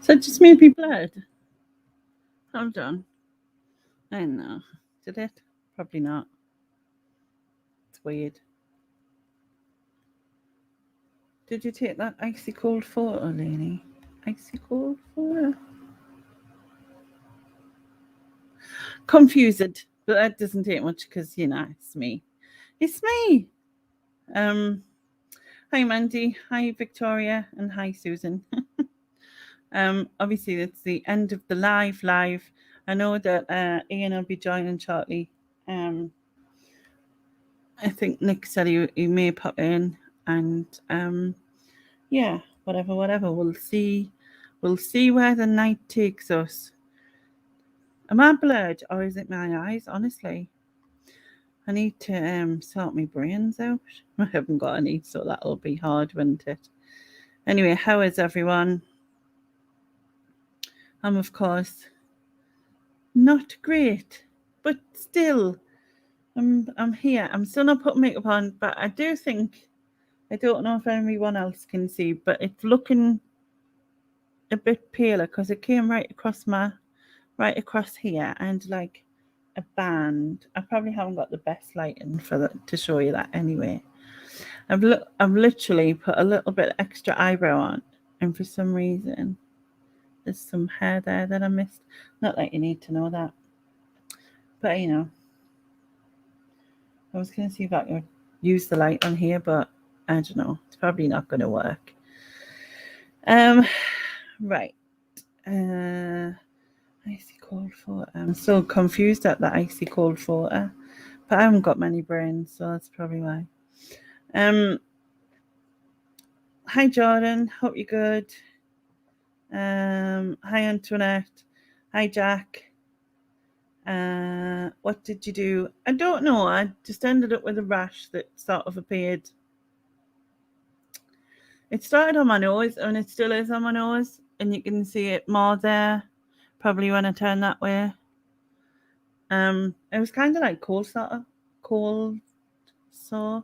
That just made me blurred. Hold on. I know. Did it? Probably not. It's weird. Did you take that icy cold photo, Lainey? Icy cold photo? Confused, but that doesn't take much because, it's me. It's me. Um, Hi, Mandy. Hi, Victoria. And hi, Susan. Obviously, it's the end of the live. I know that Ian will be joining shortly. I think Nick said he may pop in, and yeah, whatever. We'll see. We'll see where the night takes us. Am I blurred or is it my eyes? Honestly, I need to sort my brains out. I haven't got any, so that'll be hard, won't it? Anyway, how is everyone? I'm of course not great, but still, I'm here. I'm still not putting makeup on, but I do think I don't know if anyone else can see, but it's looking a bit paler because it came right across here and like a band. I probably haven't got the best lighting for that to show you that anyway. I've literally put a little bit extra eyebrow on, and for some reason there's some hair there that I missed. Not that you need to know that, but I was gonna see if I could use the light on here, but I don't know. It's probably not gonna work. Right. Icy cold photo. I'm so confused at the icy cold photo, but I haven't got many brains, so that's probably why. Hi Jordan, hope you're good. Hi Antoinette. Hi Jack. What did you do? I don't know. I just ended up with a rash that sort of appeared. It started on my nose and it still is on my nose, and you can see it more there. Probably when I turn that way. It was kind of like cold sore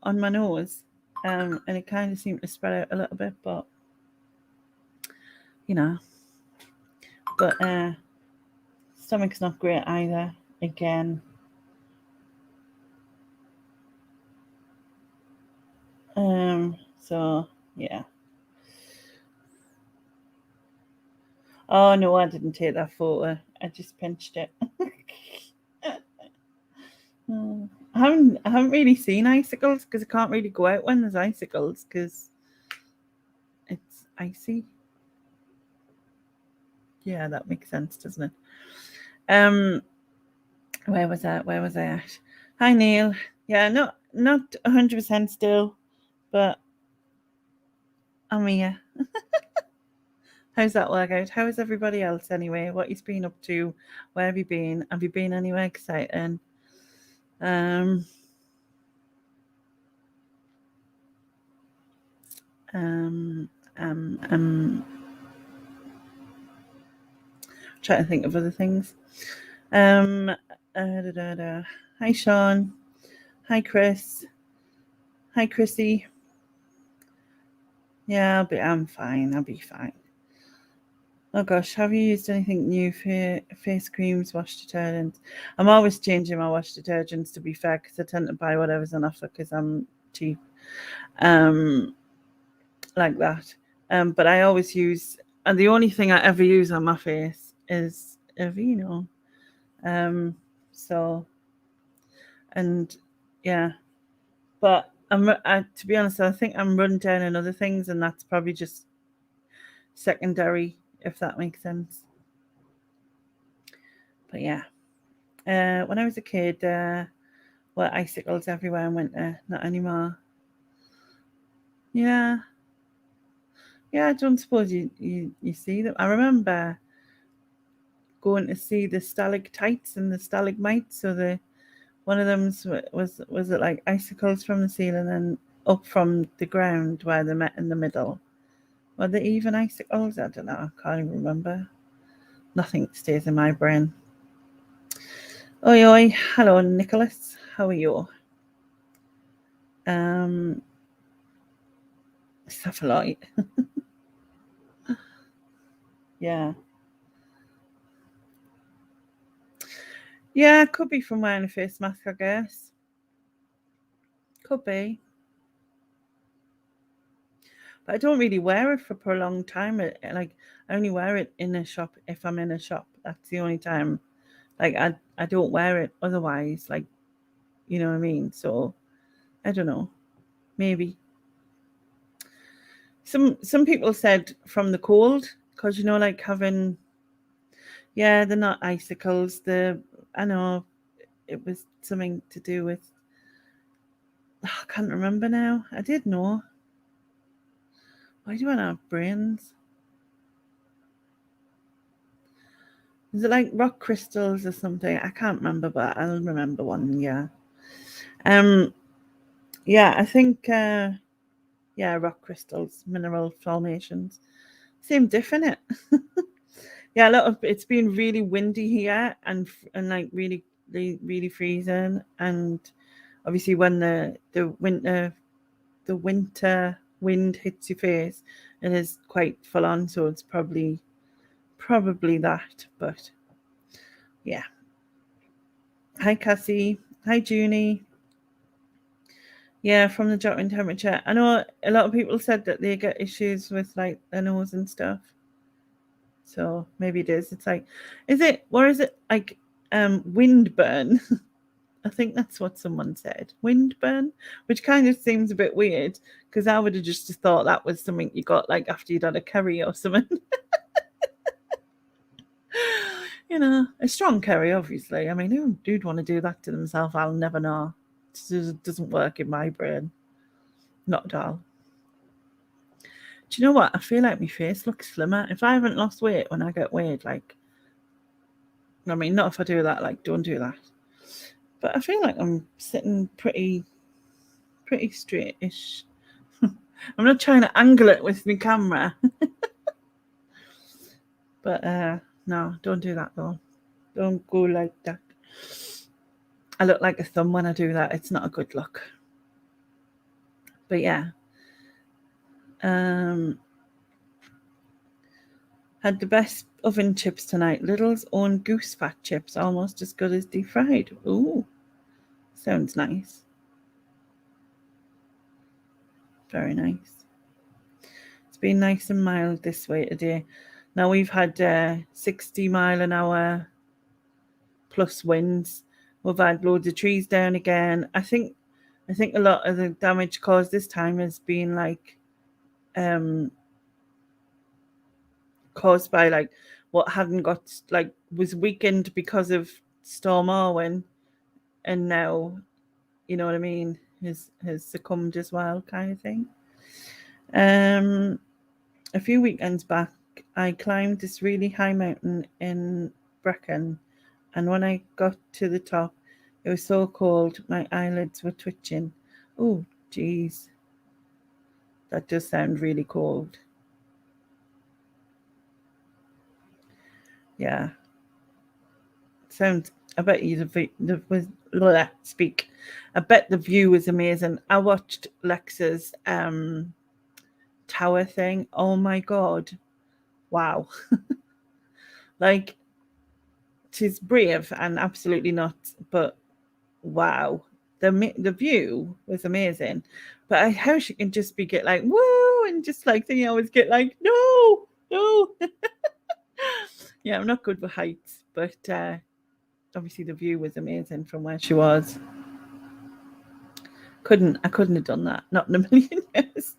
on my nose, and it kind of seemed to spread out a little bit, but you know, but stomach's not great either. Again, so yeah. Oh no, I didn't take that photo. I just pinched it. I haven't really seen icicles because I can't really go out when there's icicles because it's icy. Yeah, that makes sense, doesn't it? Where was I? Where was I at? Hi Neil. Yeah, not 100% still, but I'm here. How's that work out? How is everybody else anyway? What you've been up to? Where have you been? Have you been anywhere exciting? Um, um, um, um, trying to think of other things. Da, da, da. Hi Sean. Hi Chris. Hi Chrissy. Yeah, I'm fine. I'll be fine. Oh gosh, have you used anything new for face creams, wash detergents? I'm always changing my wash detergents, to be fair, because I tend to buy whatever's on offer because I'm cheap, like that. But I always use, and the only thing I ever use on my face is Aveeno. Um, so, and yeah, but to be honest, I think I'm run down on other things, and that's probably just secondary, if that makes sense. But yeah. When I was a kid, were icicles everywhere in winter. Not anymore. Yeah, yeah. I don't suppose you see them. I remember going to see the stalactites and the stalagmites. So the one of them was it like icicles from the ceiling and up from the ground where they met in the middle. Were they even icicles? I don't know. I can't even remember. Nothing stays in my brain. Oi oi. Hello, Nicholas. How are you? Cephalite. Yeah. Yeah, could be from wearing a face mask, I guess. Could be. But I don't really wear it for a prolonged time. Like I only wear it in a shop if I'm in a shop. That's the only time. Like I don't wear it otherwise. Like you know what I mean. So I don't know. Maybe some people said from the cold because like having they're not icicles. I know it was something to do with. I can't remember now. I did know. Why do I not have brains? Is it like rock crystals or something? I can't remember, but I'll remember one. Yeah. Um. Yeah. I think. Rock crystals, mineral formations. Same diff in it. Yeah. A lot of it's been really windy here and like really really freezing and obviously when the winter wind hits your face, it is quite full on. So it's probably that. But yeah. Hi Cassie. Hi Junie. Yeah, from the drop in temperature. I know a lot of people said that they get issues with like their nose and stuff. So maybe it is. It's like, is it, or is it like windburn? I think that's what someone said. Windburn, which kind of seems a bit weird because I would have just thought that was something you got like after you'd had a curry or something. A strong curry, obviously. I mean, who'd want to do that to themselves? I'll never know. It doesn't work in my brain. Not at all. Do you know what? I feel like my face looks slimmer. If I haven't lost weight when I get weighed, like, I mean, not if I do that, like, don't do that. But I feel like I'm sitting pretty straight-ish. I'm not trying to angle it with my camera. But no, don't do that though. Don't go like that. I look like a thumb when I do that. It's not a good look. But yeah. Had the best oven chips tonight. Lidl's own goose fat chips, almost as good as deep fried. Ooh, sounds nice. Very nice. It's been nice and mild this way today. Now we've had 60 mile an hour plus winds. We've had loads of trees down again. I think a lot of the damage caused this time has been like caused by like what hadn't got like was weakened because of Storm Arwen, and now you know what I mean has succumbed as well, kind of thing. A few weekends back, I climbed this really high mountain in Brecon, and when I got to the top, it was so cold my eyelids were twitching. Oh, geez, that does sound really cold. Yeah, sounds. I bet you the was speak. I bet the view was amazing. I watched Lexa's tower thing. Oh my god, wow! Like she's brave and absolutely not, but wow, the view was amazing. But how she can just be get like woo and just like thing I always get like no. Yeah, I'm not good with heights, but obviously the view was amazing from where she was. I couldn't have done that, not in a million years.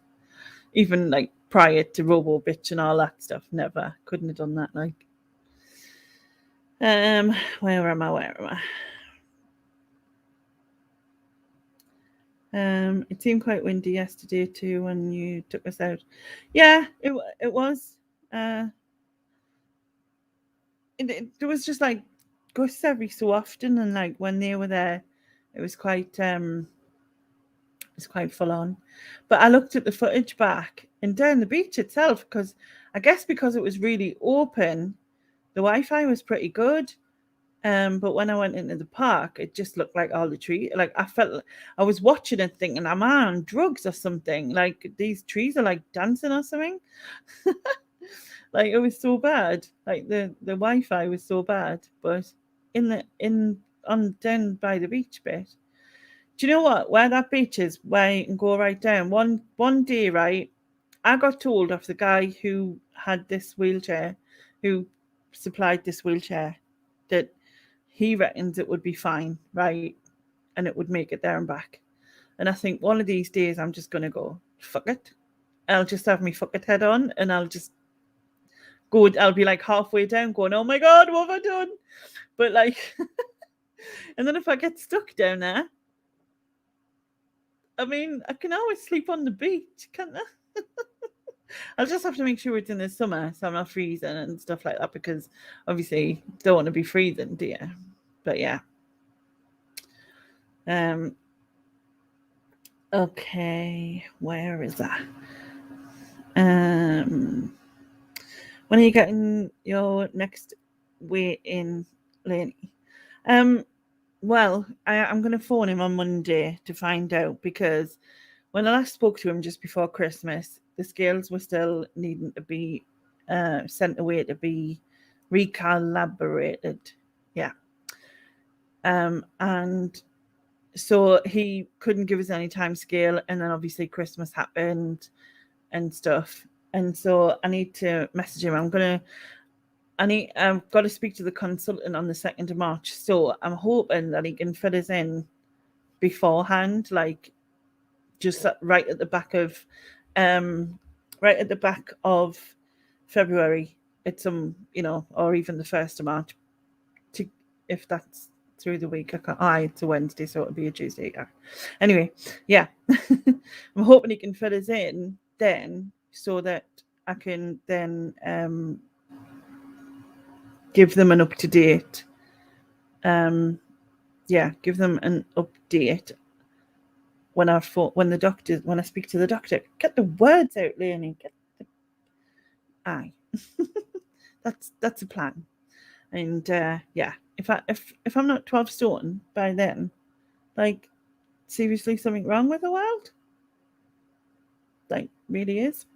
Even like prior to Robo Bitch and all that stuff, never couldn't have done that. Like, where am I? It seemed quite windy yesterday too when you took us out. Yeah, it was. There was just like gusts every so often, and like when they were there, it was quite full on. But I looked at the footage back and down the beach itself because I guess because it was really open, the Wi-Fi was pretty good. But when I went into the park, it just looked like all the trees. Like I felt I was watching it thinking, am I on drugs or something? Like these trees are like dancing or something. Like it was so bad. Like the Wi-Fi was so bad. But on down by the beach bit. Do you know what? Where that beach is, where you can go right down. One day, right, I got told off the guy who had this wheelchair, who supplied this wheelchair, that he reckons it would be fine, right? And it would make it there and back. And I think one of these days I'm just gonna go, fuck it. I'll just have me fuck it head on and I'll just go, I'll be like halfway down going, oh my God, what have I done? But like, and then if I get stuck down there, I mean, I can always sleep on the beach, can't I? I'll just have to make sure it's in the summer so I'm not freezing and stuff like that because obviously don't want to be freezing, do you? But yeah. Okay, where is that? When are you getting your next weight in, Lainey? Well, I'm going to phone him on Monday to find out because when I last spoke to him just before Christmas, the scales were still needing to be sent away to be recalibrated. Yeah. And so he couldn't give us any time scale, and then obviously Christmas happened and stuff. And so I need to message him. I've got to speak to the consultant on the 2nd of March. So I'm hoping that he can fit us in beforehand, like just right at the back of February at some, or even the 1st of March, to if that's through the week. It's a Wednesday, so it'll be a Tuesday. Yeah. Anyway, yeah. I'm hoping he can fit us in then so that I can then give them an up-to-date give them an update when I speak to the doctor. Get the words out, Leonie. Aye. That's a plan. And if I'm not 12 stone by then, like seriously something wrong with the world? Like really is.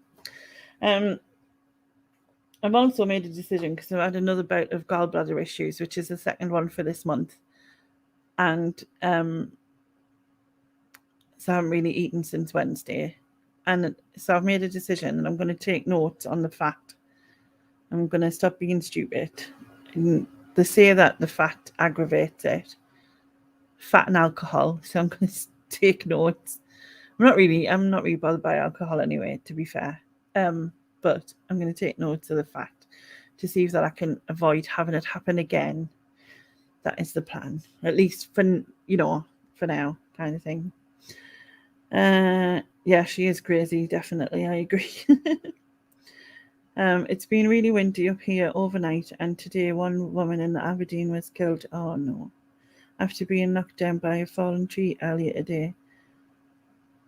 I've also made a decision because I've had another bout of gallbladder issues, which is the second one for this month. And so I haven't really eaten since Wednesday. And so I've made a decision and I'm going to take notes on the fat. I'm going to stop being stupid. And they say that the fat aggravates it. Fat and alcohol. So I'm going to take notes. I'm not really bothered by alcohol anyway, to be fair. But I'm going to take notes of the fat to see if that I can avoid having it happen again. That is the plan, at least for now, kind of thing. Yeah, she is crazy. Definitely, I agree. It's been really windy up here overnight, and today one woman in Aberdeen was killed. Oh no, after being knocked down by a fallen tree earlier today.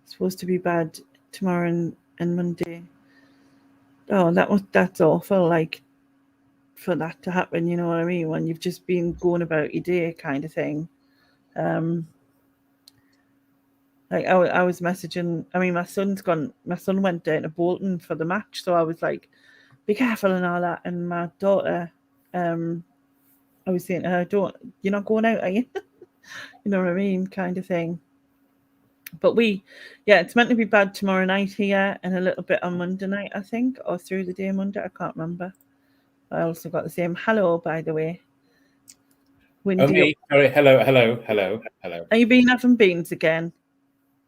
It's supposed to be bad tomorrow and Monday. Oh, that's awful. Like for that to happen, you know what I mean? When you've just been going about your day, kind of thing. Like I was messaging. I mean, my son went down to Bolton for the match, so I was like, "Be careful" and all that. And my daughter, I was saying to her, "You're not going out, are you?" You know what I mean, kind of thing. But it's meant to be bad tomorrow night here and a little bit on Monday night, I think, or through the day Monday. I can't remember. I also got the same hello, by the way. Windy. Sorry, hello. Are you been having beans again?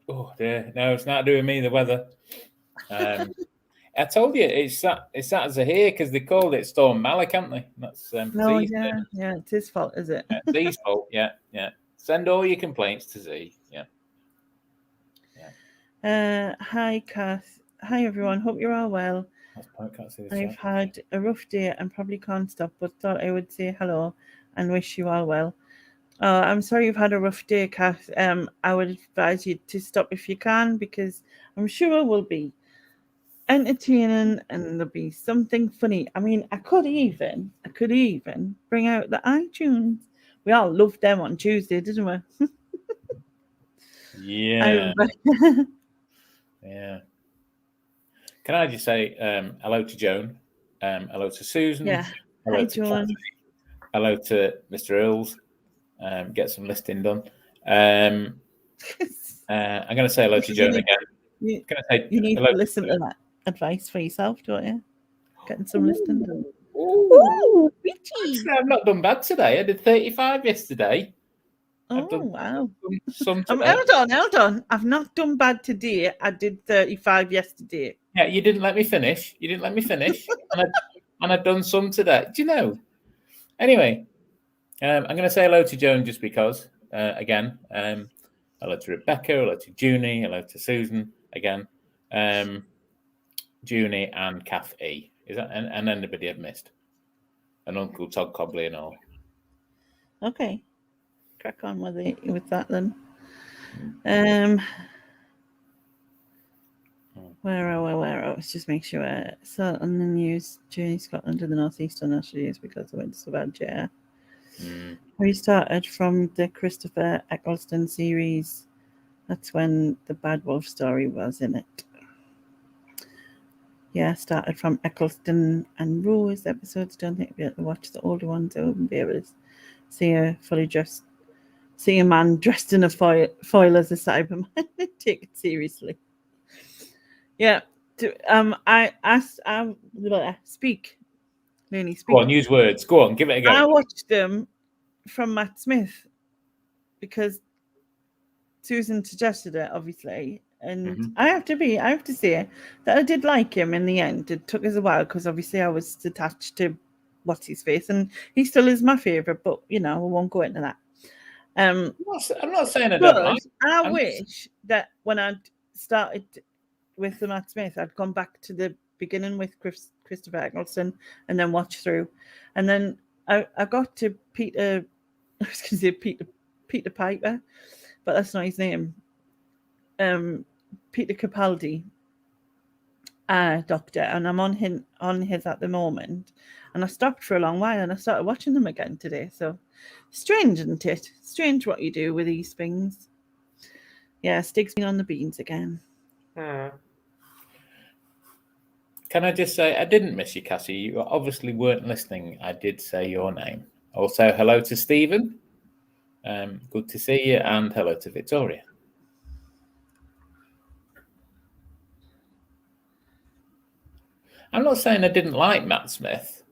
Oh dear, no, it's not doing me. The weather. I told you it's that as a here because they called it Storm Malik, haven't they? That's no, yeah, it's his fault, is it? Z's fault. Yeah. Send all your complaints to Z. Yeah. Hi, Kath. Hi, everyone. Hope you're all well. I've had a rough day and probably can't stop, but thought I would say hello and wish you all well. I'm sorry you've had a rough day, Kath. I would advise you to stop if you can because I'm sure it will be entertaining and there'll be something funny. I mean, I could even bring out the iTunes. We all loved them on Tuesday, didn't we? Yeah. Yeah. Can I just say hello to Joan? Hello to Susan. Yeah. Hello Hi, to John. Kathy. Hello to Mr. Earls. Get some listing done. I'm going to say hello to Joan again. You Gonna say need hello to listen to that advice for yourself, don't you? Getting some listening done. Ooh. Ooh, bitchy. Actually, I've not done bad today. I did 35 yesterday. Oh, wow. Some today. Hold on. I've not done bad today. I did 35 yesterday. Yeah, you didn't let me finish. And I've done some today. Do you know? Anyway, I'm going to say hello to Joan just because, again. Hello to Rebecca, hello to Junie, hello to Susan, again. Junie and Kath E. Is that and anybody I've missed? And Uncle Todd Cobley and all. Okay. Crack on with that then. Where are let's just make sure. So on the news, Journey Scotland to the North East on Australia because I went to bad, yeah. We started from the Christopher Eccleston series. That's when the Bad Wolf story was in it. Yeah, started from Eccleston and Rose episodes. Don't think I'll be able to watch the older ones. I wouldn't be able to see a man dressed in a foil as a Cyberman. Take it seriously. Yeah. I asked. Speak. Looney, speak. Go on, use words. Go on, give it a go. I watched them from Matt Smith because Susan suggested it, obviously. And I have to say that I did like him in the end. It took us a while because obviously I was attached to what's his face, and he still is my favourite, but we won't go into that. I'm not saying I don't like. I wish that when I started with the Matt Smith, I'd gone back to the beginning with Christopher Eccleston and then watch through. And then I got to Peter, I was going to say Peter Piper, but that's not his name. Peter Capaldi, Doctor, and I'm on his at the moment. And I stopped for a long while and I started watching them again today. So strange, isn't it? Strange what you do with these things. Yeah, Stig's been on the beans again. Can I just say, I didn't miss you, Cassie. You obviously weren't listening. I did say your name. Also, hello to Stephen. Good to see you. And hello to Victoria. I'm not saying I didn't like Matt Smith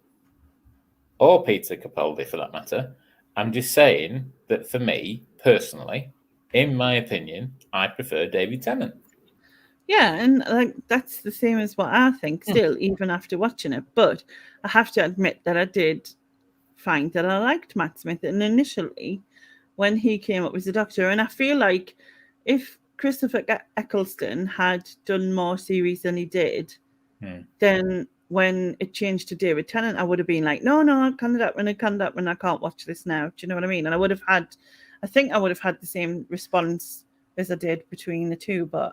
or Peter Capaldi for that matter. I'm just saying that for me, personally, in my opinion, I prefer David Tennant. Yeah, and that's the same as what I think still, even after watching it. But I have to admit that I did find that I liked Matt Smith. And initially, when he came up as a Doctor, and I feel like if Christopher Eccleston had done more series than he did, then when it changed to David Tennant, I would have been like, no, I can't I can't watch this now. Do you know what I mean? And I think I would have had the same response as I did between the two. But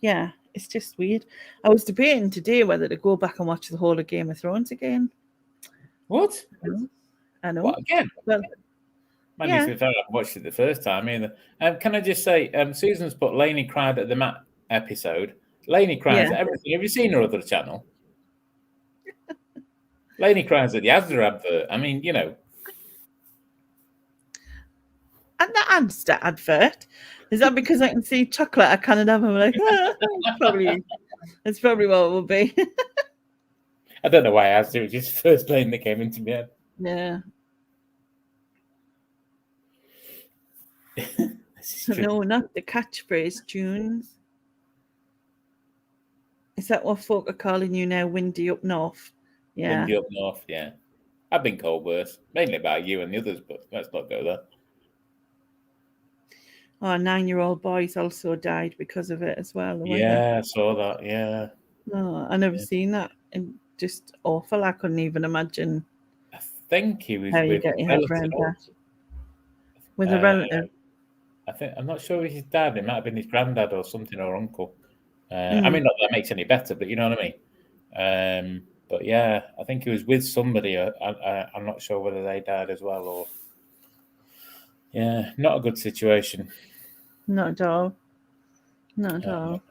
yeah, it's just weird. I was debating today whether to go back and watch the whole of Game of Thrones again. What? I know. What, again? Well, Maybe to be fair, I watched it the first time either. Can I just say, Susan's put Lainey cried at the Matt episode. Lainey cries at everything. Have you seen her other channel? Lainey cries at the Asda advert. I mean, And the Asda advert? Is that because I can see chocolate? I can't have them. Like, that's probably what it will be. I don't know why Asda. It was just the first name that came into my head. Yeah. No, not the catchphrase tunes. Is that what folk are calling you now, Windy Up North? Yeah. Windy Up North, yeah. I've been called worse, mainly by you and the others, but let's not go there. Oh, a 9-year-old boy's also died because of it as well. Yeah, I saw that, yeah. Oh, I never seen that. And just awful. I couldn't even imagine. I think he was how with you get your head around that. With a relative. I'm not sure if his dad. It might have been his granddad or something, or uncle. I mean, not that makes any better, but you know what I mean. But yeah, I think he was with somebody. I'm not sure whether they died as well or. Yeah, not a good situation. Not at all. Not at all.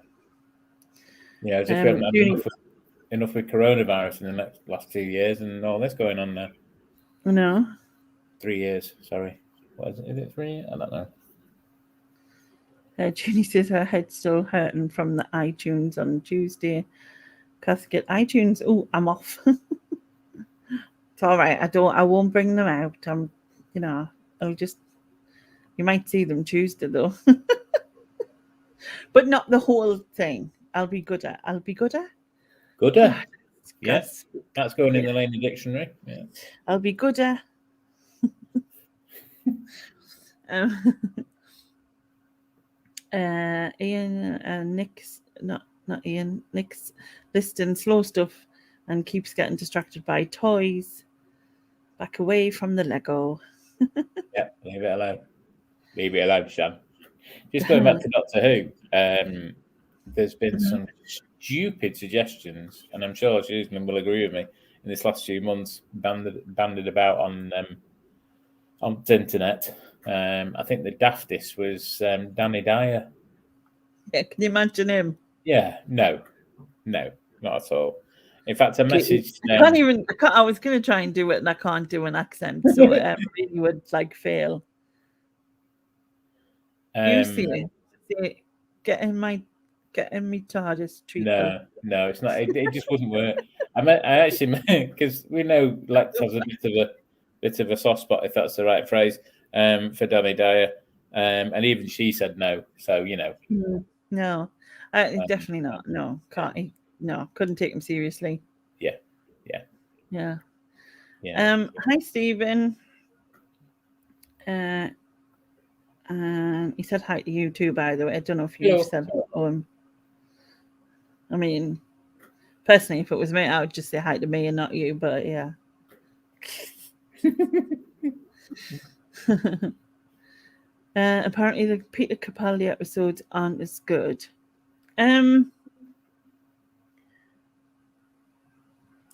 Yeah, as if we haven't had enough. enough with coronavirus in the last 2 years and all this going on now. No. 3 years, sorry. What is it? Is it 3? I don't know. Junie says her head's still hurting from the iTunes on Tuesday. Casket iTunes. Oh, I'm off. It's all right. I won't bring them out. I'll just. You might see them Tuesday though, but not the whole thing. I'll be good at. Gooder. Yes. Yeah, that's going in the Laney dictionary. Yeah. I'll be good at. Ian Nick's not Ian. Nick's listing slow stuff and keeps getting distracted by toys. Back away from the Lego. Yeah, leave it alone. Leave it alone, Shan. Just going back to Doctor Who, there's been some stupid suggestions, and I'm sure Susan will agree with me, in this last few months, banded about on the internet. I think the daftest was Danny Dyer. Yeah, can you imagine him? Yeah, no, not at all. In fact, a message. I was going to try and do it, and I can't do an accent, so it really would fail. You see it. Getting me TARDIS treatment. No, it's not. It just wouldn't work. I actually, because we know Lex has a bit of a soft spot, if that's the right phrase, for Danny Dyer, and even she said no. So No, definitely not. No, can't. No, couldn't take him seriously. Yeah. Hi, Stephen. And he said hi to you too, by the way. I don't know if you've said hello to him. I mean, personally, if it was me, I would just say hi to me and not you, but yeah. Apparently, the Peter Capaldi episodes aren't as good.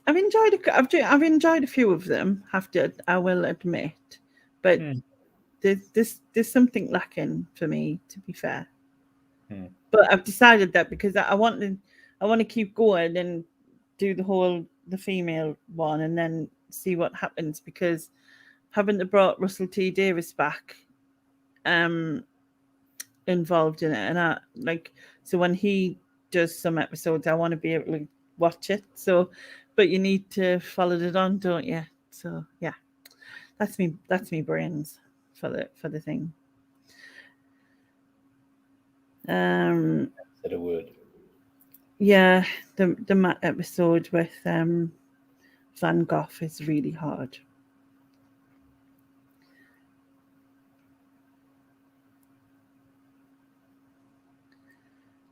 I've enjoyed a few of them. I will admit, but there's something lacking for me, to be fair. But I've decided that because I want to keep going and do the female one and then see what happens, because having to brought Russell T Davies back involved in it, and so when he does some episodes, I want to be able to watch it. So, but you need to follow it on, don't you? So yeah, that's me brains for the thing. Said a word. Yeah, the Matt episode with Van Gogh is really hard.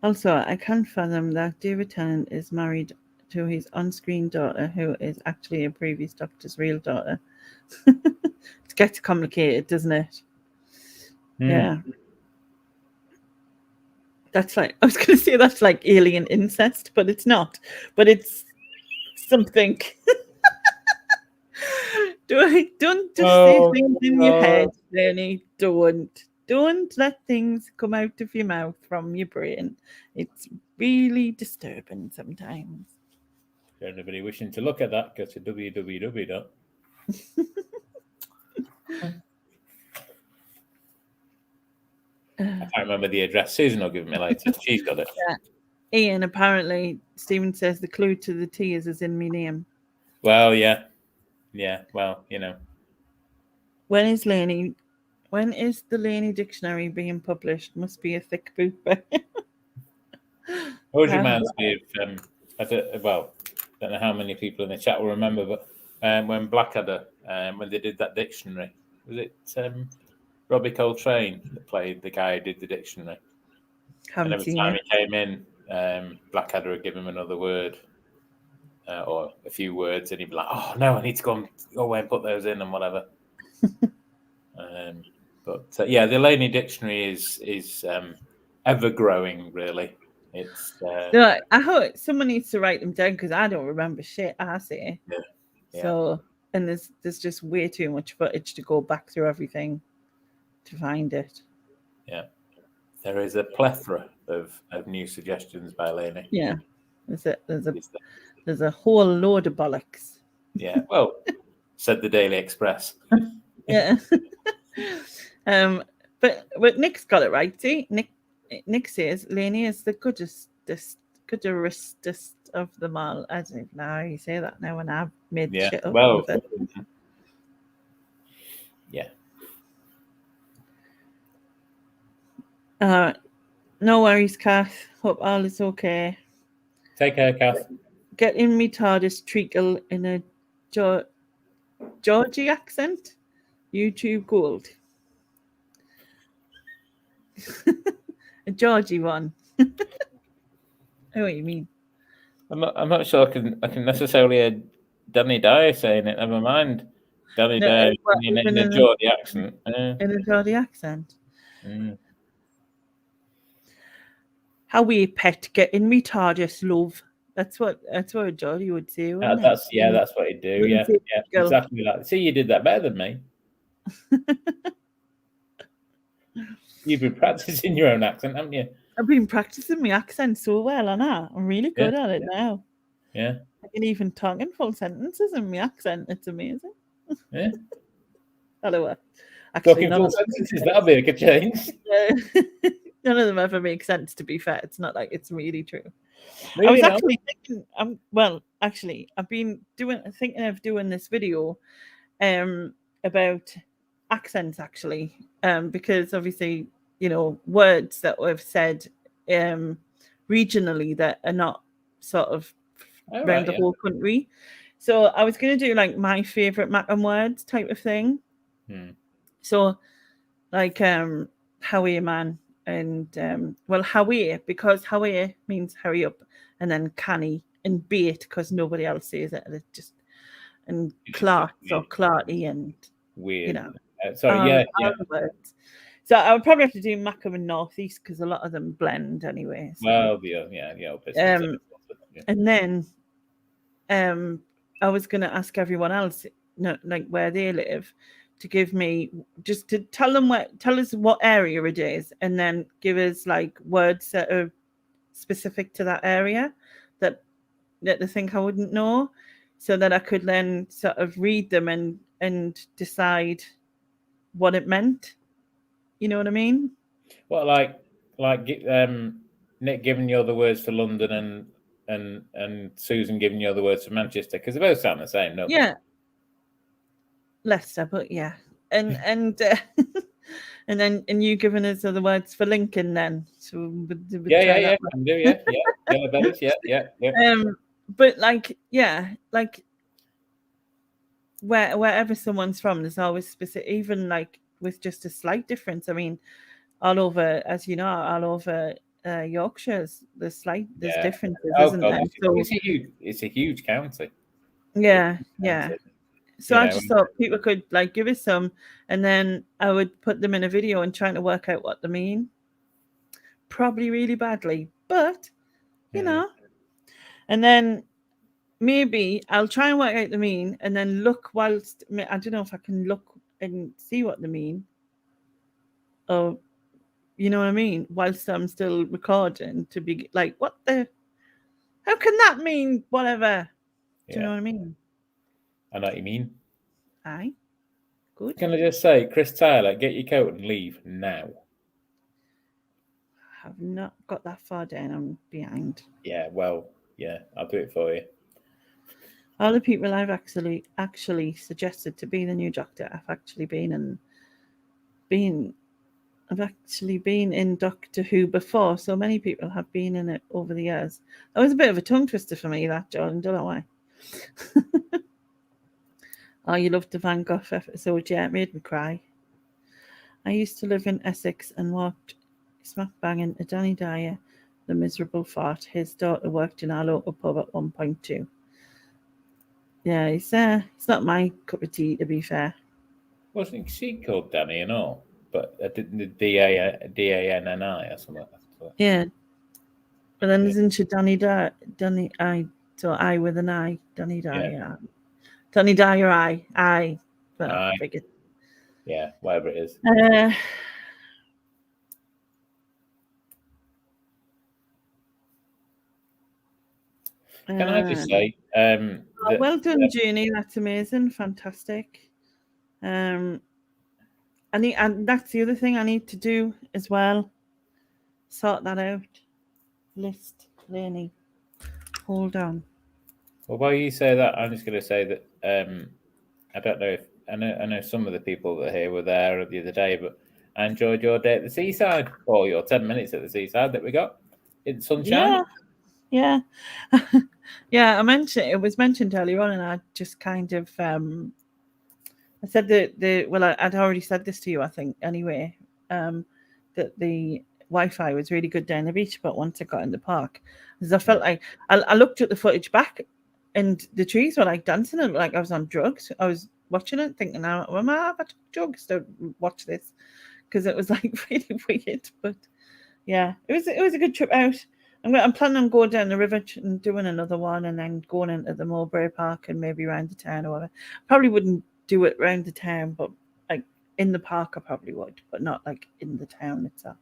Also, I can't fathom that David Tennant is married to his on-screen daughter, who is actually a previous Doctor's real daughter. It gets complicated, doesn't it? Yeah. That's I was going to say that's like alien incest, but it's not. But it's something. Don't just say things in your head, Lenny. Don't let things come out of your mouth from your brain. It's really disturbing sometimes. For anybody wishing to look at that, go to www. I can't remember the address. Susan will give me later. She's got it. Yeah. Ian, apparently, Stephen says the clue to the tears is in my name. Well, yeah. Well, When is the Laney dictionary being published? Must be a thick book. Always reminds me of I don't know how many people in the chat will remember, but when Blackadder, when they did that dictionary, was it Robbie Coltrane that played the guy who did the dictionary? And every time he came in, Blackadder would give him another word or a few words, and he'd be like, "Oh no, I need to go away and put those in and whatever." But yeah, the Laney dictionary is ever growing, really. It's. No, I hope someone needs to write them down because I don't remember shit. I say. Yeah. So, and there's just way too much footage to go back through everything to find it. Yeah, there is a plethora of new suggestions by Laney. Yeah, There's a whole load of bollocks. Yeah, well, said the Daily Express. Yeah. But Nick's got it right. See, Nick says Lainey is the goodest of them all. I don't even know how you say that now, when I've made shit up with it. Yeah. No worries, Kath. Hope all is okay. Take care, Kath. Get in me TARDIS treacle in a Georgie accent. YouTube gold. A Georgie one. I know what you mean. I'm not sure I can necessarily hear Danny Dyer saying it. Never mind. Danny Dyer in a Geordie accent. In a Geordie accent. Mm. How we pet get in me TARDIS, love. That's what a Geordie would say. That's what he'd do. Yeah, exactly like. See, you did that better than me. You've been practicing your own accent, haven't you? I've been practicing my accent so well, and I'm really good at it now. Yeah. I can even talk in full sentences in my accent. It's amazing. Yeah. Hello. Talking full sentences, that'll be a good change. None of them ever make sense, to be fair. It's not like it's really true. I was actually thinking, I've been thinking of doing this video about accents, actually, because obviously, words that we've said regionally that are not sort of around the whole country. So I was going to do like my favorite Mackem words type of thing. So like how are you, man? And how are you, because how are you means hurry up, and then canny and bait because nobody else says it. It's just, and clarts or clarty and weird. Words. So I would probably have to do Mackem and Northeast because a lot of them blend anyway. So. Well, and then I was going to ask everyone else, like where they live, to give me, just to tell us what area it is, and then give us like words that are specific to that area that they think I wouldn't know, so that I could then sort of read them and decide what it meant. You know what I mean? Well, like Nick giving you the words for London and Susan giving you the words for Manchester, because they both sound the same, don't they? Yeah. Leicester, but yeah. And and then you giving us other words for Lincoln then. So yeah. That is, yeah. But like wherever someone's from, there's always specific, even like with just a slight difference. I mean, all over, as you know, all over Yorkshire's there's differences, isn't there? So it's a huge county. Yeah. So I just thought people could like give us some, and then I would put them in a video and trying to work out what they mean. Probably really badly, but you know. And then maybe I'll try and work out the mean, and then look whilst, I don't know if I can look and see what they mean. Or, you know what I mean? Whilst I'm still recording, to be like, how can that mean whatever? Do you know what I mean? I know what you mean. Aye. Good. Can I just say, Chris Tyler, get your coat and leave now. I have not got that far down. I'm behind. Yeah, well, yeah, I'll do it for you. All the people I've actually suggested to be the new Doctor, I've actually been in Doctor Who before. So many people have been in it over the years. That was a bit of a tongue twister for me, that, John. Don't know why. Oh, you loved the Van Gogh episode. Yeah, it made me cry. I used to live in Essex and walked smack bang into Danny Dyer, the miserable fart. His daughter worked in our local pub at 1.2. Yeah, it's not my cup of tea, to be fair. Wasn't she called Danny and all? But D-A-N-N-I or something like that. Yeah. But then isn't she Danny Dyer? So I with an I. Danny Dyer. Yeah. Danny Dyer, I. But I figured. Yeah, whatever it is. Can I just say, well done, Junie. That's amazing, fantastic. And that's the other thing I need to do as well. Sort that out. List, Laney. Hold on. Well, while you say that, I'm just going to say that I don't know if I know some of the people that are here were there the other day, but I enjoyed your day at the seaside, or your 10 minutes at the seaside that we got in sunshine. Yeah. Yeah, it was mentioned earlier on, and I just kind of I said that I'd already said this to you, I think, anyway, that the Wi-Fi was really good down the beach, but once I got in the park, because I felt like I looked at the footage back, and the trees were like dancing, and like I was on drugs. I was watching it, thinking, "Now, am I drugs to watch this?" Because it was like really weird. But yeah, it was a good trip out. I'm planning on going down the river and doing another one, and then going into the Mulberry Park and maybe around the town or whatever. Probably wouldn't do it around the town, but like in the park, I probably would, but not like in the town itself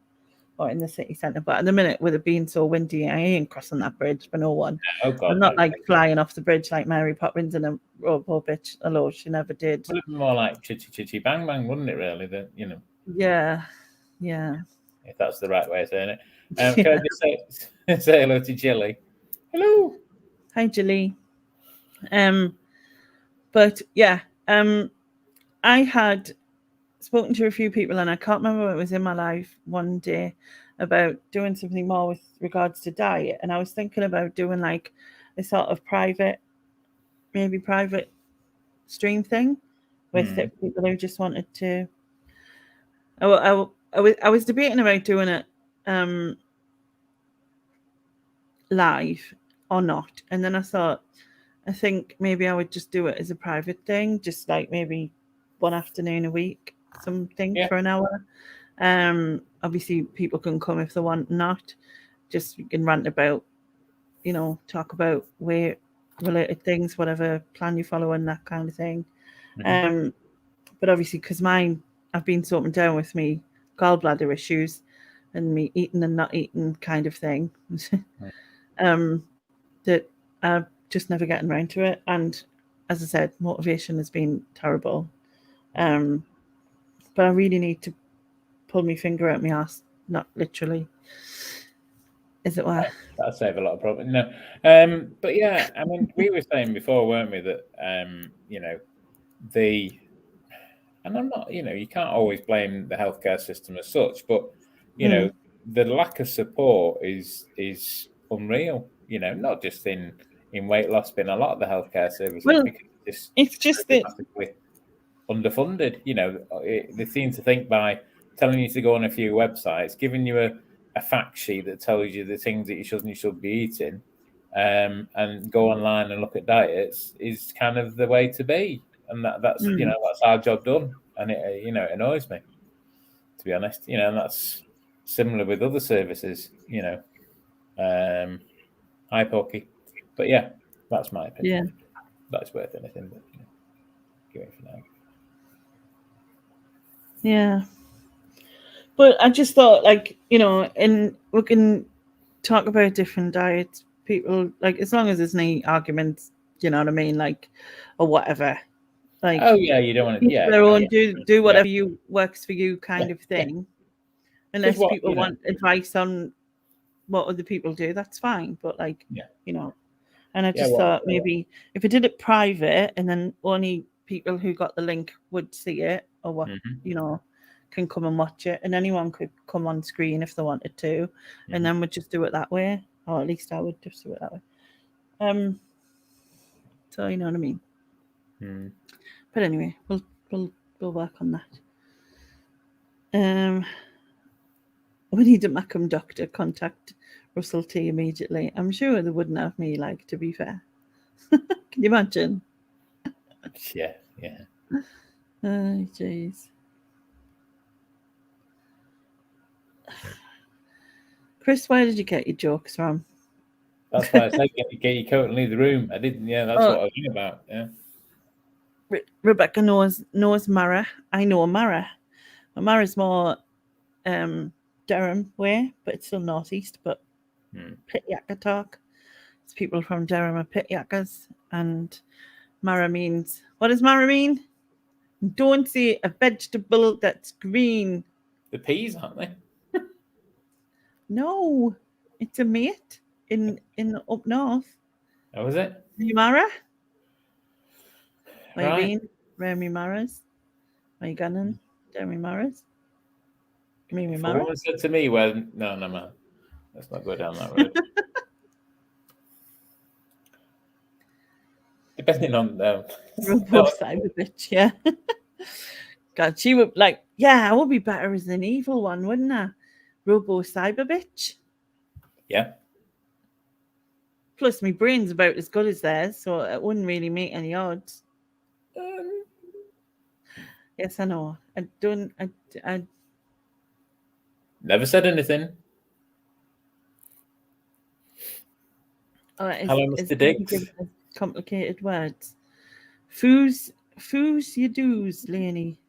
or in the city centre. But at the minute, with it being so windy, I ain't crossing that bridge for no one. Oh God, I'm not like flying off the bridge like Mary Poppins in a rowboat bitch. Although she never did. It would have been more like chitty chitty bang bang, wouldn't it? Really, Yeah. If that's the right way of saying it. Can I just say hello to Jilly? Hello. Hi, Jilly. But yeah, I had spoken to a few people, and I can't remember what it was in my life one day about doing something more with regards to diet, and I was thinking about doing like a sort of private stream thing with people who just wanted to. I was debating about doing it live or not, and then I think maybe I would just do it as a private thing, just like maybe one afternoon a week, something for an hour. Obviously people can come if they want, not just you can rant about, talk about weight related things, whatever plan you follow and that kind of thing. But obviously because I've been sorting down with me gallbladder issues and me eating and not eating kind of thing. That I'm just never getting around to it. And as I said, motivation has been terrible. But I really need to pull my finger out my ass, not literally. Is it what? That'll save a lot of problems. No, but yeah, I mean, we were saying before, weren't we, that and I'm not, you can't always blame the healthcare system as such, but the lack of support is unreal. Not just in weight loss, but in a lot of the healthcare services. Well, because it's just that underfunded. They seem to think by telling you to go on a few websites, giving you a fact sheet that tells you the things that you should be eating, and go online and look at diets is kind of the way to be. And that's that's our job done, and it annoys me, to be honest. And that's similar with other services. Hi, Pokey. But yeah, that's my opinion. Yeah, That's worth anything, but give it for now. Yeah, but I just thought, like, and we can talk about different diets. People, like, as long as there's no arguments, you know what I mean, like, or whatever. Like, oh yeah, you don't want to. their own do whatever you works for you kind of thing. Unless people want advice on what other people do, that's fine. But like, and I just thought maybe if I did it private and then only people who got the link would see it, or what, can come and watch it, and anyone could come on screen if they wanted to, and then we'd just do it that way, or at least I would just do it that way. So you know what I mean. But anyway, we'll work on that. We need a Macam doctor. Contact Russell T immediately. I'm sure they wouldn't have me, like, to be fair. Can you imagine? Yeah. Oh, jeez. Chris, where did you get your jokes from? That's why I said get your coat and leave the room. I didn't. Yeah, that's what I was thinking about. Yeah. Rebecca knows Mara. I know Mara. Mara's more Durham way, but it's still northeast, but Pityack talk. It's people from Durham are pit yackers. And Mara means, what does Mara mean? Don't say a vegetable that's green. The peas, aren't they? No, it's a mate in up north. Oh, is it? Mara? Where you Right. been? Remy Maras? Where you going? Jeremy Maras? Mimi If a Mara? woman said to me, "Well, no, man, let's not go down that road." Depending on Robo cyber bitch, yeah. God, she would like, yeah, I would be better as an evil one, wouldn't I? Robo cyber bitch. yeah. Plus, my brain's about as good as theirs, so it wouldn't really make any odds. Yes, I know. I Never said anything. Hello, Mr. Diggs. Complicated words. Foos you doos, Laney.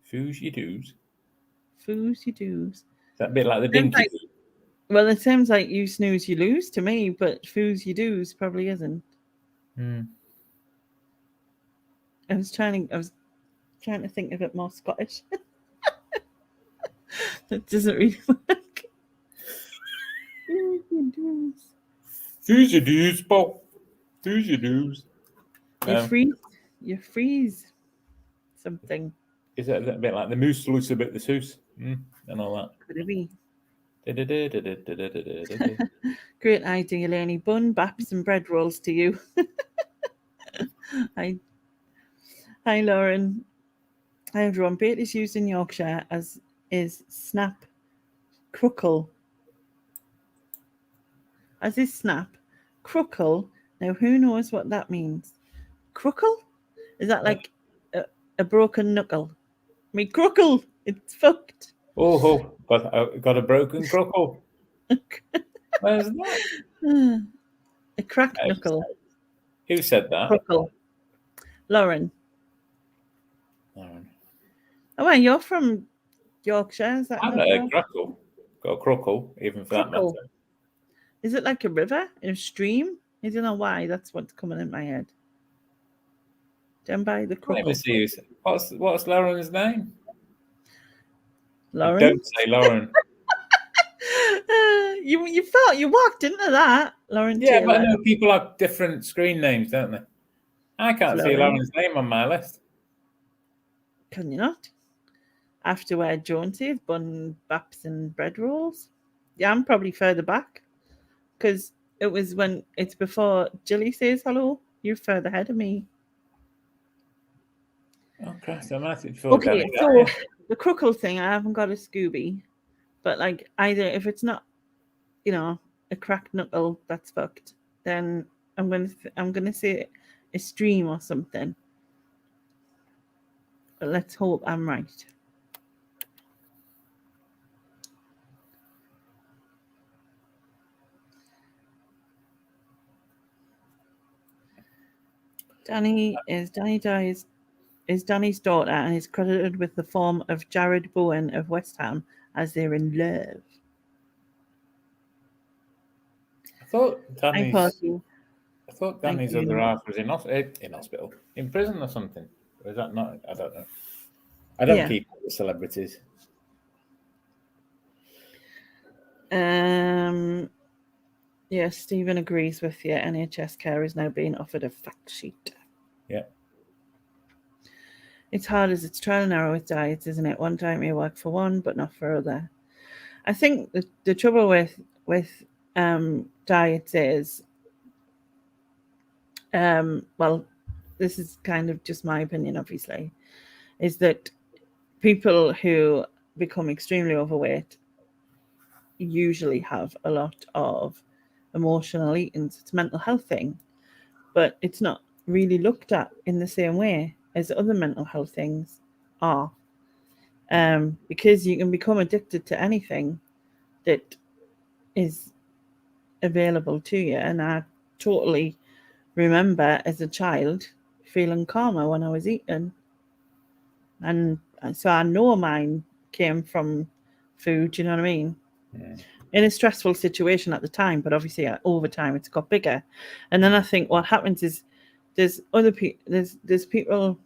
Foos you doos. Foos you doos. Is that a bit like the dinky? Well, it sounds like you snooze, you lose to me, but foos you doos probably isn't. I was trying to think of it more Scottish. That doesn't really work. Foos you doos, Paul. Foos you doos. You freeze something. Is that a bit like the moose loose a bit the soose and all that? Could it be? Great idea, Lenny. Bun, baps, and bread rolls to you. Hi, Lauren. Hi, everyone. Bait is used in Yorkshire as is snap, cruckle. As is snap, cruckle. Now, who knows what that means? Cruckle? Is that like a broken knuckle? I mean, cruckle. It's fucked. Oh, got a broken cruckle. Where's that? A cracked knuckle. Who said that? Cruckle. Lauren. Oh, well, you're from Yorkshire. Is that I've not heard cruckle. Got a cruckle, even for that matter. Is it like a river, a stream? I don't know why. That's what's coming in my head. Down by the cruckle. Let me see. What's Lauren's name? Lauren. Don't say Lauren. You felt you walked into that, Lauren. Yeah, Taylor. but I know people have different screen names, don't they? I can't see Lauren's name on my list. Can you not? After where Jonesy bun, baps, and bread rolls. Yeah, I'm probably further back because it was when it's before Jilly says hello. You're further ahead of me. Okay, so okay, so the cruckle thing, I haven't got a Scooby, but like either if it's not, a cracked knuckle, that's fucked. Then I'm gonna say a stream or something. But let's hope I'm right. Danny Dye's is Danny's daughter and is credited with the form of Jared Bowen of West Ham as they're in love. I thought Danny's other half was in hospital, in prison or something. Or is that not? I don't know. I don't keep up with celebrities. Yeah, Stephen agrees with you. NHS care is now being offered a fact sheet. Yeah. It's hard as it's trial and error with diets, isn't it? One time you work for one, but not for other. I think the trouble with diets is, well, this is kind of just my opinion, obviously, is that people who become extremely overweight usually have a lot of emotional eating. It's a mental health thing, but it's not really looked at in the same way as other mental health things are, because you can become addicted to anything that is available to you. And I totally remember as a child feeling calmer when I was eating, and so I know mine came from food. You know what I mean? Yeah. in a stressful situation at the time, but obviously over time it's got bigger. And then I think what happens is there's other people, there's people,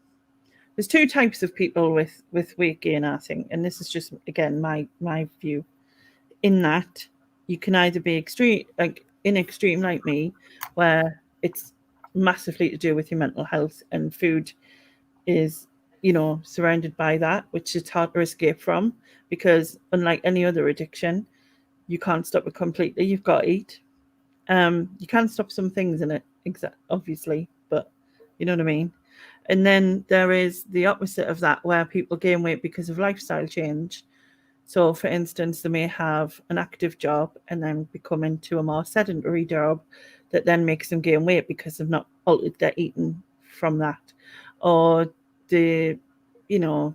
there's two types of people with weight gain, I think, and this is just again my view. In that you can either be extreme, like in extreme like me, where it's massively to do with your mental health, and food is, you know, surrounded by that, which it's hard to escape from, because unlike any other addiction, you can't stop it completely. You've got to eat. You can stop some things in it, obviously, but you know what I mean. And then there is the opposite of that, where people gain weight because of lifestyle change. So, for instance, they may have an active job and then become into a more sedentary job that then makes them gain weight because they've not altered their eating from that. Or they, you know,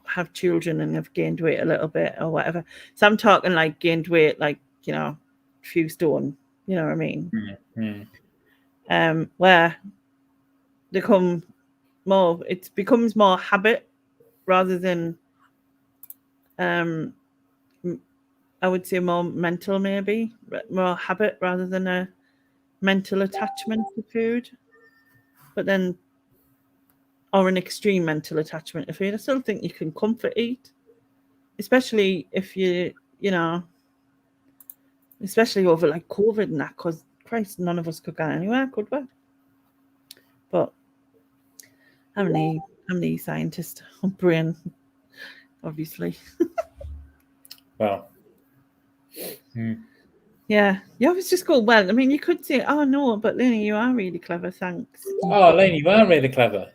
have children and have gained weight a little bit or whatever. So I'm talking like gained weight, like, you know, a few stone, you know what I mean? Mm-hmm. Where they come more, it becomes more habit rather than, I would say more mental, maybe more habit rather than a mental attachment to food. But then, or an extreme mental attachment to food. I still think you can comfort eat, especially if you know, especially over like COVID and that, because Christ, none of us could go anywhere, could we? But how many scientists on brain, obviously. Well, yeah, you always just go, well, I mean, you could say, oh no, but Lenny, you are really clever, thanks. Oh, Lainey, you are really clever.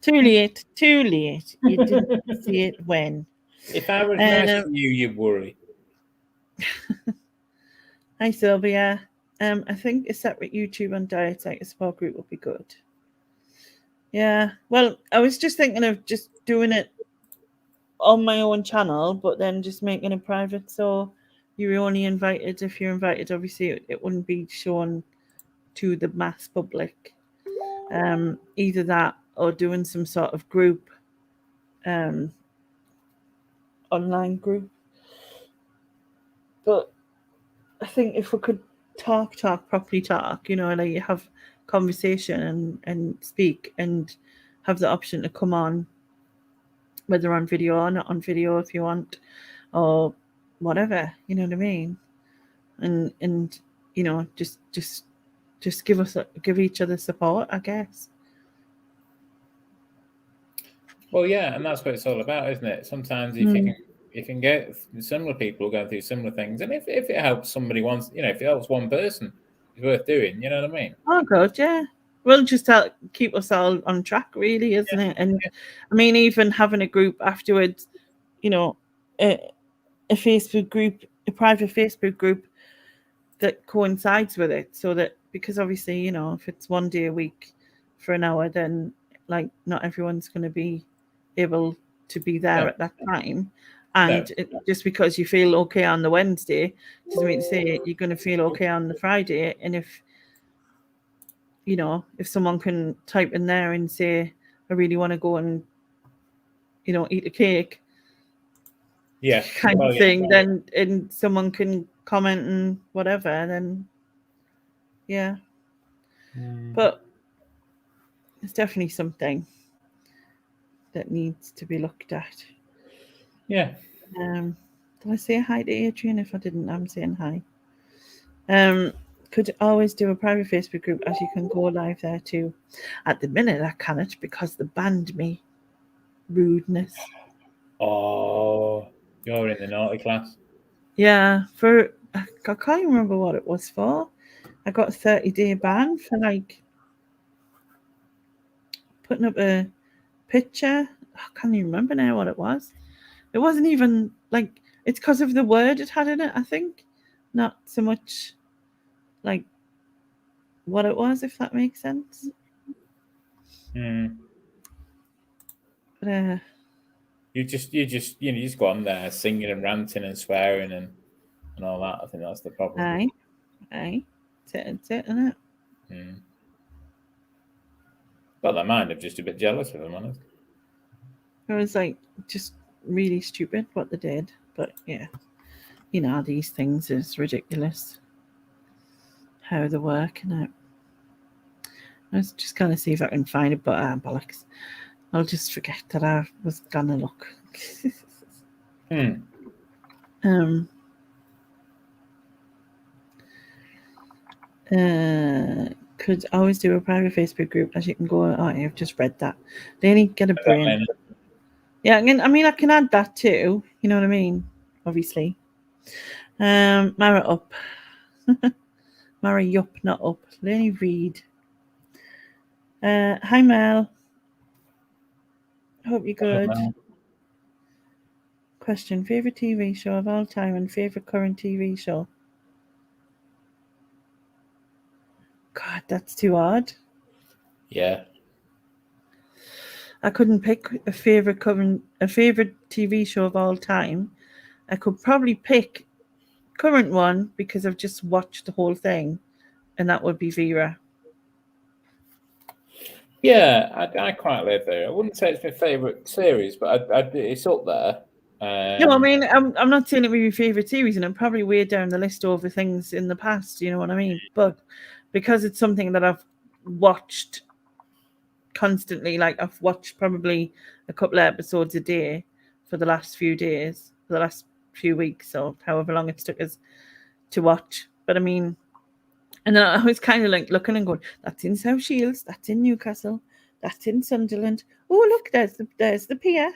Too late. You didn't see it when. If I was nice to you, you'd worry. Hi, Sylvia. I think a separate YouTube on diet, like a support group, would be good. Yeah. Well, I was just thinking of just doing it on my own channel, but then just making it private. So you're only invited if you're invited. Obviously, it wouldn't be shown to the mass public. Either that or doing some sort of group, online group. But I think if we could properly talk, you know, like you have conversation and speak and have the option to come on, whether on video or not on video if you want, or whatever, you know what I mean? And you know, just give each other support, I guess. Well, yeah, and that's what it's all about, isn't it? Sometimes if you can get similar people going through similar things, and if it helps somebody once, you know, if it helps one person, it's worth doing. You know what I mean? Oh God, yeah. We'll just keep us all on track, really, isn't it? And I mean, even having a group afterwards, you know, a Facebook group, a private Facebook group that coincides with it, so that, because obviously, you know, if it's 1 day a week for an hour, then like not everyone's going to be able to be there at that time. And just because you feel okay on the Wednesday doesn't mean to say you're going to feel okay on the Friday. And if, you know, if someone can type in there and say, I really want to go and, you know, eat a cake, kind of thing, then, and someone can comment and whatever, then yeah. But it's definitely something that needs to be looked at. Yeah. Did I say hi to Adrian? If I didn't, I'm saying hi. Could always do a private Facebook group, as you can go live there too. At the minute, I cannot because they banned me. Rudeness. Oh, you're in the naughty class. Yeah, I can't remember what it was for. I got a 30-day ban for like putting up a picture. I can't even remember now what it was. It wasn't even like, it's because of the word it had in it, I think. Not so much like what it was, if that makes sense. But you just go on there singing and ranting and swearing and all that. I think that's the problem. Aye. It's it, isn't it? Well, I mind. I'm just a bit jealous, if I'm honest. It was like just really stupid what they did, but yeah. you know, these things is ridiculous. How they're working out. Let's just kind of see if I can find it, but bollocks. I'll just forget that I was gonna look. Could always do a private Facebook group as you can go. Oh, I've just read that. They need to get a brain. Yeah, I mean, I can add that too. You know what I mean? Obviously. Mara up. Mara yup, not up. Lenny Reed. Hi Mel. Hope you're good. Question: favorite TV show of all time and favorite current TV show? God, that's too hard. Yeah. I couldn't pick a favorite TV show of all time. I could probably pick current one because I've just watched the whole thing, and that would be Vera. Yeah, I quite like Vera. I wouldn't say it's my favourite series, but it's up there. No, I mean, I'm not saying it would be my favourite series, and I'm probably way down the list over things in the past, you know what I mean? But because it's something that I've watched constantly, like I've watched probably a couple of episodes a day for the last few days, for the last few weeks, or however long it's took us to watch. But I mean, and then I was kind of like looking and going, that's in South Shields, that's in Newcastle, that's in Sunderland. Oh, look, there's the pier.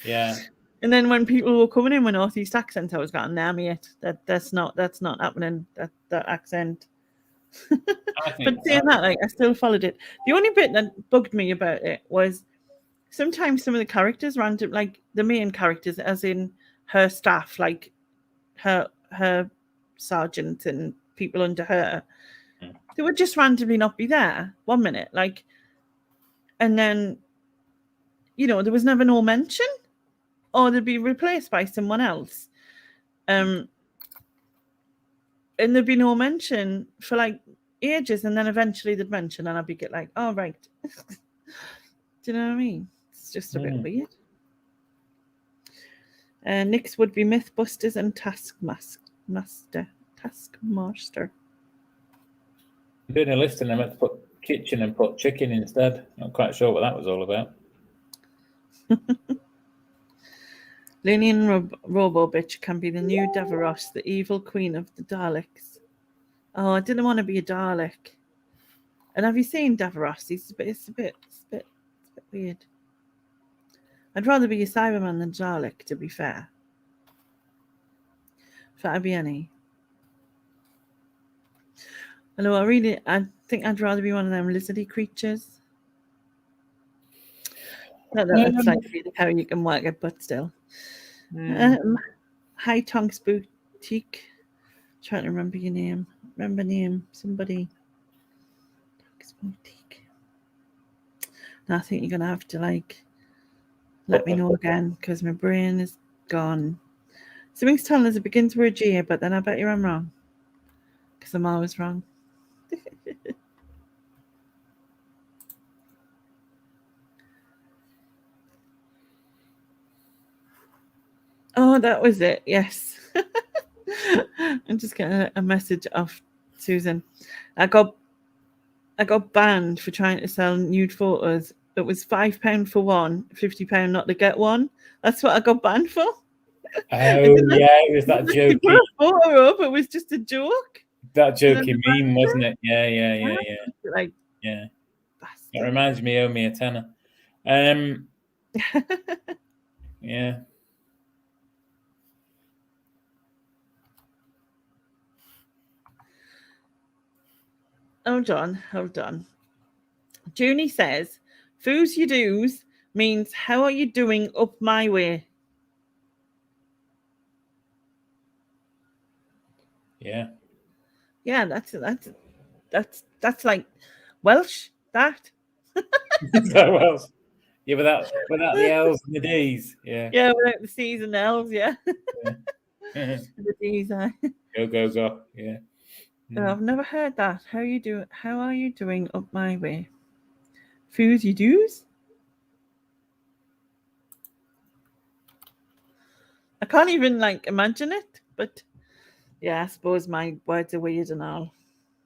Yeah. And then when people were coming in with Northeast accents, I was going, nah, mate, that's not happening. That accent. But saying that, like, I still followed it. The only bit that bugged me about it was sometimes some of the characters, random, like the main characters, as in her staff, like her sergeant and people under her, they would just randomly not be there 1 minute, like, and then, you know, there was never no mention, or they'd be replaced by someone else, and there'd be no mention for like ages, and then eventually they'd mention, and I'd be like, oh right. Do you know what I mean? It's just a bit weird. Nick's would be Mythbusters and Taskmaster. I'm doing a list and I meant to put kitchen and put chicken instead. Not quite sure what that was all about. Linian Robo-Bitch can be the new Davros, the evil queen of the Daleks. Oh, I didn't want to be a Dalek. And have you seen Davros? It's a bit weird. I'd rather be a Cyberman than Dalek, to be fair. If that'd be any. Hello, I think I'd rather be one of them lizardy creatures. That's like how you can work it, but still. Hi, Tonks Boutique. Trying to remember your name. Somebody. Tonks Boutique. Now I think you're gonna have to like let me know again because my brain is gone. Something's telling us it begins with a G, but then I bet I'm wrong because I'm always wrong. Oh, that was it. Yes. I'm just getting a message off Susan. I got banned for trying to sell nude photos. It was £5 for one, £50 not to get one. That's what I got banned for. Oh yeah, it was that jokey. Put a photo up. It was just a joke. That jokey meme, wasn't it? Yeah. Like, yeah. It reminds me, owe me a tenner. Yeah. Hold on. Junie says, "Foos you do's" means how are you doing up my way? Yeah. Yeah, that's like Welsh. That. So Welsh. Yeah, without the L's and the D's. Yeah. Yeah, without the C's and L's. Yeah. The D's. Go. Yeah. I've never heard that. How are you doing up my way? Foos you do's? I can't even like imagine it. But yeah, I suppose my words are weird and I'll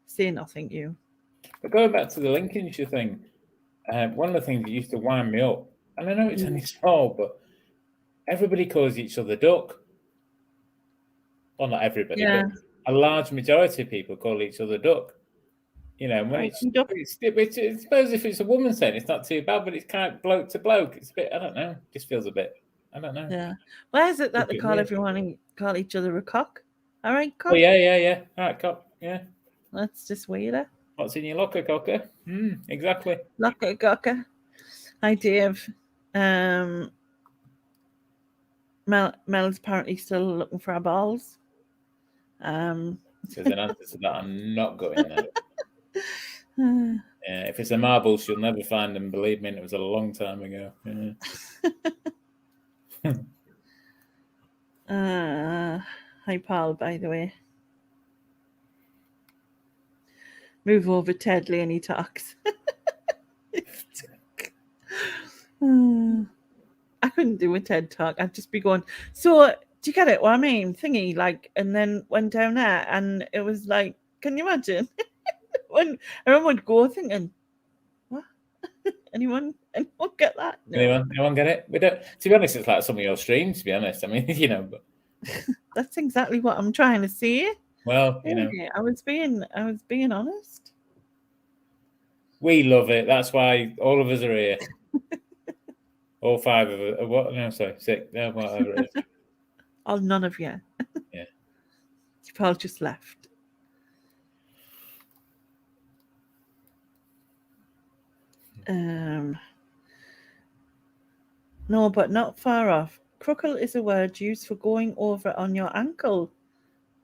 say nothing. You. But going back to the Lincolnshire thing, one of the things that used to wind me up, and I know it's only small, but everybody calls each other duck. Well, not everybody, but a large majority of people call each other duck. You know, when I suppose if it's a woman saying it's not too bad, but it's kind of bloke to bloke. It's a bit, I don't know, just feels a bit, I don't know. Yeah. Why is it that they call call each other a cock? All right, cock. Oh, yeah. All right, cock, yeah. That's just weirder. What's in your locker, cocker? Exactly. Locker, cocker. Hi, Dave. Mel's apparently still looking for our balls. There's an answer to that. I'm not going there. If it's a marble, she'll never find them. Believe me, it was a long time ago. Hi, Paul, by the way. Move over, Ted. Laney talks. I couldn't do a TED talk. I'd just be going, so do you get it? What I mean? Thingy, like, and then went down there and it was like, can you imagine? When everyone would go thinking, what? Anyone get that? No. Anyone get it? We don't. To be honest, it's like some of your streams, to be honest. I mean, you know. But... That's exactly what I'm trying to say. Well, you know. I was being honest. We love it. That's why all of us are here. All 5 of us. What? No, sorry, 6. No, whatever it is. Oh, none of you. Yeah. Paul just left. No, but not far off. Cruckle is a word used for going over on your ankle.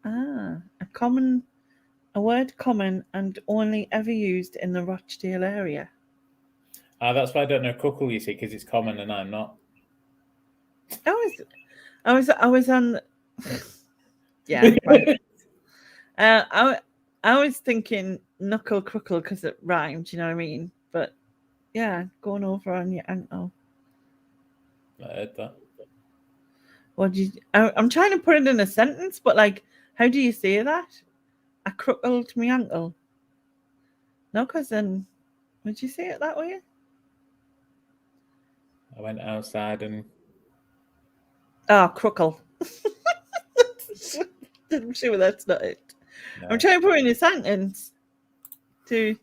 A word common and only ever used in the Rochdale area. That's why I don't know cruckle, you see, because it's common and I'm not. I was on. Yeah. I was thinking knuckle cruckle because it rhymed. You know what I mean? But yeah, going over on your ankle. I heard that. I'm trying to put it in a sentence, but like, how do you say that? I cruckled my ankle. No, because then, would you say it that way? I went outside and... Oh, cruckle. I'm sure that's not it. No. I'm trying to put it in a sentence to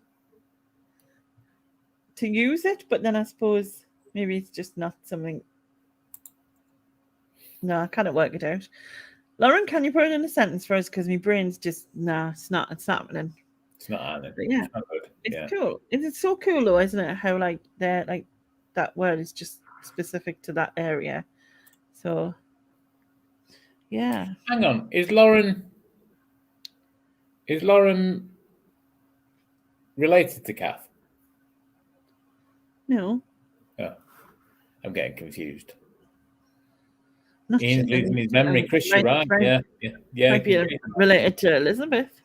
use it, but then I suppose maybe it's just not something... No, I can't work it out. Lauren, can you put it in a sentence for us? Because my brain's just, it's not happening. It's not happening. But yeah, it's cool. It's so cool though, isn't it? How like that word is just specific to that area. So yeah. Hang on, is Lauren related to Kath? No. Oh, I'm getting confused. Ian's losing his memory. Chris, you're right. Yeah. Might be related to Elizabeth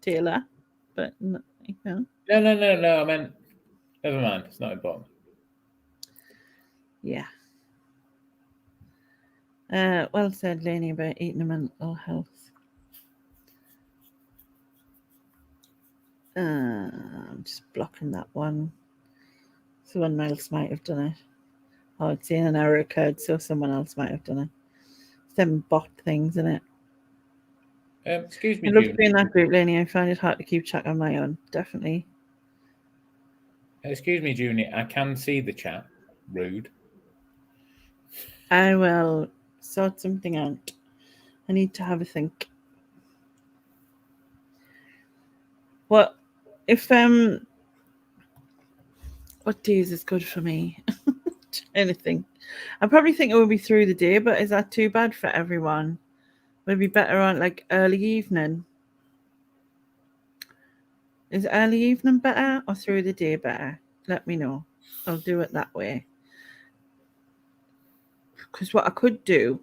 Taylor, but no. No. I meant, never mind. It's not important. Yeah. Well said, Lainey, about eating and mental health. I'm just blocking that one. Someone else might have done it. Oh, it's in an error occurred, so someone else might have done it. Them bot things, isn't it? Excuse me. I love being that group, Lainey. I find it hard to keep track on my own. Definitely. Excuse me, Junie. I can see the chat. Rude. I will sort something out. I need to have a think. What if what days is good for me? Anything. I probably think it would be through the day, but is that too bad for everyone? Would it be better on like early evening? Is early evening better or through the day better? Let me know. I'll do it that way. Because what I could do...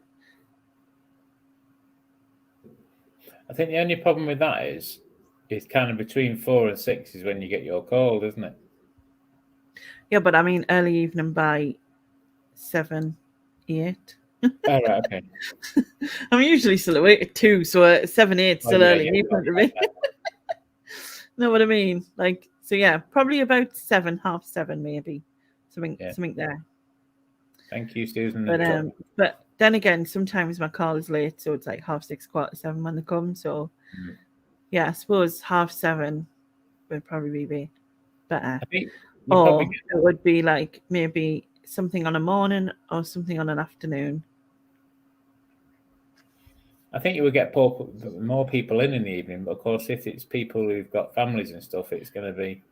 I think the only problem with that is it's kind of between 4 and 6 is when you get your call, isn't it? Yeah, but I mean early evening by 7, 8. Oh, right, okay. I'm usually still awake at 2, so 7, 8 still yeah, early. yeah, In front of me. Know what I mean? Like, so yeah, probably about 7, 7:30 maybe. Something there. Thank you, Susan. But then again, sometimes my call is late, so it's like 6:30, 7:15 when they come. So yeah, I suppose 7:30 would probably be better. I think or it would be like maybe something on a morning or something on an afternoon. I think you would get more people in the evening, but of course, if it's people who've got families and stuff, it's going to be,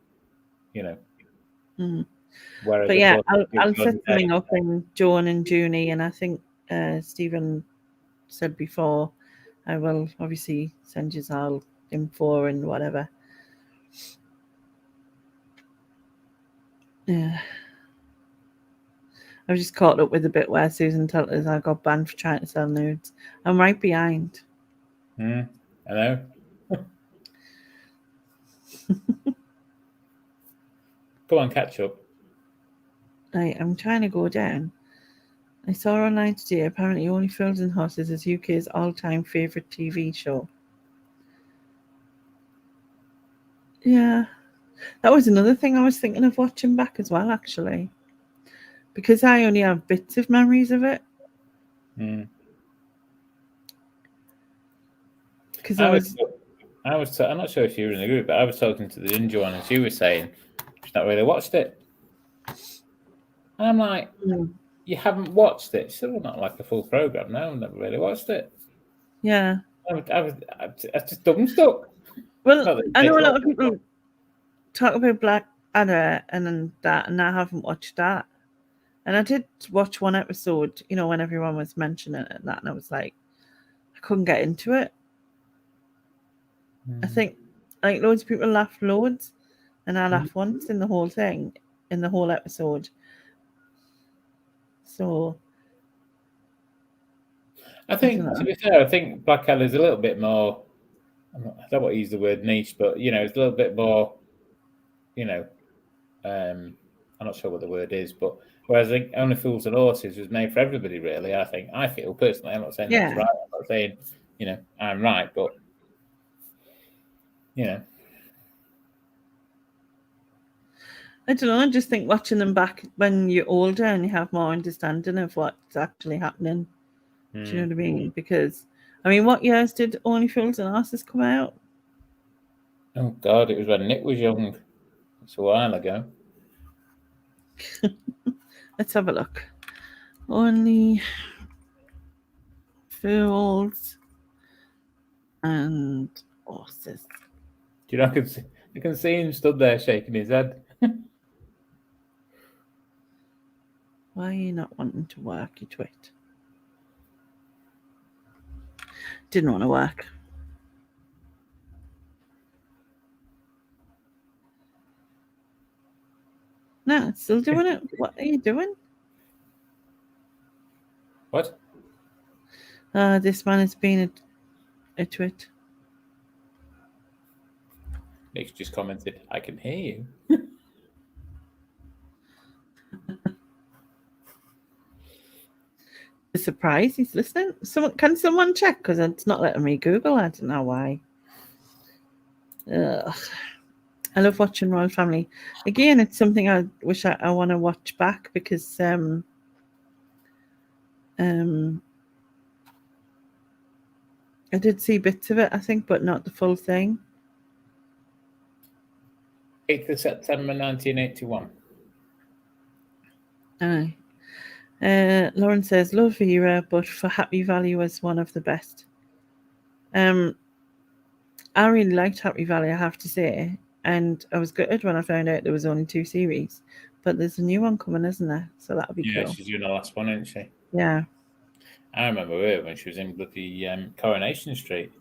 Whereas but yeah, I'll set something up in Joan and Junie, and I think Stephen said before, I will obviously send you all info and whatever. Yeah. I was just caught up with the bit where Susan told us I got banned for trying to sell nudes. I'm right behind. I know. Go on, catch up. I'm trying to go down. I saw online today, apparently Only Fools and Horses is UK's all-time favourite TV show. Yeah. That was another thing I was thinking of watching back as well, actually. Because I only have bits of memories of it. Because I'm not sure if you were in the group, but I was talking to the ginger one, and she was saying she's not really watched it. And I'm like, you haven't watched it? Still not like a full program. No, I've never really watched it. Yeah. I just dumbstruck. Well, I know a lot of people talk about Blackadder and that, and I haven't watched that. And I did watch one episode, when everyone was mentioning it and that, and I was like, I couldn't get into it. I think like loads of people laughed loads, and I laughed once in the whole thing, in the whole episode. So I think, to be fair, I think Blackadder is a little bit more. I don't want to use the word niche, but it's a little bit more. I'm not sure what the word is, but whereas I think Only Fools and Horses was made for everybody, really. I feel personally. I'm not saying that's right. I'm not saying I'm right, but I don't know. I just think watching them back when you're older and you have more understanding of what's actually happening. Do you know what I mean? Because, what years did Only Fools and Horses come out? Oh, God, it was when Nick was young. It's a while ago. Let's have a look. Only Fools and Horses. Do you know, I can see him stood there shaking his head. Why are you not wanting to work, you twit? Didn't want to work. No, it's still doing it. What are you doing? What? This man has been a twit. Nick just commented, I can hear you. A surprise, he's listening. Can someone check? Because it's not letting me Google. I don't know why. Ugh. I love watching Royal Family. Again, it's something I wish I want to watch back because I did see bits of it, I think, but not the full thing. 8th of September 1981. Aye. Lauren says, love Vera, but for Happy Valley was one of the best. I really liked Happy Valley, I have to say. And I was gutted when I found out there was only 2 series. But there's a new one coming, isn't there? So that'll be cool. Yeah, she's doing the last one, isn't she? Yeah. I remember her when she was in bloody Coronation Street.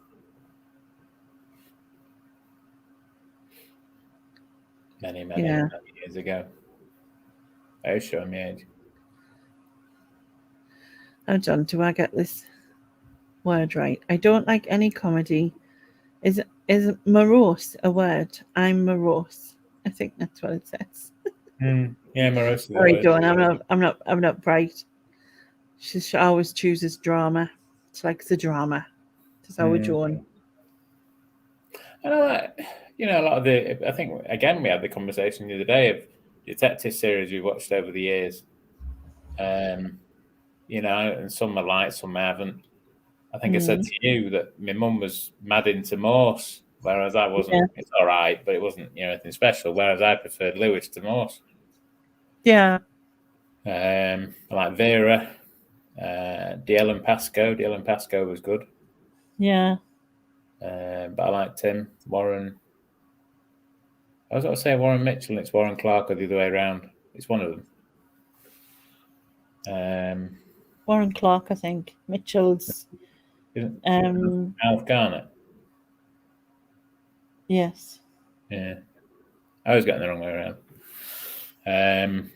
Many years ago. I was showing me age. Oh, John, do I get this word right? I don't like any comedy. Is morose a word? I'm morose. I think that's what it says. Yeah, morose. Sorry, Dawn. I'm not bright. She always chooses drama. She likes the drama. That's our Joan. And a lot of I think, again, we had the conversation the other day of detective series we watched over the years. And some I liked, some I haven't. I think I said to you that my mum was mad into Morse, whereas I wasn't. Yeah. It's all right, but it wasn't anything special. Whereas I preferred Lewis to Morse. Yeah. I like Vera, D'Ellen Pascoe. D'Ellen Pascoe was good. Yeah. But I like Tim Warren. I was going to say Warren Mitchell, and it's Warren Clark, or the other way around. It's one of them. Warren Clark, I think. Mitchell's. Alf Garnett. Yes. Yeah. I was getting the wrong way around.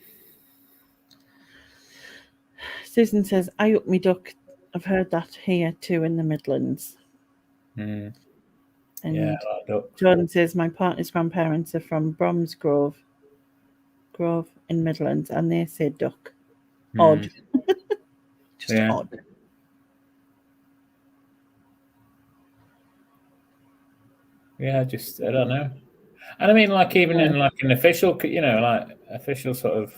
Susan says, I up me duck. I've heard that here too in the Midlands. And yeah, Jordan says, my partner's grandparents are from Bromsgrove in Midlands, and they say duck. Odd. Just odd. Yeah, I don't know. And I mean, like, even in like an official, like official sort of,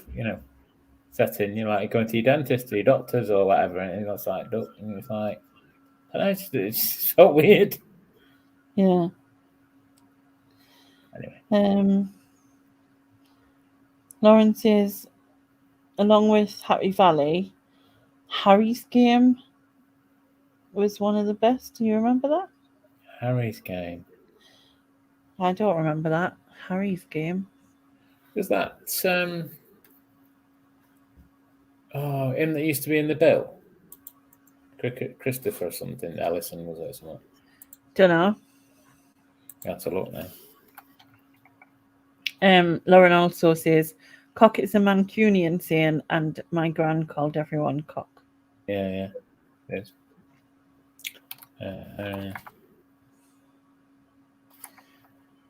setting, like going to your dentist or your doctors or whatever, and it's like duck, and it's like, I don't know, it's so weird. Yeah. Anyway. Lauren says, along with Happy Valley, Harry's Game was one of the best. Do you remember that? Harry's Game. I don't remember that. Harry's Game. Was that him that used to be in the Bill? Christopher something. Ellison, was it, something? Don't know. You have to look now. Lauren also says, cock is a Mancunian saying, and my gran called everyone cock. Yeah. It is.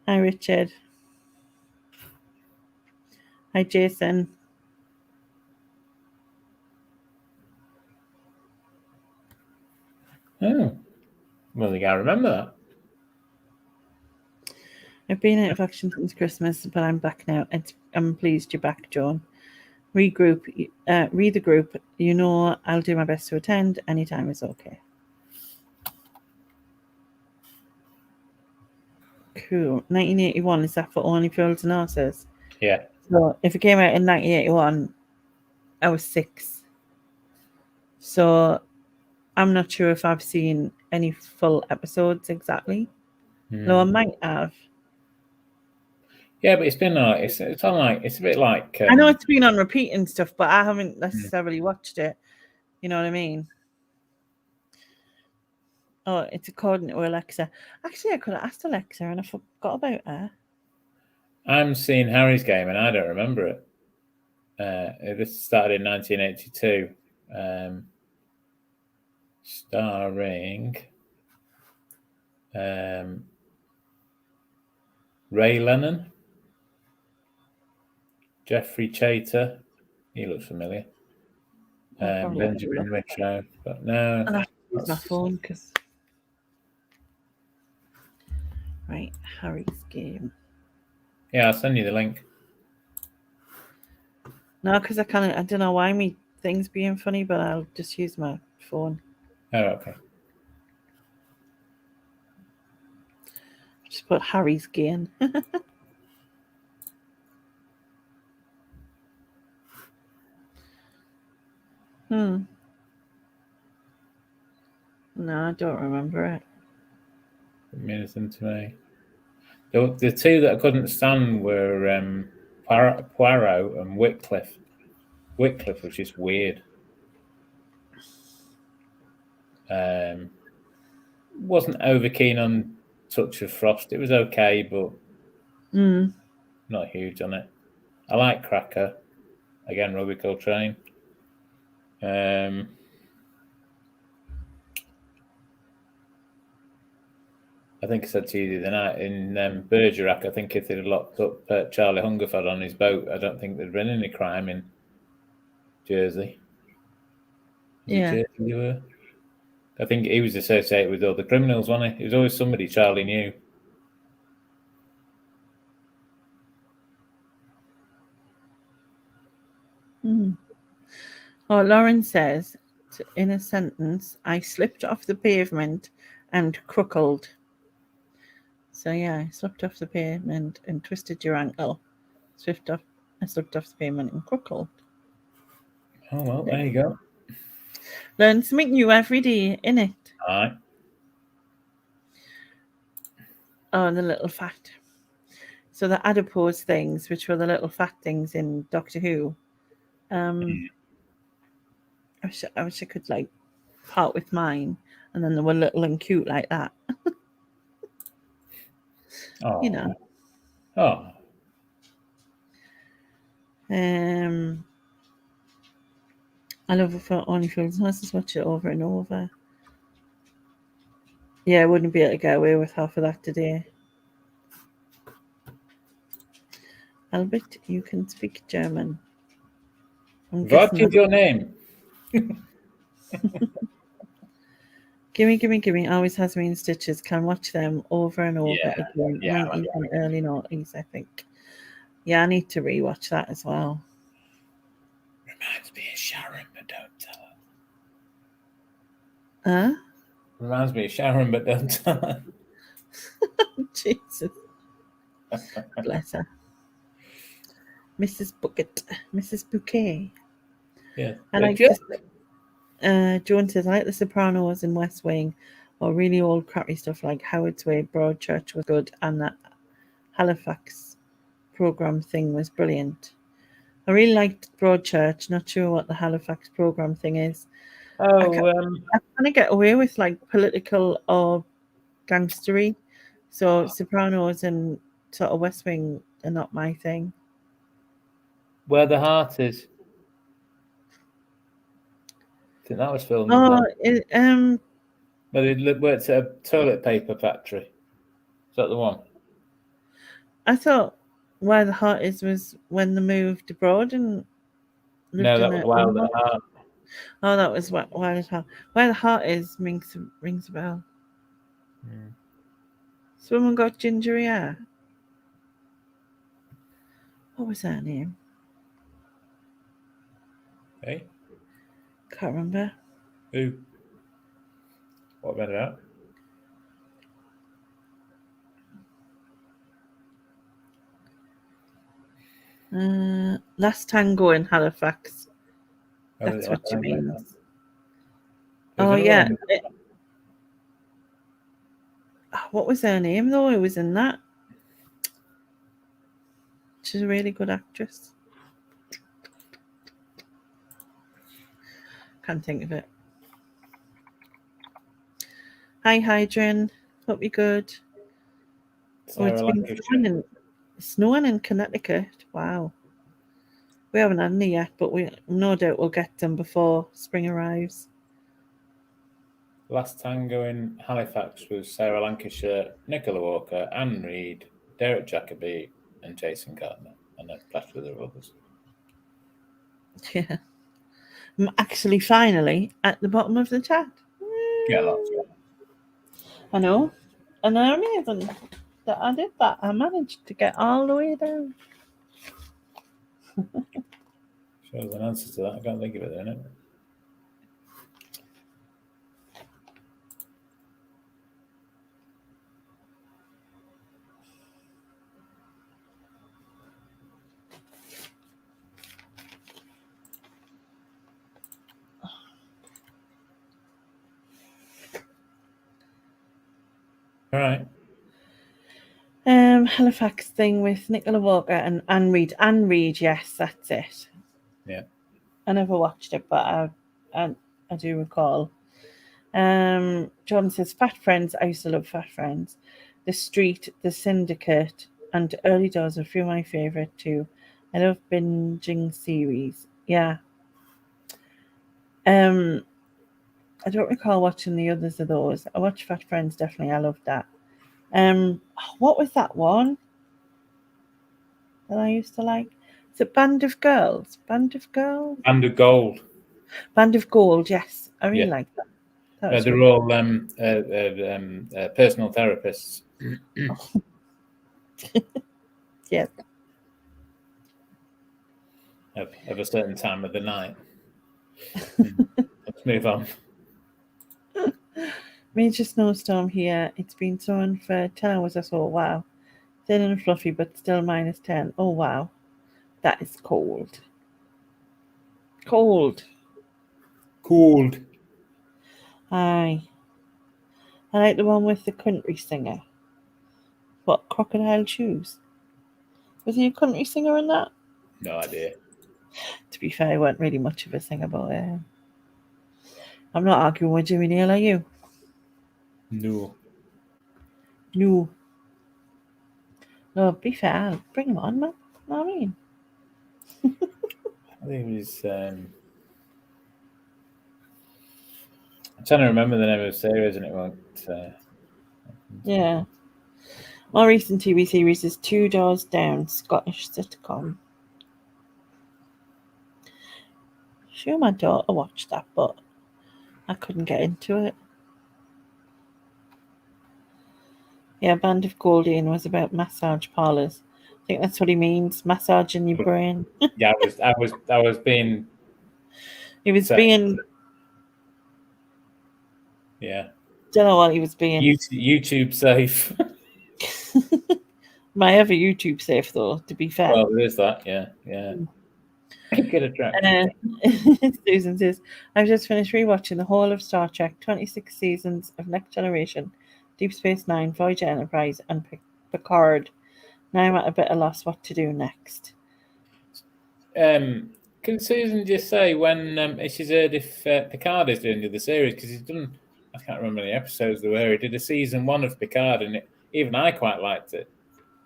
Hi, Richard. Hi, Jason. Oh, well, I remember that. I've been out of action since Christmas, but I'm back now. I'm pleased you're back, John. Read the group. I'll do my best to attend. Anytime is okay. Cool. 1981, is that for Only Fools and Horses? Yeah. So if it came out in 1981, I was 6. So I'm not sure if I've seen any full episodes exactly. No, I might have. Yeah, but it's been it's on like, it's a bit like I know it's been on repeat and stuff, but I haven't necessarily watched it. You know what I mean? Oh, it's according to Alexa. Actually, I could have asked Alexa and I forgot about her. I'm seeing Harry's Game and I don't remember it. This started in 1982. Starring Ray Lennon, Jeffrey Chater. He looks familiar. Benjamin Mitchell, but no. And I use my phone because. Right, Harry's Game. Yeah, I'll send you the link. No, because I don't know why me things being funny, but I'll just use my phone. Oh, okay. Just put Harry's Game. No, I don't remember it. It means anything to me. The two that I couldn't stand were Poirot and Wycliffe. Wycliffe was just weird. Wasn't over keen on Touch of Frost. It was okay, but not huge on it. I like Cracker. Again, Robbie Coltrane. I think I said to you the other night in Bergerac, I think if they'd locked up Charlie Hungerford on his boat, I don't think there'd been any crime in Jersey. Yeah. Jason Dewar? I think he was associated with all the criminals, wasn't he? He was always somebody Charlie knew. Oh, Lauren says, in a sentence, I slipped off the pavement and crookled. So yeah, I slipped off the pavement and twisted your ankle. I slipped off the pavement and crookled. Oh, well, there you go. Learn something new every day, innit? All right. Oh, the little fat. So the adipose things, which were the little fat things in Doctor Who. I wish I could like part with mine, and then they were little and cute like that. Oh. You know. Oh. I love it for only films. Nice to watch it over and over. Yeah, I wouldn't be able to get away with half of that today. Albert, you can speak German. What is your name? Gimme always has me in stitches. Can watch them over and over again. Yeah, 90s and early 90s, I think. Yeah, I need to rewatch that as well. Reminds me of Sharon, but don't tell her. Huh? Reminds me of Sharon, but don't tell her. Jesus. Bless her. Mrs. Bouquet. Yeah. I like Joan says, I like The Sopranos and West Wing, or really old crappy stuff like Howard's Way. Broadchurch was good, and that Halifax program thing was brilliant. I really liked Broadchurch. Not sure what the Halifax program thing is. I kind of get away with like political or gangstery. So Sopranos and sort of West Wing are not my thing. Where the Heart Is. I think that was filmed. But it worked at a toilet paper factory. Is that the one? I thought Where the Heart Is was when they moved abroad and lived that was Wild at Heart. Oh, that was Wild at Heart. Where the Heart Is rings a bell. Someone got ginger hair. What was her name? Hey? Can't remember. Who? What about that? Last Tango in Halifax. That's what she means. Oh, yeah. What was her name, though? It was in that. She's a really good actress. Can't think of it. Hi, Hydrin. Hope you're good. It's been snowing in Connecticut. Wow. We haven't had any yet, but we no doubt we'll get them before spring arrives. Last Tango in Halifax was Sarah Lancashire, Nicola Walker, Anne Reid, Derek Jacobi, and Jason Gardner, and a plethora of others. Yeah. I'm actually finally at the bottom of the chat. Yeah, that's good. I know. And I'm amazing that I did that. I managed to get all the way down. Sure, there's an answer to that. I can't think of it there, no. All right. Halifax thing with Nicola Walker and Anne Reid. Anne Reid, yes, that's it. Yeah. I never watched it, but I do recall. John says, Fat Friends. I used to love Fat Friends. The Street, The Syndicate, and Early Doors are a few of my favourite too. I love binging series. Yeah. I don't recall watching the others of those. I watched Fat Friends, definitely. I loved that. What was that one that I used to like? Is it Band of Girls? Band of Girls? Band of Gold. Band of Gold, yes. I really Yeah. like that. That was They're really all personal therapists. yeah. Of a certain time of the night. Let's move on. Major snowstorm here. It's been snowing for 10 hours or so. Wow. Thin and fluffy, but still -10. Oh, wow. That is cold. Cold. Cold. Aye. I like the one with the country singer. What, Crocodile Shoes? Was he a country singer in that? No idea. To be fair, I wasn't really much of a singer, but I'm not arguing with Jimmy Neal, are you? No. No. No, be fair, I'll bring him on, man. You know what I mean? I think it was. I'm trying to remember the name of the series, and it won't. Yeah. More recent TV series is Two Doors Down, Scottish sitcom. Sure, my daughter watched that, but I couldn't get into it. Yeah, Band of Goldine was about massage parlors. I think that's what he means, massaging your brain. Yeah, I was being. He was So- being. Yeah. Don't know what he was being. YouTube safe. My ever YouTube safe though, to be fair. Well, there is that. Yeah. Get a track. Susan says, I've just finished rewatching the whole of Star Trek, 26 seasons of Next Generation, Deep Space Nine, Voyager Enterprise, and Picard. Now I'm at a bit of loss what to do next. Can Susan just say when she's heard if Picard is doing the other series, because he's done, I can't remember the episodes there were. He did a season 1 of Picard, and even I quite liked it.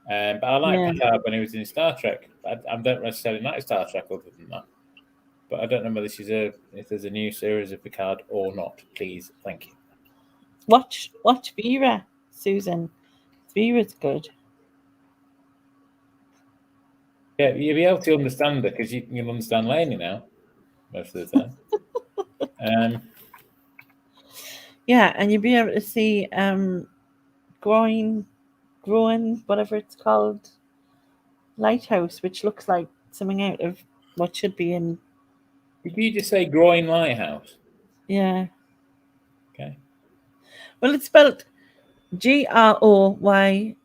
But I liked Picard when he was in Star Trek. I don't necessarily like Star Trek other than that. But I don't know whether she's heard if there's a new series of Picard or not. Please, thank you. Watch Vera, Susan. Vera's good. Yeah, you'll be able to understand her because you can understand Lainey now most of the time. Yeah, and you'll be able to see growing, whatever it's called, lighthouse, which looks like something out of what should be in. Did you just say Groyne Lighthouse? Yeah. Okay. Well, it's spelled Groyne.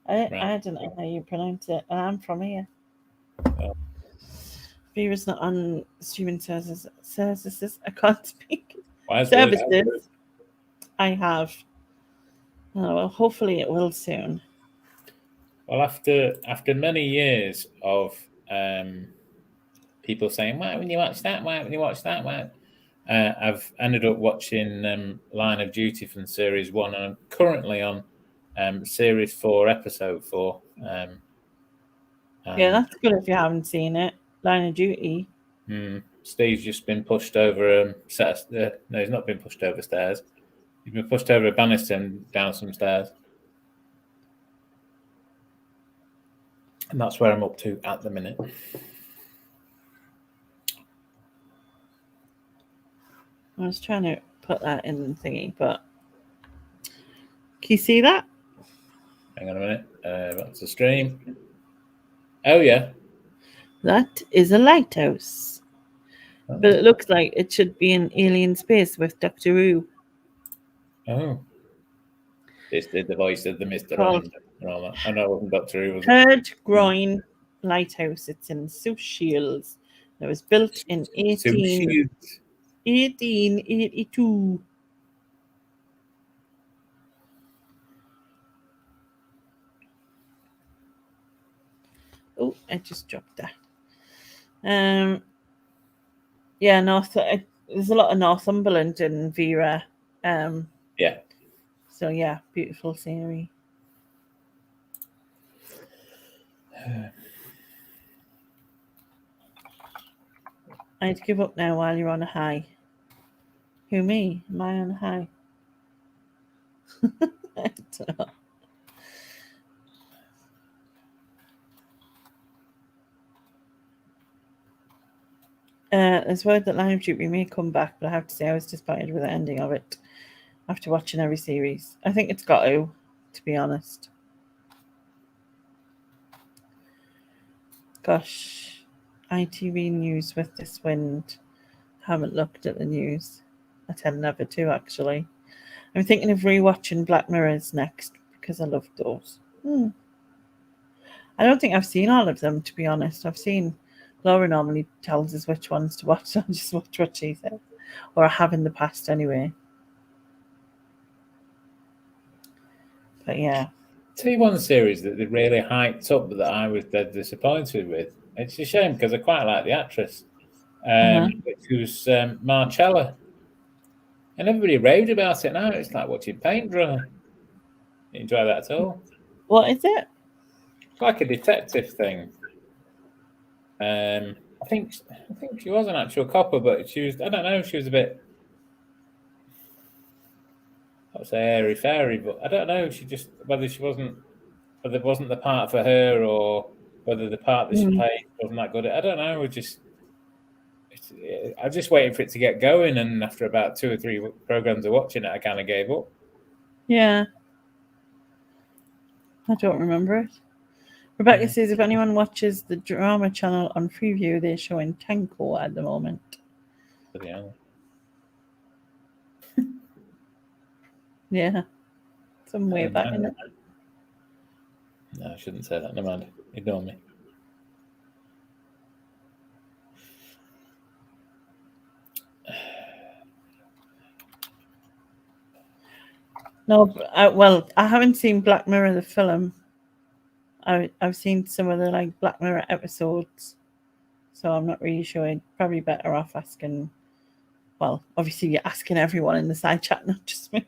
I don't know how you pronounce it. And I'm from here. Oh. Vera's not on streaming services. I can't speak. Why is Services. this? I have. Oh, well, hopefully it will soon. Well, after many years of people saying, "Why haven't you watched that? Why haven't you watched that?" I've ended up watching Line of Duty from Series 1, and I'm currently on Series 4, Episode 4. Yeah, that's good if you haven't seen it. Line of Duty. Steve's just been pushed over no, he's not been pushed over stairs. He's been pushed over a banister and down some stairs. And that's where I'm up to at the minute. I was trying to put that in the thingy, but can you see that? Hang on a minute. That's the stream. Oh, yeah. That is a lighthouse. Oh. But it looks like it should be in alien space with Doctor Who. Oh. This did the voice of the Mr. Rand and all that. I know it wasn't Doctor Who, was it? Third Groyne Lighthouse. It's in South Shields. It was built in 1882. Oh, I just dropped that. Yeah, there's a lot of Northumberland in Vera. Yeah. So yeah, beautiful scenery. I'd give up now while you're on a high. Who, me? Am I on a high? I don't know. There's word that Line of Duty may come back, but I have to say I was disappointed with the ending of it after watching every series. I think it's got to be honest. Gosh, ITV News with this wind. Haven't looked at the news. I tend never to, actually. I'm thinking of rewatching Black Mirrors next because I love those. I don't think I've seen all of them, to be honest. I've seen Laura normally tells us which ones to watch, so I'll just watch what she says. Or I have in the past anyway. But yeah. Tell you one series that they really hyped up that I was dead disappointed with. It's a shame because I quite like the actress. Which was Marcella. And everybody raved about it now. It's like watching paint dry. You enjoy that at all? What is it? It's like a detective thing. I think she was an actual copper, but she was, I don't know, she was a bit, I'd say airy fairy, but I don't know, whether it wasn't the part for her or whether the part that she played wasn't that good. I don't know, I'm just waiting for it to get going, and after about 2 or 3 programs of watching it, I kind of gave up. Yeah. I don't remember it. Rebecca says if anyone watches the drama channel on Freeview, they're showing Tenko at the moment. Yeah. Some way back in it. No, I shouldn't say that. Never mind. Ignore me. No, I haven't seen Black Mirror the film. I've seen some of the Black Mirror episodes, so I'm not really sure. I'd probably better off asking. Well, obviously you're asking everyone in the side chat, not just me.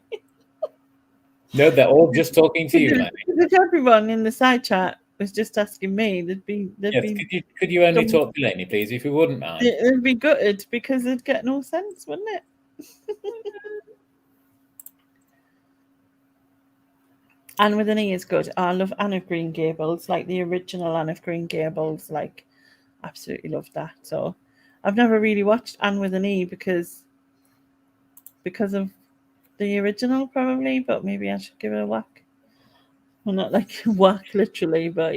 No, they're all just talking to you, Lenny. If everyone in the side chat was just asking me, they'd be. Could you only talk to Lenny, please, if you wouldn't mind? It'd be gutted because it'd get no sense, wouldn't it? Anne with an E is good. I love Anne of Green Gables, like the original Anne of Green Gables. Absolutely love that. So, I've never really watched Anne with an E because of the original, probably. But maybe I should give it a whack. Well, not whack literally, but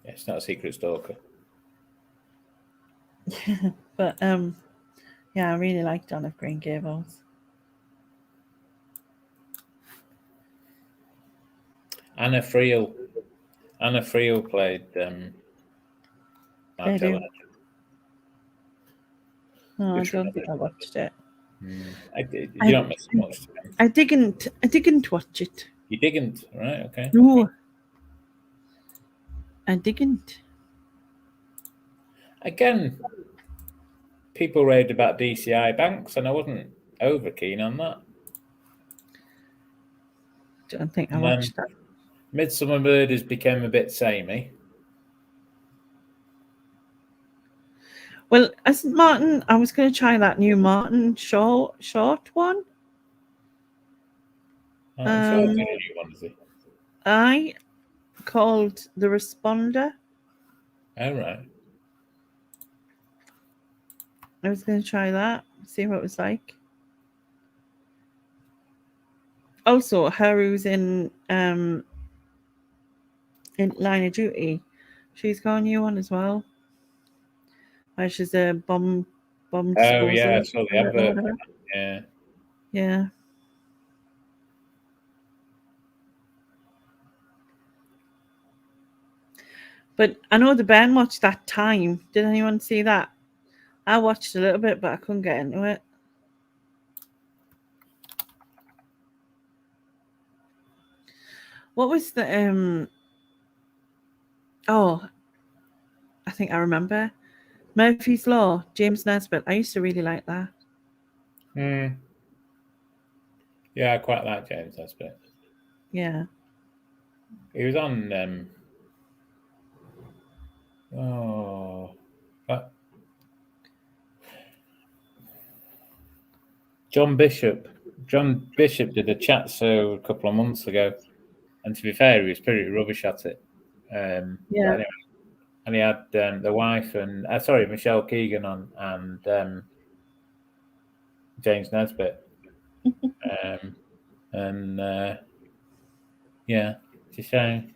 It's not a Secret Stalker. But yeah, I really liked Anne of Green Gables. Anna Friel played Marcella. No, I don't think I watched it. You don't miss much. I didn't watch it. You didn't, right? Okay. No, I didn't. Again, people raved about DCI Banks, and I wasn't over keen on that. Don't think I watched that. Midsummer Murders became a bit samey. Well, isn't Martin? I was going to try that new Martin short one. I'm sure it's a new one, is it? I called The Responder. Oh, right. I was going to try that, see what it was like. Also, her who's in Line of Duty, she's got a new one as well. She's a bomb disposal. Oh, yeah, I saw the advert. Yeah. Yeah. But I know the band watched that Time. Did anyone see that? I watched a little bit, but I couldn't get into it. What was the Oh, I think I remember. Murphy's Law, James Nesbitt. I used to really like that. Yeah, I quite like James Nesbitt. Yeah. He was on John Bishop. John Bishop did a chat show a couple of months ago, and to be fair, he was pretty rubbish at it. But anyway, and he had the wife and Michelle Keegan on and James Nesbitt. Yeah, it's a shame.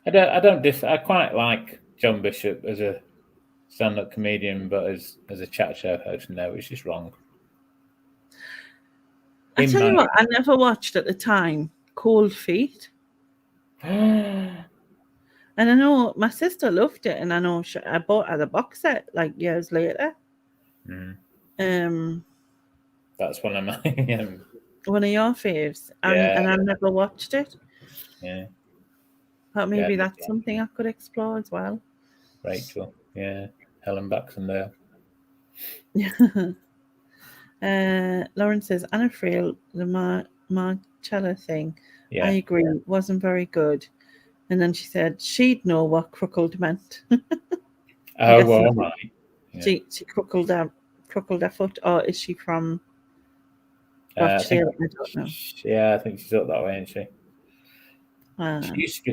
I quite like John Bishop as a stand-up comedian, but as a chat show host, no, it's just wrong. I tell you what, I never watched at the time Cold Feet. And I know my sister loved it, and I know I bought her the box set like years later. That's one of my one of your faves, and I never watched it. Yeah, but maybe that's something I could explore as well. Rachel, Helen Baxendale. Lauren says Anna Friel, the Marcella thing. I agree, wasn't very good. And then she said she'd know what crookled meant. Oh, well, right. Yeah. She crookled her foot, or is she from Rochdale? I don't know. Yeah, I think she's up that way, isn't she?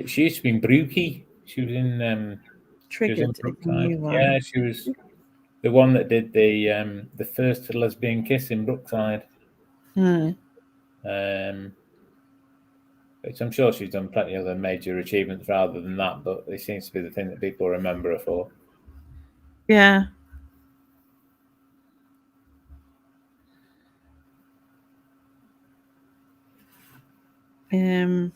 She used to be in Brookie. She was in Triggered. Yeah, she was the one that did the first lesbian kiss in Brookside. Which I'm sure she's done plenty of other major achievements rather than that, but it seems to be the thing that people remember her for. Yeah. I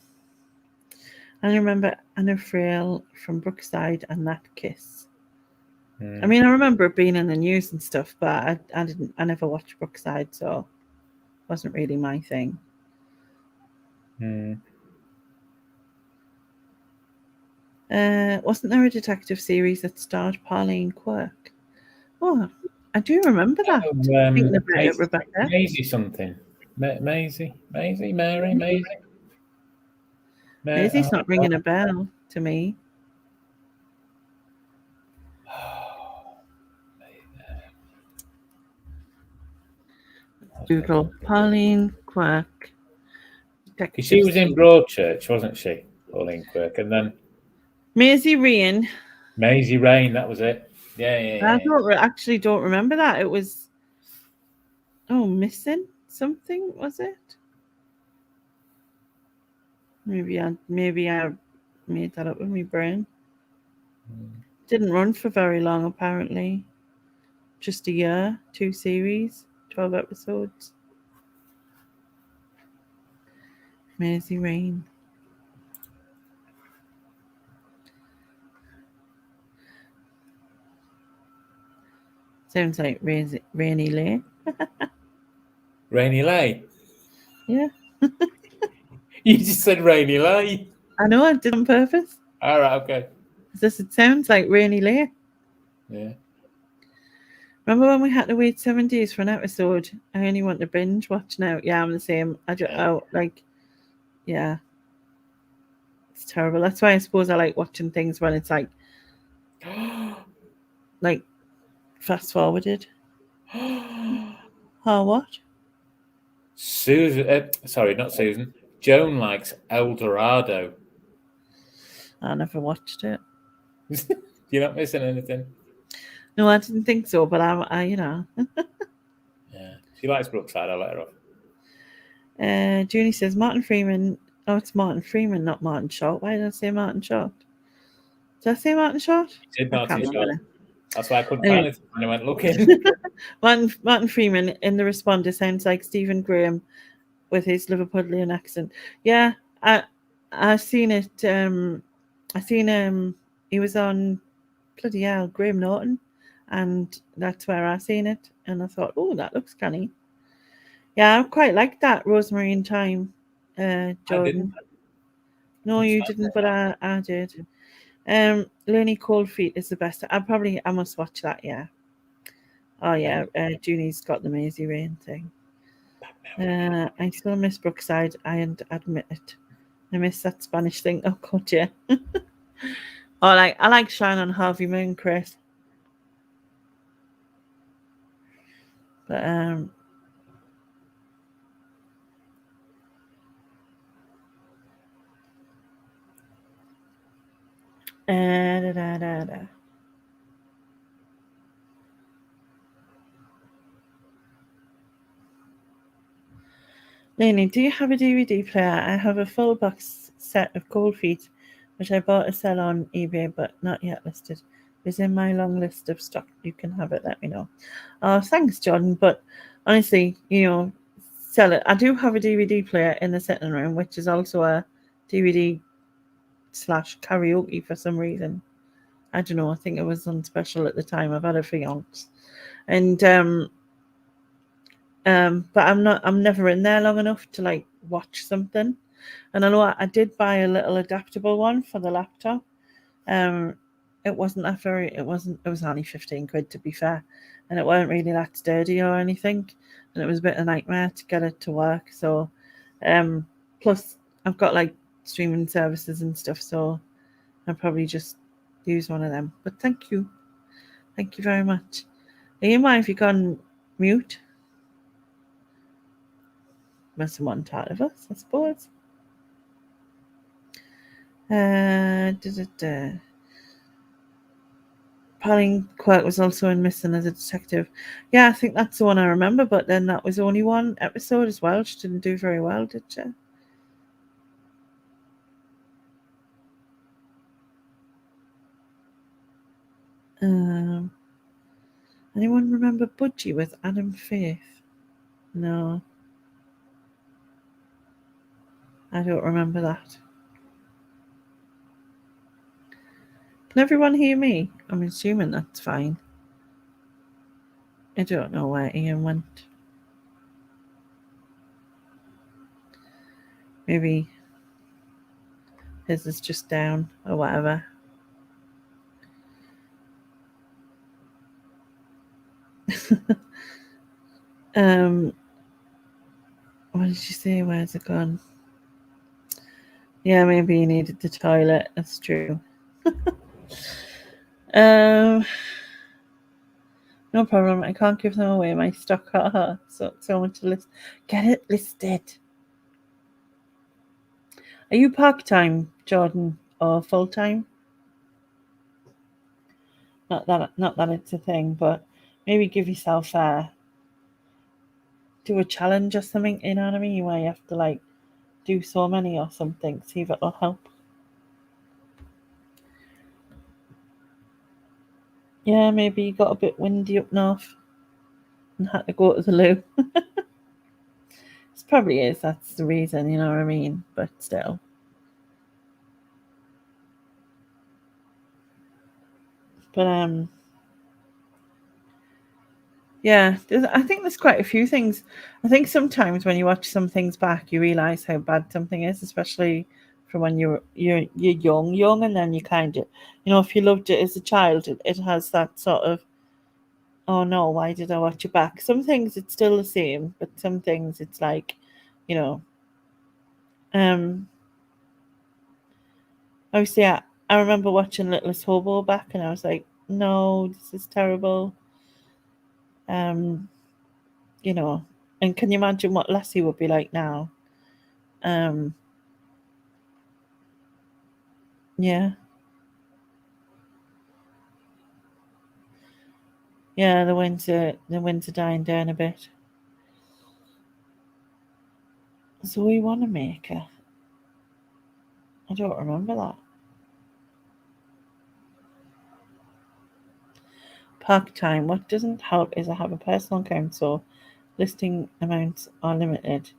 remember Anna Friel from Brookside and that kiss. I mean, I remember it being in the news and stuff, but I never watched Brookside, so it wasn't really my thing. Wasn't there a detective series that starred Pauline Quirk? Oh, I do remember that. Thinking about it, Rebecca. Maisie something. Maisie? Mary? Maisie's not ringing a bell to me. Google Pauline Quirk. She was in Broadchurch, wasn't she? Pauline Quirk. And then Maisie Rain. Maisie Rain, that was it. Yeah. I actually don't remember that. It was Missing something, was it? Maybe I made that up with my brain. Didn't run for very long, apparently. Just a year, 2 series, 12 episodes. Maisie Rain. Sounds like Rainy Lay. Rainy Lay? Yeah. You just said Rainy Lay. I know, I did on purpose. All right, okay. It sounds like Rainy Lay. Yeah. Remember when we had to wait 7 days for an episode? I only want to binge watch now. Yeah, I'm the same. Yeah. It's terrible. That's why I suppose I like watching things when it's like fast forwarded. What? Susan, sorry, not Susan. Joan likes El Dorado. I never watched it. You're not missing anything. No, I didn't think so, but I Yeah, she likes Brookside. I'll let her off. Junie says Martin Freeman. Oh, it's Martin Freeman, not Martin Short. Why did I say Martin Short? Did I say Martin Short? You did Martin Short. That's why I couldn't find it when I went looking. Martin Freeman in the responder sounds like Stephen Graham with his Liverpudlian accent. Yeah, I seen it. I seen he was on bloody hell, Graham Norton, and that's where I seen it, and I thought, oh, that looks canny. Yeah, I quite like that Rosemary in Time, Jordan. No, you didn't, but I did. Lenny Coldfeet is the best. I must watch that. Yeah. Oh yeah, Junie's got the Maisie Rain thing. I still miss Brookside. I admit it. I miss that Spanish thing. Oh god, yeah. I like Shine on Harvey Moon, Chris. But Da, da, da, da. Lainey, do you have a DVD player? I have a full box set of Cold Feet, which I bought to sell on eBay, but not yet listed. It's in my long list of stock. You can have it. Let me know. Oh, thanks, Jordan. But honestly, sell it. I do have a DVD player in the sitting room, which is also a DVD / karaoke for some reason. I don't know. I think it was on special at the time. I've had it for yonks, and but I'm never in there long enough to like watch something. And I know I did buy a little adaptable one for the laptop. It wasn't that very. It was only 15 quid, to be fair, and it weren't really that sturdy or anything. And it was a bit of a nightmare to get it to work. So, plus I've got like streaming services and stuff, so I'll probably just use one of them. But thank you very much. Are you mind if you gone mute? Must have one tired of us, I suppose. Pauline Quirk was also in Missing as a detective. Yeah, I think that's the one I remember, but then that was only one episode as well. She didn't do very well, did she? Anyone remember Budgie with Adam Faith? No. I don't remember that. Can everyone hear me? I'm assuming that's fine. I don't know where Ian went. Maybe his is just down or whatever. What did you say? Where's it gone? Yeah, maybe he needed the toilet. That's true. No problem. I can't give them away. My stock, so much to list. Get it listed. Are you part-time, Jordan, or full-time? Not that it's a thing, but maybe give yourself do a challenge or something. You know what I mean? Where you have to like do so many or something. See if it'll help. Yeah, maybe you got a bit windy up north and had to go to the loo. It probably is. That's the reason. You know what I mean? But still. But yeah, I think there's quite a few things. I think sometimes when you watch some things back, you realise how bad something is, especially from when you're young, and then you kind of, if you loved it as a child, it has that sort of, oh no, why did I watch it back? Some things it's still the same, but some things it's like, obviously I remember watching Littlest Hobo back, and I was like, no, this is terrible. And can you imagine what Lassie would be like now? Yeah. Yeah, the winds are dying down a bit. Zoe Wanamaker. I don't remember that. Park time. What doesn't help is I have a personal account, so listing amounts are limited.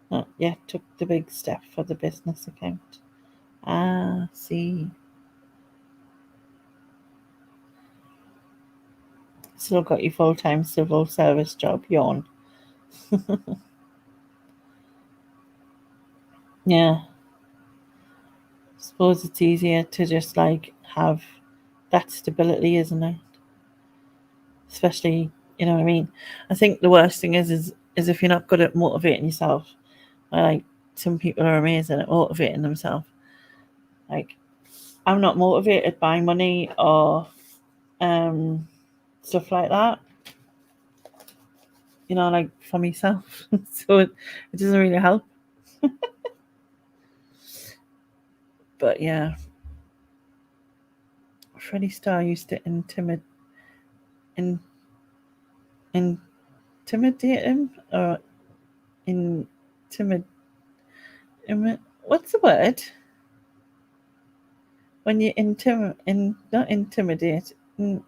Not yet took the big step for the business account. See. Still got your full-time civil service job, yawn. Yeah. Suppose it's easier to just like have that stability, isn't it? Especially, you know what I mean? I think the worst thing is if you're not good at motivating yourself. Like some people are amazing at motivating themselves. Like I'm not motivated by money or stuff like that. Like for myself. So it doesn't really help. But yeah. Freddie Starr used to intimidate him or what's the word? When you not intimidate, oh,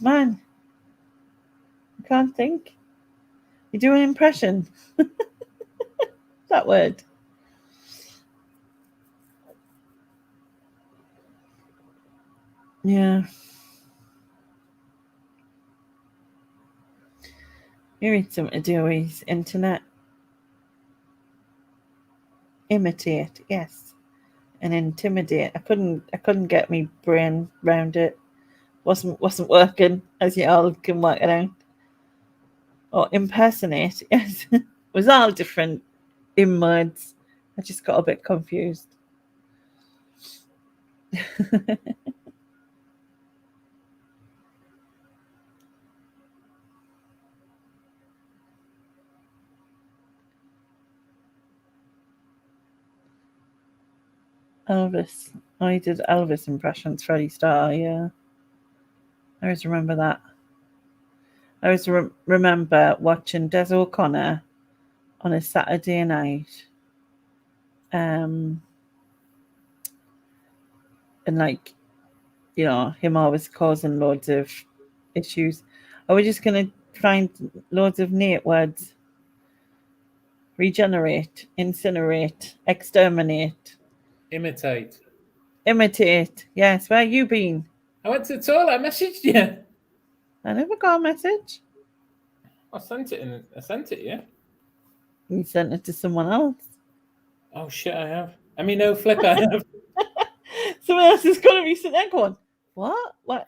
man, I can't think. You do an impression. That word. Yeah. You need something to do with internet. Imitate, yes. And intimidate. I couldn't get my brain round it. Wasn't working, as you all can work it out. Or impersonate, yes. It was all different in words. I just got a bit confused. Elvis. I did Elvis impressions, Freddie Starr, yeah. I always remember that. I always remember watching Des O'Connor on a Saturday night. And like, you know, him always causing loads of issues. Are we just going to find loads of Nate words? Regenerate, incinerate, exterminate. Imitate. Imitate. Yes, where you been? I went to the toilet. I messaged you. I never got a message. I sent it, yeah. You sent it to someone else. Oh, shit, I have. I mean, no flip, I have. Someone else is going to be sitting there going, what? Why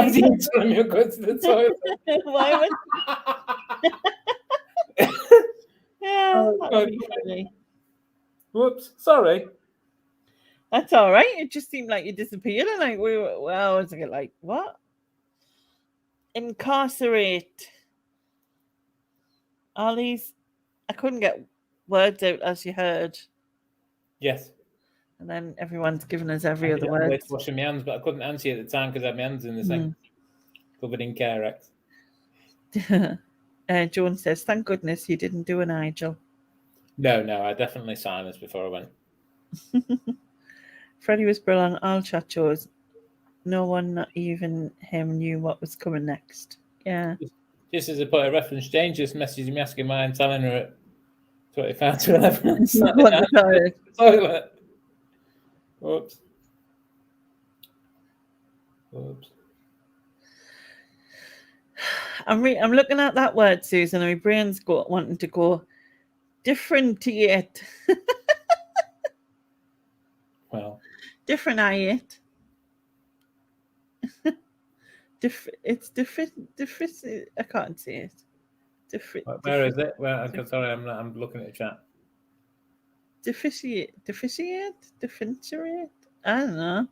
is he telling me I'm going to the toilet? Why would... Yeah, Oh, that would be funny. Whoops, sorry. That's all right. It just seemed like you disappeared, and like we were. Well, I was like, what? Incarcerate. All these, I couldn't get words out as you heard, Yes. and then everyone's given us every other word. I was washing my hands, but I couldn't answer you at the time because I had my hands in the sink, covered in Carex. Joan says, "Thank goodness you didn't do a Nigel." No, I definitely signed this before I went. Freddie was brilliant. All chat shows. No one, not even him, knew what was coming next. Yeah. Just as a point of reference, Jane just messaged me asking mine, telling her at 25 to 11 on Saturday night, toilet. Whoops. I'm looking at that word, Susan, and my brain's wanting to go differentiate. Well, differentiate. It's different. I can't see it. Where is it? Well, I'm sorry, I'm looking at the chat. Differentiate. I don't know.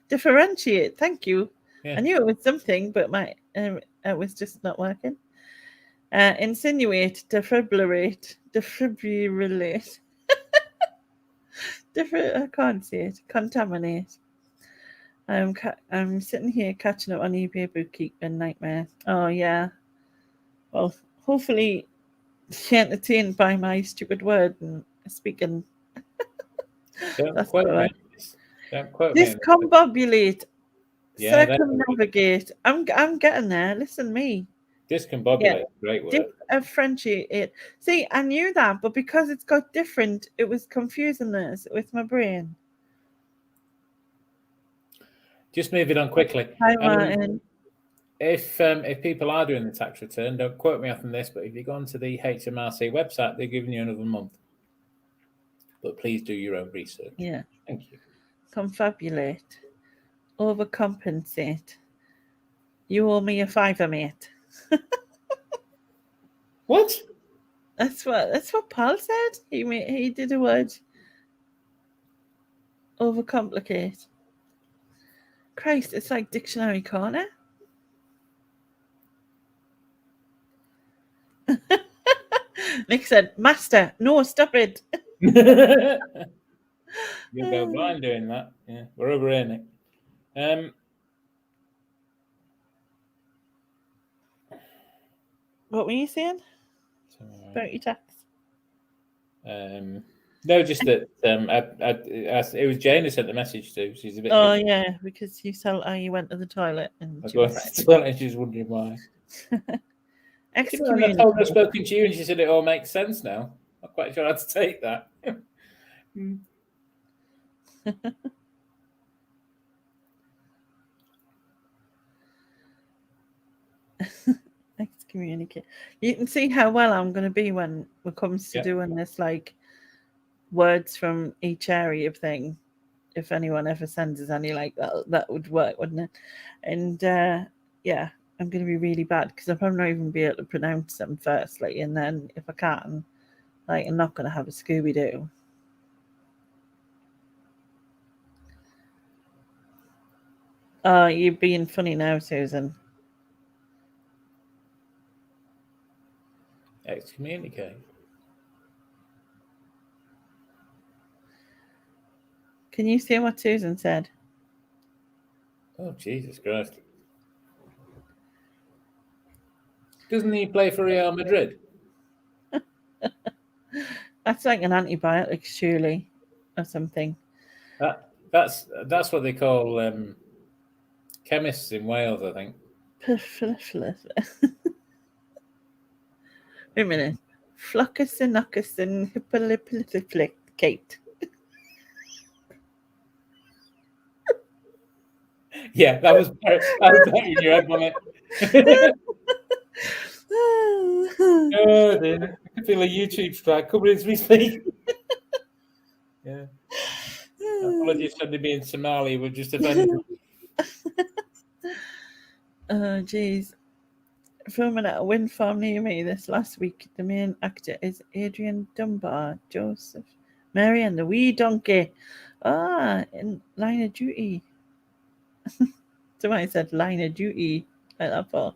Differentiate. Thank you. Yeah. I knew it was something, but it was just not working. Insinuate, defibrillate. I can't see it. Contaminate. I'm sitting here catching up on eBay bookkeeping nightmare. Oh yeah. Well, hopefully she entertained by my stupid word and speaking. Don't quote me. Discombobulate. Yeah, circumnavigate. I'm getting there. Listen, me. Discombobulate, great word. Differentiate. See, I knew that, but because it's got different, it was confusing this with my brain. Just moving on quickly. Hi, Martin. If people are doing the tax return, don't quote me on this, but if you go onto the HMRC website, they're giving you another month. But please do your own research. Yeah. Thank you. Confabulate. Overcompensate. You owe me a $5, mate. What? That's what Paul said. He did a word. Overcomplicate. Christ, it's like Dictionary Corner. Nick said, "Master, no, stop it." You'll go blind doing that. Yeah, we're over here, Nick. What were you saying about your text? No, just that it was Jane who sent the message to. She's a bit. Oh yeah, because you told her you went to the toilet and she was and she's wondering why. And I told her I've spoken to you, and she said it all makes sense now. I'm not quite sure how to take that. Excommunicate. You can see how well I'm going to be when it comes to doing this, like words from each area of thing. If anyone ever sends us any like that would work, wouldn't it? And yeah, I'm going to be really bad because I'll probably not even be able to pronounce them firstly, and then if I can, like, I'm not going to have a Scooby-Doo. Oh, you're being funny now, Susan. Excommunicate. Can you see what Susan said? Oh, Jesus Christ. Doesn't he play for Real Madrid? That's like an antibiotic, surely, or something. That's what they call chemists in Wales, I think. Wait a minute. Fluckus and Nuckus and Hippoliplicate. Yeah, that was in your head, wasn't it? Oh, dear. I can feel a YouTube strike coming as we speak. Yeah. Apologies for me in Somali. We're just offended. Oh, jeez. Filming at a wind farm near me this last week. The main actor is Adrian Dunbar, Joseph, Mary and the Wee Donkey. In Line of Duty. Somebody said Line of Duty like that for.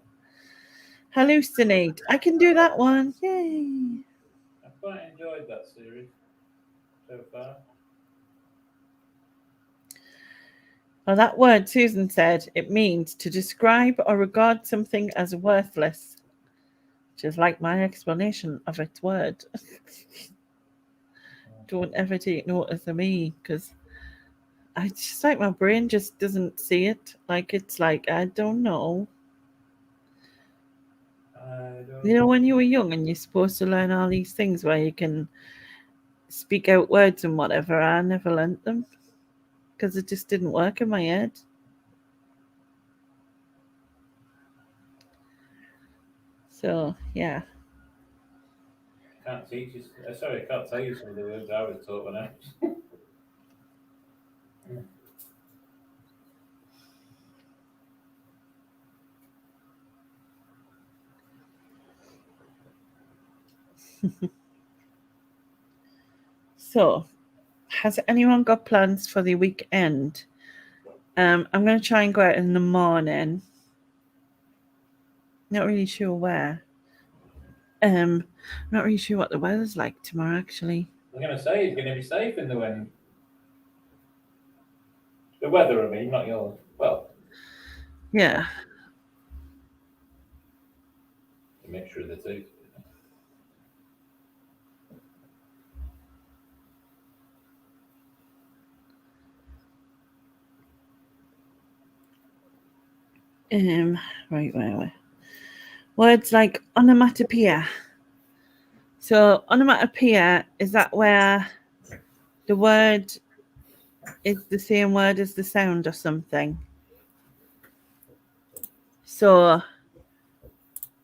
Hallucinate. I can do that one. Yay. I've quite enjoyed that series so far. Well, that word, Susan said, it means to describe or regard something as worthless, which is like my explanation of its word. Don't ever take notice of me, because I just like my brain just doesn't see it. Like, it's like, I don't know. You know, when you were young and you're supposed to learn all these things where you can speak out words and whatever, I never learnt them because it just didn't work in my head. So, yeah. I can't teach you. Sorry, I can't tell you some of the words I was taught when I was. So, has anyone got plans for the weekend? I'm going to try and go out in the morning. Not really sure where. I'm not really sure what the weather's like tomorrow, actually. I'm going to say it's going to be safe in the wind. The weather, I mean, not yours. Well, yeah. A mixture of the two. Right, where? Words like onomatopoeia. So onomatopoeia, is that where the word is the same word as the sound or something? So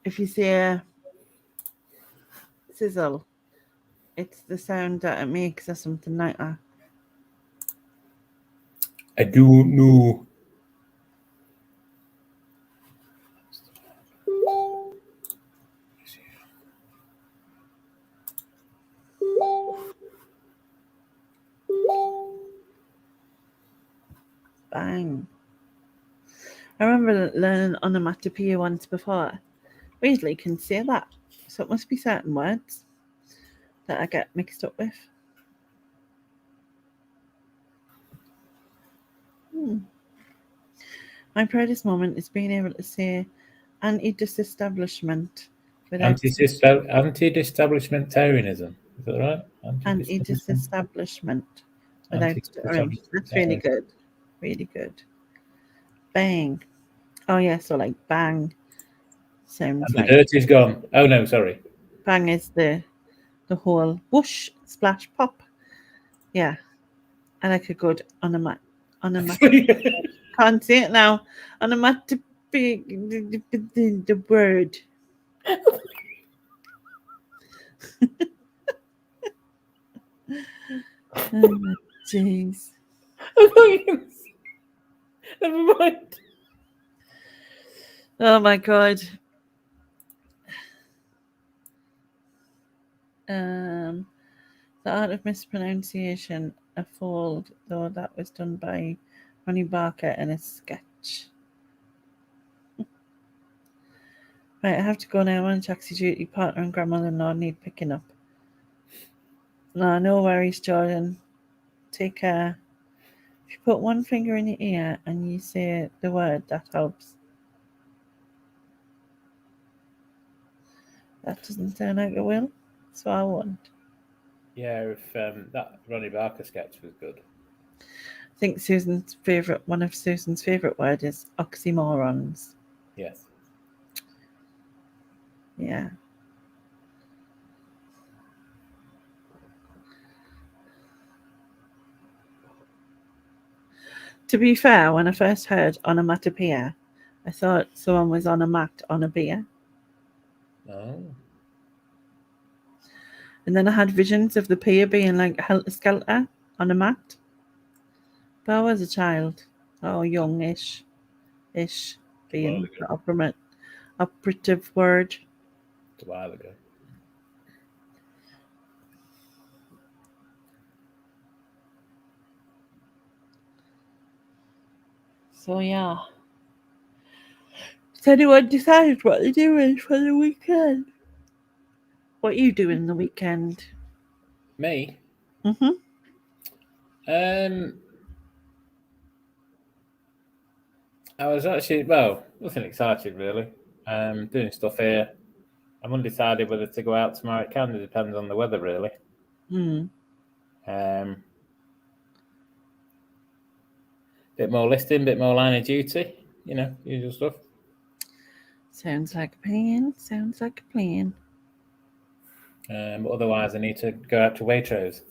if you say sizzle, it's the sound that it makes or something like that. I don't know. Bang. I remember learning onomatopoeia once before. I usually can say that. So it must be certain words that I get mixed up with. My proudest moment is being able to say anti-disestablishment without Anti-disestablishmentarianism. Is that right? anti-disestablishment without stuttering. That's really Anti-disestablishmentarianism. good. Really good. Bang. Oh yeah, so like bang sounds And the like dirt is gone. Oh no, sorry. bang is the whole whoosh, splash, pop. Yeah. I like a good onomatopoeia. Can't say it now. Onomatopoeia, the word. Oh, jeez. Never mind. Oh my god. The Art of Mispronunciation, a fold, though that was done by Ronnie Barker in a sketch. Right, I have to go now. I'm on taxi duty. Partner and grandmother-in-law need picking up. No worries, Jordan. Take care. If you put one finger in your ear and you say the word, that helps. That doesn't sound like it will, so I won't. Yeah, if that Ronnie Barker sketch was good. I think one of Susan's favourite words is oxymorons. Yes. Yeah. To be fair, when I first heard onomatopoeia, I thought someone was on a mat on a beer. Oh. And then I had visions of the pier being like helter-skelter on a mat. But I was a child. Oh, youngish. Ish being the operative word. It's a while ago. So yeah. Has anyone decided what they're doing for the weekend? What are you doing the weekend? Me? Mm-hmm. I was actually, nothing exciting really. Doing stuff here. I'm undecided whether to go out tomorrow. It kind of depends on the weather, really. Bit more listing, bit more line of duty. Usual stuff. Sounds like a plan. But otherwise, I need to go out to Waitrose.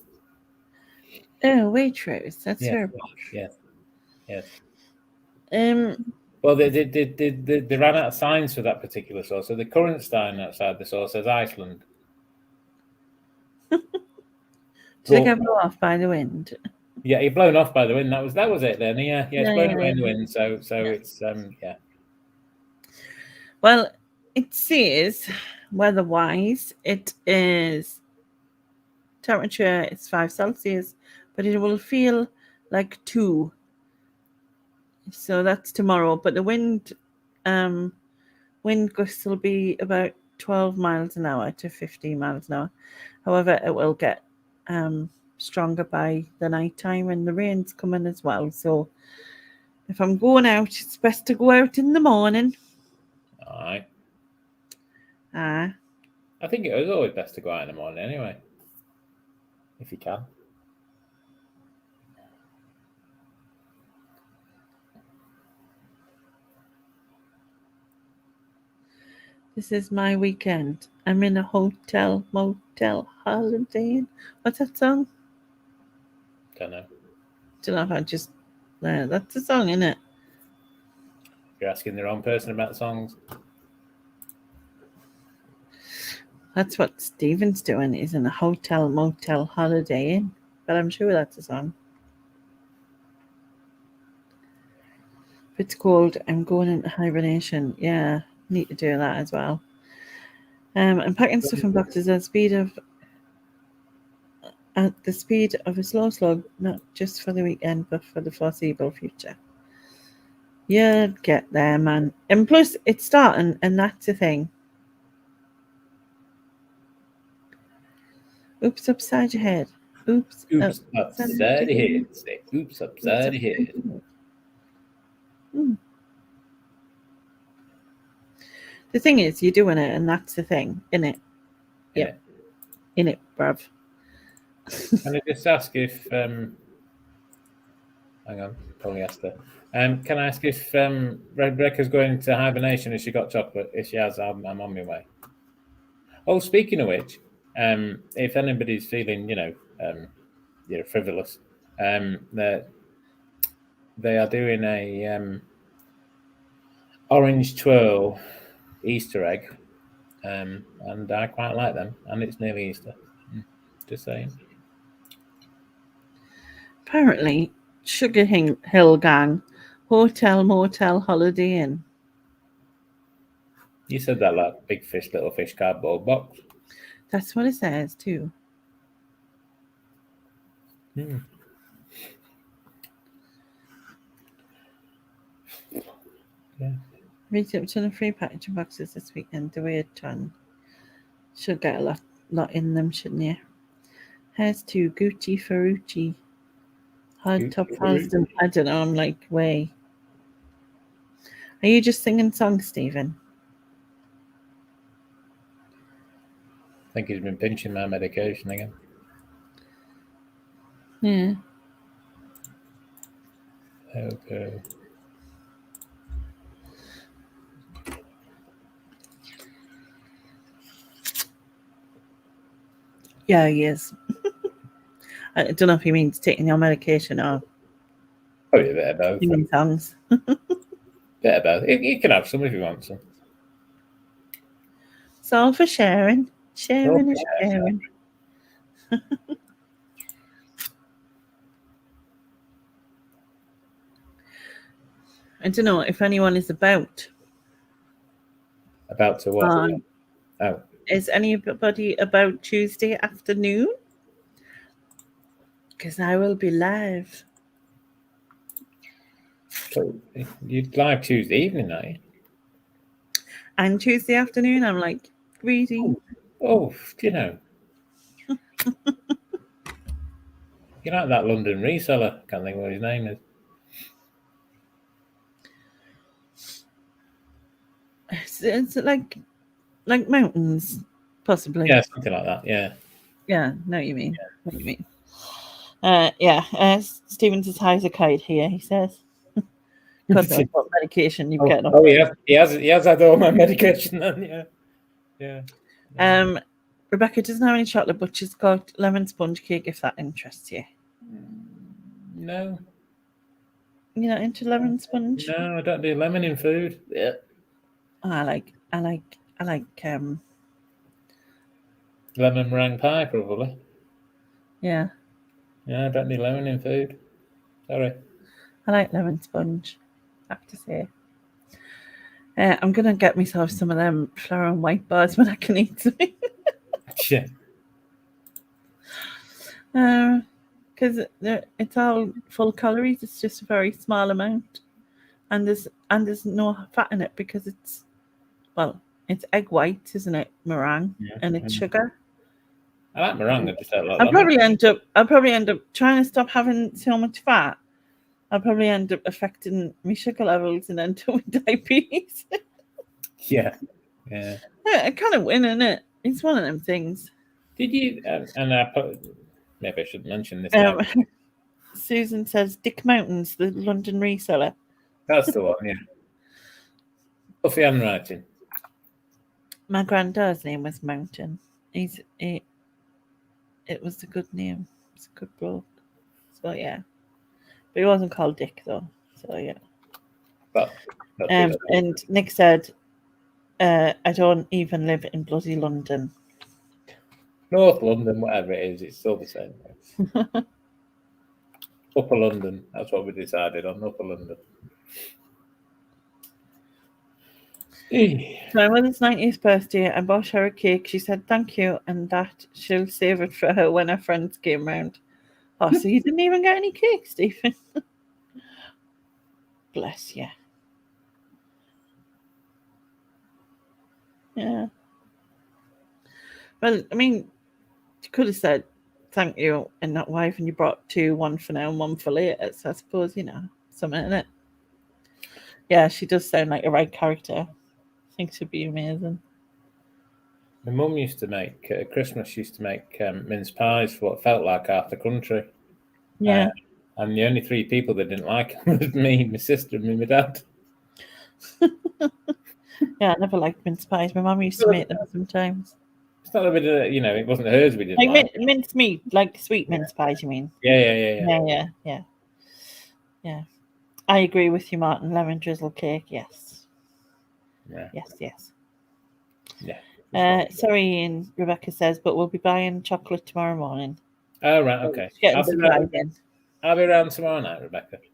Oh, Waitrose. That's Yeah. very posh. Yes. Well, they ran out of signs for that particular store. So the current sign outside the store says Iceland. Did it get blown off by the wind? Yeah, it blown off by the wind. That was it then. Yeah, it's blown away in the wind. So it's yeah. Well, it says weather-wise, it is temperature is 5 Celsius, but it will feel like 2. So that's tomorrow. But the wind gusts will be about 12 miles an hour to 15 miles an hour. However, it will get stronger by the night time and the rain's coming as well. So if I'm going out, it's best to go out in the morning. Aye. I think it was always best to go out in the morning anyway, if you can. This is my weekend. I'm in a hotel, motel, holiday. What's that song? Don't know. Don't know if I just... that's a song, isn't it? You're asking the wrong person about songs. That's what Stephen's doing. He's in a hotel, motel, holiday inn. But I'm sure that's a song. It's called I'm Going into Hibernation. Yeah, need to do that as well. I'm packing stuff in boxes at the speed of a slow slug, not just for the weekend, but for the foreseeable future. You'll get there, man. And plus, it's starting, and that's the thing. Oops, upside your head. Oops upside your head. Say, oops, upside your head. The thing is, you're doing it, and that's the thing, innit? Yeah. Innit, bruv. Can I just ask if hang on, probably asked her. Can I ask if Rebecca's going into hibernation? Has she got chocolate? If she has, I'm on my way. Oh, speaking of which, if anybody's feeling, frivolous, they are doing a orange twirl Easter egg, and I quite like them. And it's nearly Easter. Just saying. Apparently, Sugar Hill Gang, Hotel, Motel, Holiday Inn. You said that like big fish, little fish cardboard box. That's what it says too. Yeah. Reach up to the free packaging boxes this weekend. The way a ton. Should get a lot in them, shouldn't you? Here's to Gucci Ferrucci. Hard top Harlesden. I don't know, I'm like, way. Are you just singing songs, Stephen? I think he's been pinching my medication again. Yeah. Okay. Yeah, he is. I don't know if he means taking your medication or Probably a bit of both. singing songs. Bit of both. You can have some if you want some. It's all for sharing. Sharing is sharing. I don't know if anyone is about. About to what? Oh. Is anybody about Tuesday afternoon? Because I will be live. So you'd live Tuesday evening, are you? And Tuesday afternoon, I'm like, greedy. Oh, you know. You're like that London reseller. Can't think what his name is. It's like mountains, possibly. Yeah, something like that. Yeah. Yeah, know what you mean. Yeah. Know what you mean. Stephen says, how's a kite here, he says. Because of what medication you've got. Oh, he has had all my medication then, yeah. Rebecca doesn't have any chocolate, but she's got lemon sponge cake if that interests you. No. You're not into lemon sponge? No, I don't do lemon in food. Yeah. I like lemon meringue pie, probably. Yeah. Yeah, I don't do lemon in food. Sorry. I like lemon sponge, I have to say. I'm going to get myself some of them flour and white bars when I can eat them. Yeah. Because it's all full calories. It's just a very small amount. And there's no fat in it because it's egg white, isn't it? Meringue. Yeah, and it's sugar. I like meringue. I just don't like I'll probably end up trying to stop having so much fat. I'll probably end up affecting my sugar levels and end up with diabetes. Yeah. I kind of win, isn't it? It's one of them things. Did you? Maybe I should mention this. Susan says Dick Mountains, the London reseller. That's the one, yeah. Puffy handwriting. My granddad's name was Mountain. It was a good name. It's a good bloke. So yeah. But he wasn't called Dick though. So yeah. And Nick said, I don't even live in bloody London. North London, whatever it is, it's still the same. Upper London, that's what we decided on, Upper London. So my mother's 90th birthday, I bought her a cake. She said thank you, and that she'll save it for her when her friends came round. Oh, so you didn't even get any cake, Stephen? Bless you. Yeah. Well, I mean, you could have said thank you and not wife, and you brought two, one for now and one for later. So I suppose, something in it. Yeah, she does sound like a right character. I think she'd be amazing. My mum used to make at Christmas. She used to make mince pies for what felt like half the country. Yeah. And the only 3 people that didn't like them was me, my sister, and my dad. Yeah, I never liked mince pies. My mum used to make them sometimes. It's not that we did, it wasn't hers we didn't like. Mince meat, like sweet mince pies, you mean? Yeah. Yeah. I agree with you, Martin. Lemon drizzle cake, yes. Yeah. Yes. Yeah. Sorry, Ian, Rebecca says, but we'll be buying chocolate tomorrow morning. Oh, right, okay. Getting some right in. I'll be around tomorrow night, Rebecca. Do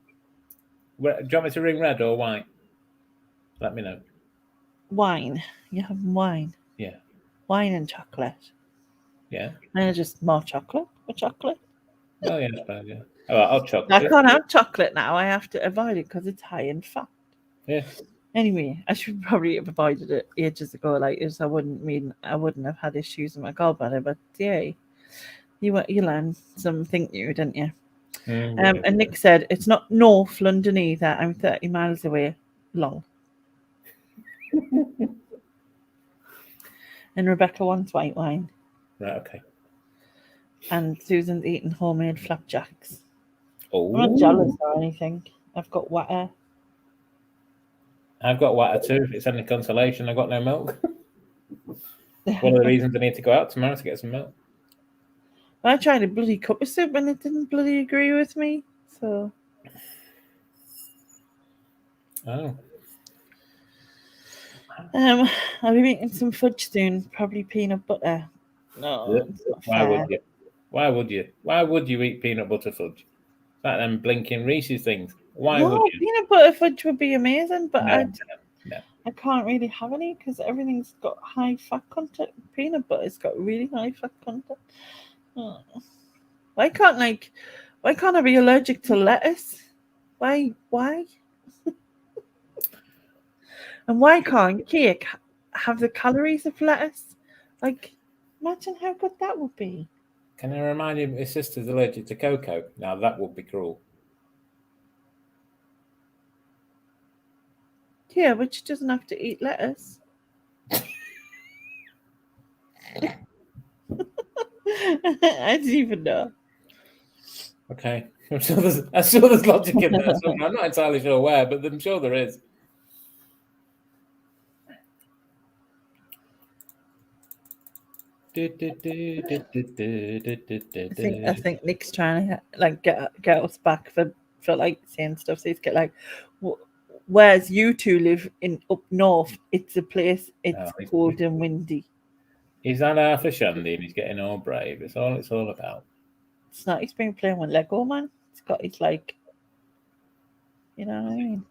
you want me to ring red or white? Let me know. Wine. You have wine. Yeah. Wine and chocolate. Yeah. And just more chocolate. With chocolate. Oh, yeah, that's bad, yeah. Oh, I'll chocolate. I can't have chocolate now. I have to avoid it because it's high in fat. Yeah. Anyway, I should probably have avoided it ages ago. Like this, I wouldn't have had issues with my gallbladder. But yeah, you learned something new, didn't you? Yeah. And Nick said it's not North London either. I'm 30 miles away. Lol. And Rebecca wants white wine. Right, okay. And Susan's eating homemade flapjacks. Oh. I'm not jealous or anything. I've got water. I've got water too. If it's any consolation, I've got no milk. One of the reasons I need to go out tomorrow to get some milk. I tried a bloody cup of soup and it didn't bloody agree with me. So. Oh. I'll be making some fudge soon. Probably peanut butter. No, Why would you? Why would you eat peanut butter fudge? Like them blinking Reese's things. Why would you? Peanut butter fudge would be amazing, but No. I can't really have any because everything's got high fat content. Peanut butter's got really high fat content. Oh. Why can't I be allergic to lettuce? Why? And why can't cake have the calories of lettuce? Like, imagine how good that would be. Can I remind you, his sister's allergic to cocoa? Now that would be cruel. Yeah, but she doesn't have to eat lettuce. I didn't even know. Okay. I'm sure there's logic in there. I'm not entirely sure where, but I'm sure there is. I think Nick's trying to get us back for saying stuff. So he's get like, whereas you two live in up north, it's a place. It's cold and windy. He's had Arthur Shandy and he's getting all brave. It's all about. It's not. He's been playing with Lego, man. It's got. It's like, you know what I mean.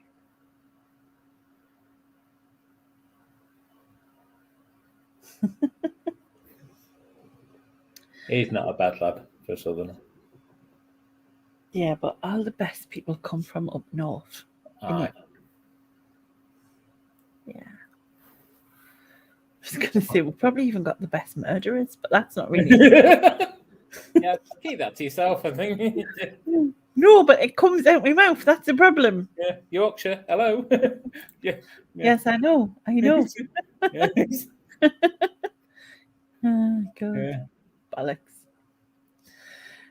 He's not a bad lad for a southerner. Yeah, but all the best people come from up north. Aye. Yeah. I was going to say, we've probably even got the best murderers, but that's not really. Yeah, keep that to yourself, I think. No, but it comes out my mouth. That's the problem. Yeah, Yorkshire, hello. Yeah. Yes, I know. Yes. Oh, God. Yeah. Bollocks.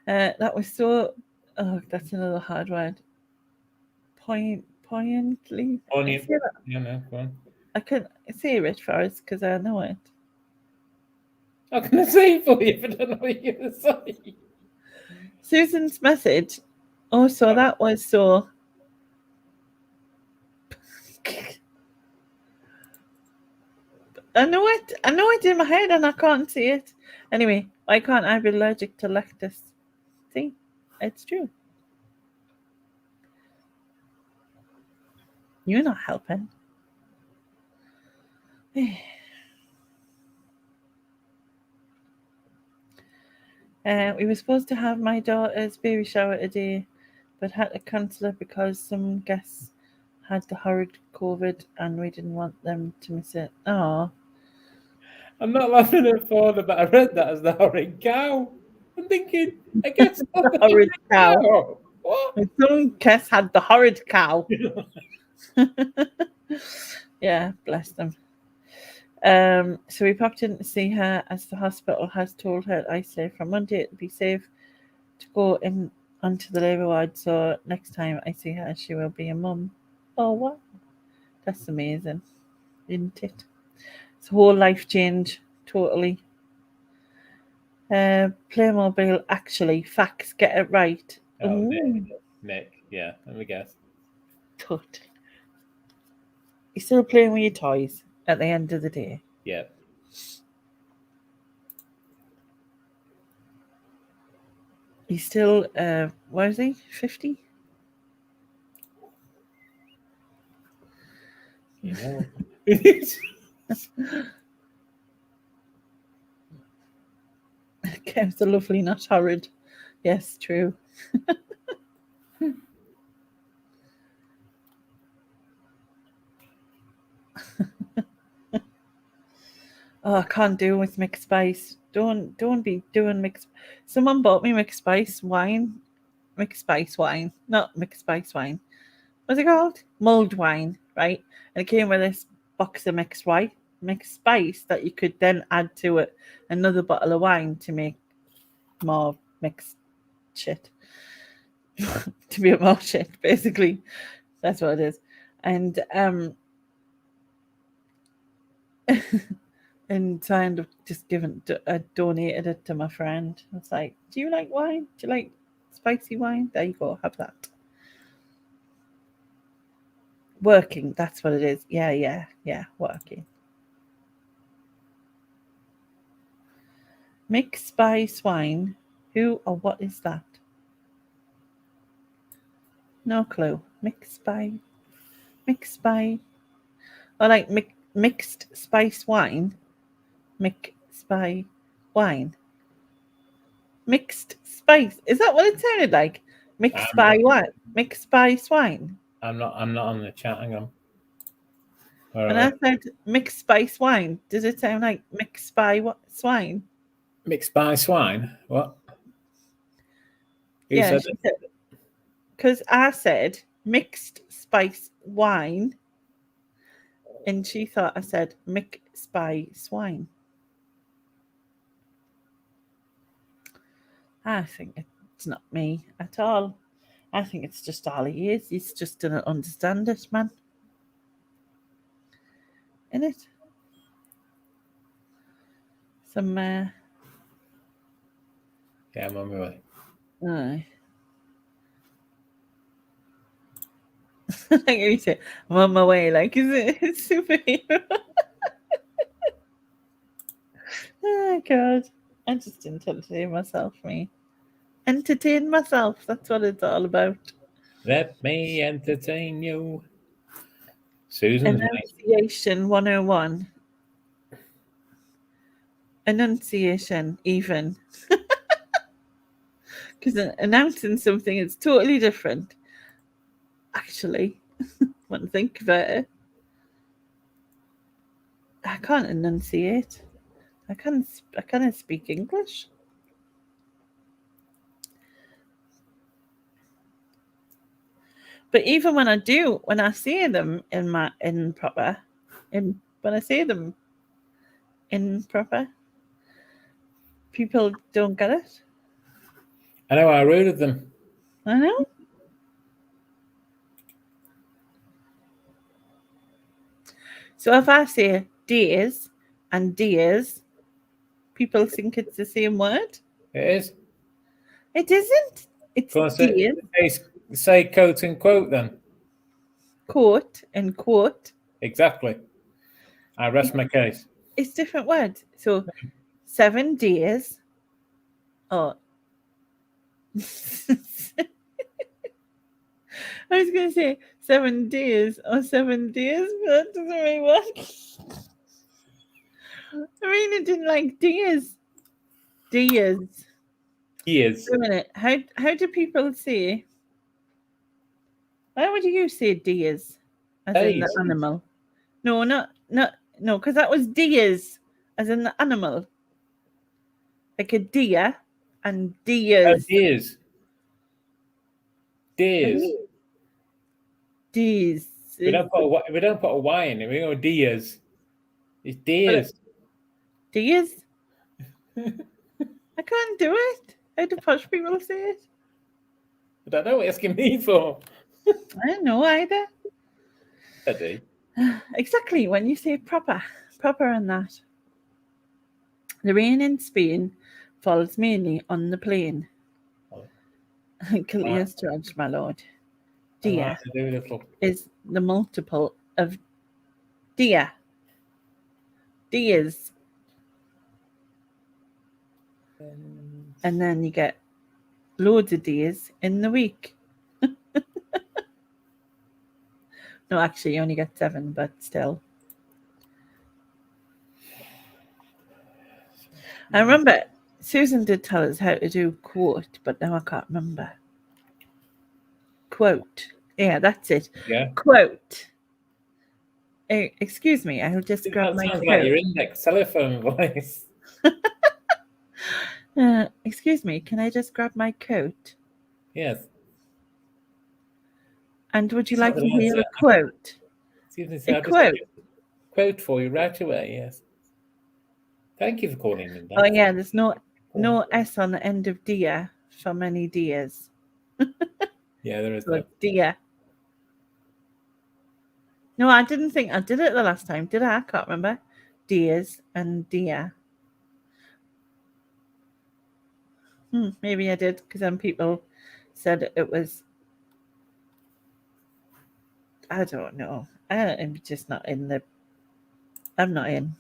That was so. Oh, that's another hard word. Poignantly. Poignant. Yeah, no, go on. I can say it for us because I know it. I'm going to say it for you if I don't know what you're going to say. Susan's message. Oh, so that was so. I know it in my head and I can't see it. Anyway, why can't I be allergic to lactose? See, it's true. You're not helping. We were supposed to have my daughter's baby shower today, but had to cancel it because some guests had the horrid COVID and we didn't want them to miss it. Oh. I'm not laughing at Fauna, but I read that as the horrid cow. I'm thinking, I guess the horrid cow. What? Some guests had the horrid cow. Yeah, bless them. So we popped in to see her as the hospital has told her, I say, from Monday it'll be safe to go in onto the labour ward. So next time I see her, she will be a mum. Oh, wow. That's amazing, isn't it? It's a whole life change, totally. Playmobil, actually, facts, get it right. Oh, Ooh, Nick. Yeah, let me guess. totally. You're still playing with your toys at the end of the day. Yeah. He's still, what is he, 50? You know. Kev's a lovely, not horrid. Yes, true. Oh, I can't do with mixed spice. Don't be doing mixed. Someone bought me mixed spice wine. Mixed spice wine, not mixed spice wine. What's it called? Mulled wine, right? And it came with this box of mixed spice that you could then add to it another bottle of wine to make more mixed shit. To be a more shit, basically. That's what it is. And and so I ended up just I donated it to my friend. I was like, do you like wine? Do you like spicy wine? There you go, have that. Working, that's what it is. Yeah, working. Mixed spice wine. Who or what is that? No clue. Mixed by. Or like mixed spice wine. Mixed by wine. Mixed spice. Is that what it sounded like? Mixed by wine. Mixed spice wine. I'm not on the chat. Hang on. And I said mixed spice wine. Does it sound like mixed by swine? Mixed by swine. What? Who Yeah, said she it? said, because I said mixed spice wine, and she thought I said mixed spice swine. I think it's not me at all. I think it's just all he is. He's just doesn't understand it, man. In it. Some Yeah, I'm on my way. Aye. Like you say, I'm on my way. Like, is it a superhero? Oh God. I just entertain myself, me. Entertain myself. That's what it's all about. Let me entertain you. Susan's Enunciation 101. Enunciation, even. Because announcing something is totally different. Actually, when I think about it, I can't enunciate. I can't speak English. But even when I do, when I say them when I say them in proper, people don't get it. I know I rooted them. I know. So if I say days and days, people think it's the same word. It is. It isn't. It's Go on, days. say quote and quote then. Quote and quote. Exactly. I rest my case. It's different words. So 7 days. Oh. I was going to say 7 days or 7 days, but that doesn't really work. I mean, it didn't like days. Days. Years. Wait a minute. How do people say? Why would you say days as in the Days. animal? No, no, because that was deers as in the animal. Like a deer and deers. Deers. Deers. Deers. We don't put a Y in it. We go Diaz. It's Diaz. Diaz. I can't do it. How do posh people say it? I don't know what you're asking me for. I don't know either. I do. Exactly, when you say proper and that. The rain in Spain falls mainly on the plain. Clear judge, my lord. Dia is the multiple of dia. Dias. And then you get loads of days in the week. No, actually, you only get 7, but still. I remember Susan did tell us how to do quote, but now I can't remember. Quote. Yeah, that's it. Yeah. Quote. Excuse me, I'll just grab my coat. Sounds like your index telephone voice. Excuse me, can I just grab my coat? Yes. And would you like to hear a quote? Excuse me, sir. A quote for you right away, yes. Thank you for calling me. Oh, yeah, there's no S on the end of dia for many dias. Yeah, there is. So dia. No, I didn't think I did it the last time, did I? I can't remember. Dias and dia. Maybe I did, because then people said it was. I don't know. I'm just not in the. I'm not in.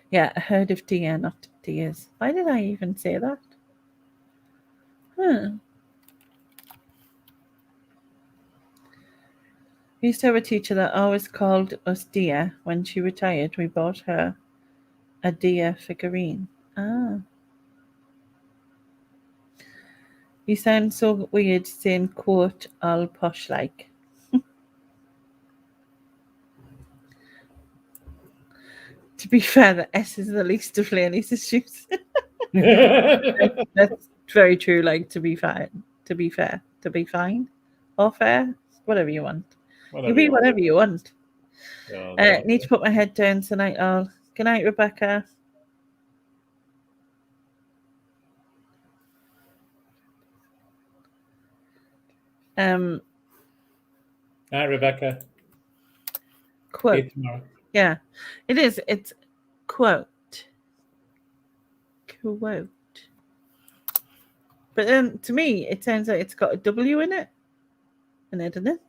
Yeah, I heard of dia, not dias. Why did I even say that? We used to have a teacher that always called us Dia. When she retired, we bought her a Dia figurine. Ah. You sound so weird saying quote all posh like. To be fair, the S is the least of Lainey's issues. That's very true. Like, to be fair, to be fine, or fair, whatever you want. You be whatever you want. Need to put my head down tonight. All. Good night, Rebecca. Night, Rebecca. Quote. Yeah, it is. It's quote. Quote. But then to me, it sounds like it's got a W in it. And it isn't.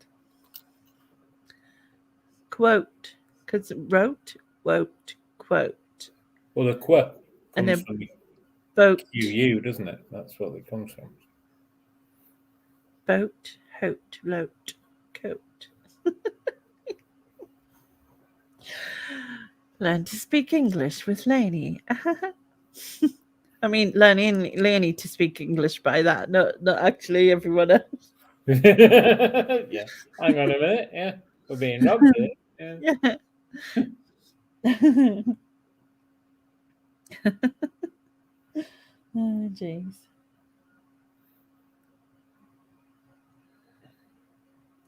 Quote. Because wrote, quote. Well, the quote comes and from boat. QU, doesn't it? That's what it comes from. Boat, hote, loat, coat. Learn to speak English with Lainey. I mean, learning Lainey to speak English by that, not actually everyone else. Yeah, hang on a minute. Yeah, we're being robbed here. Yeah. Oh, jeez.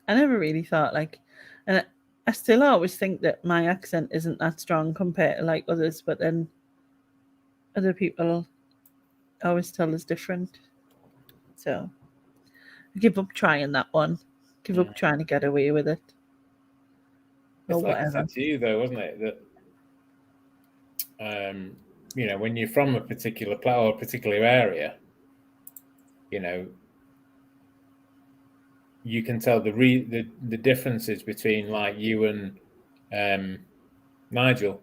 I never really thought and I still always think that my accent isn't that strong compared to like others, but then other people always tell us different. So I give up trying that one. Give up trying to get away with it. It's like I said to you, though, wasn't it? That when you're from a particular or a particular area, you can tell the differences between like you and Nigel.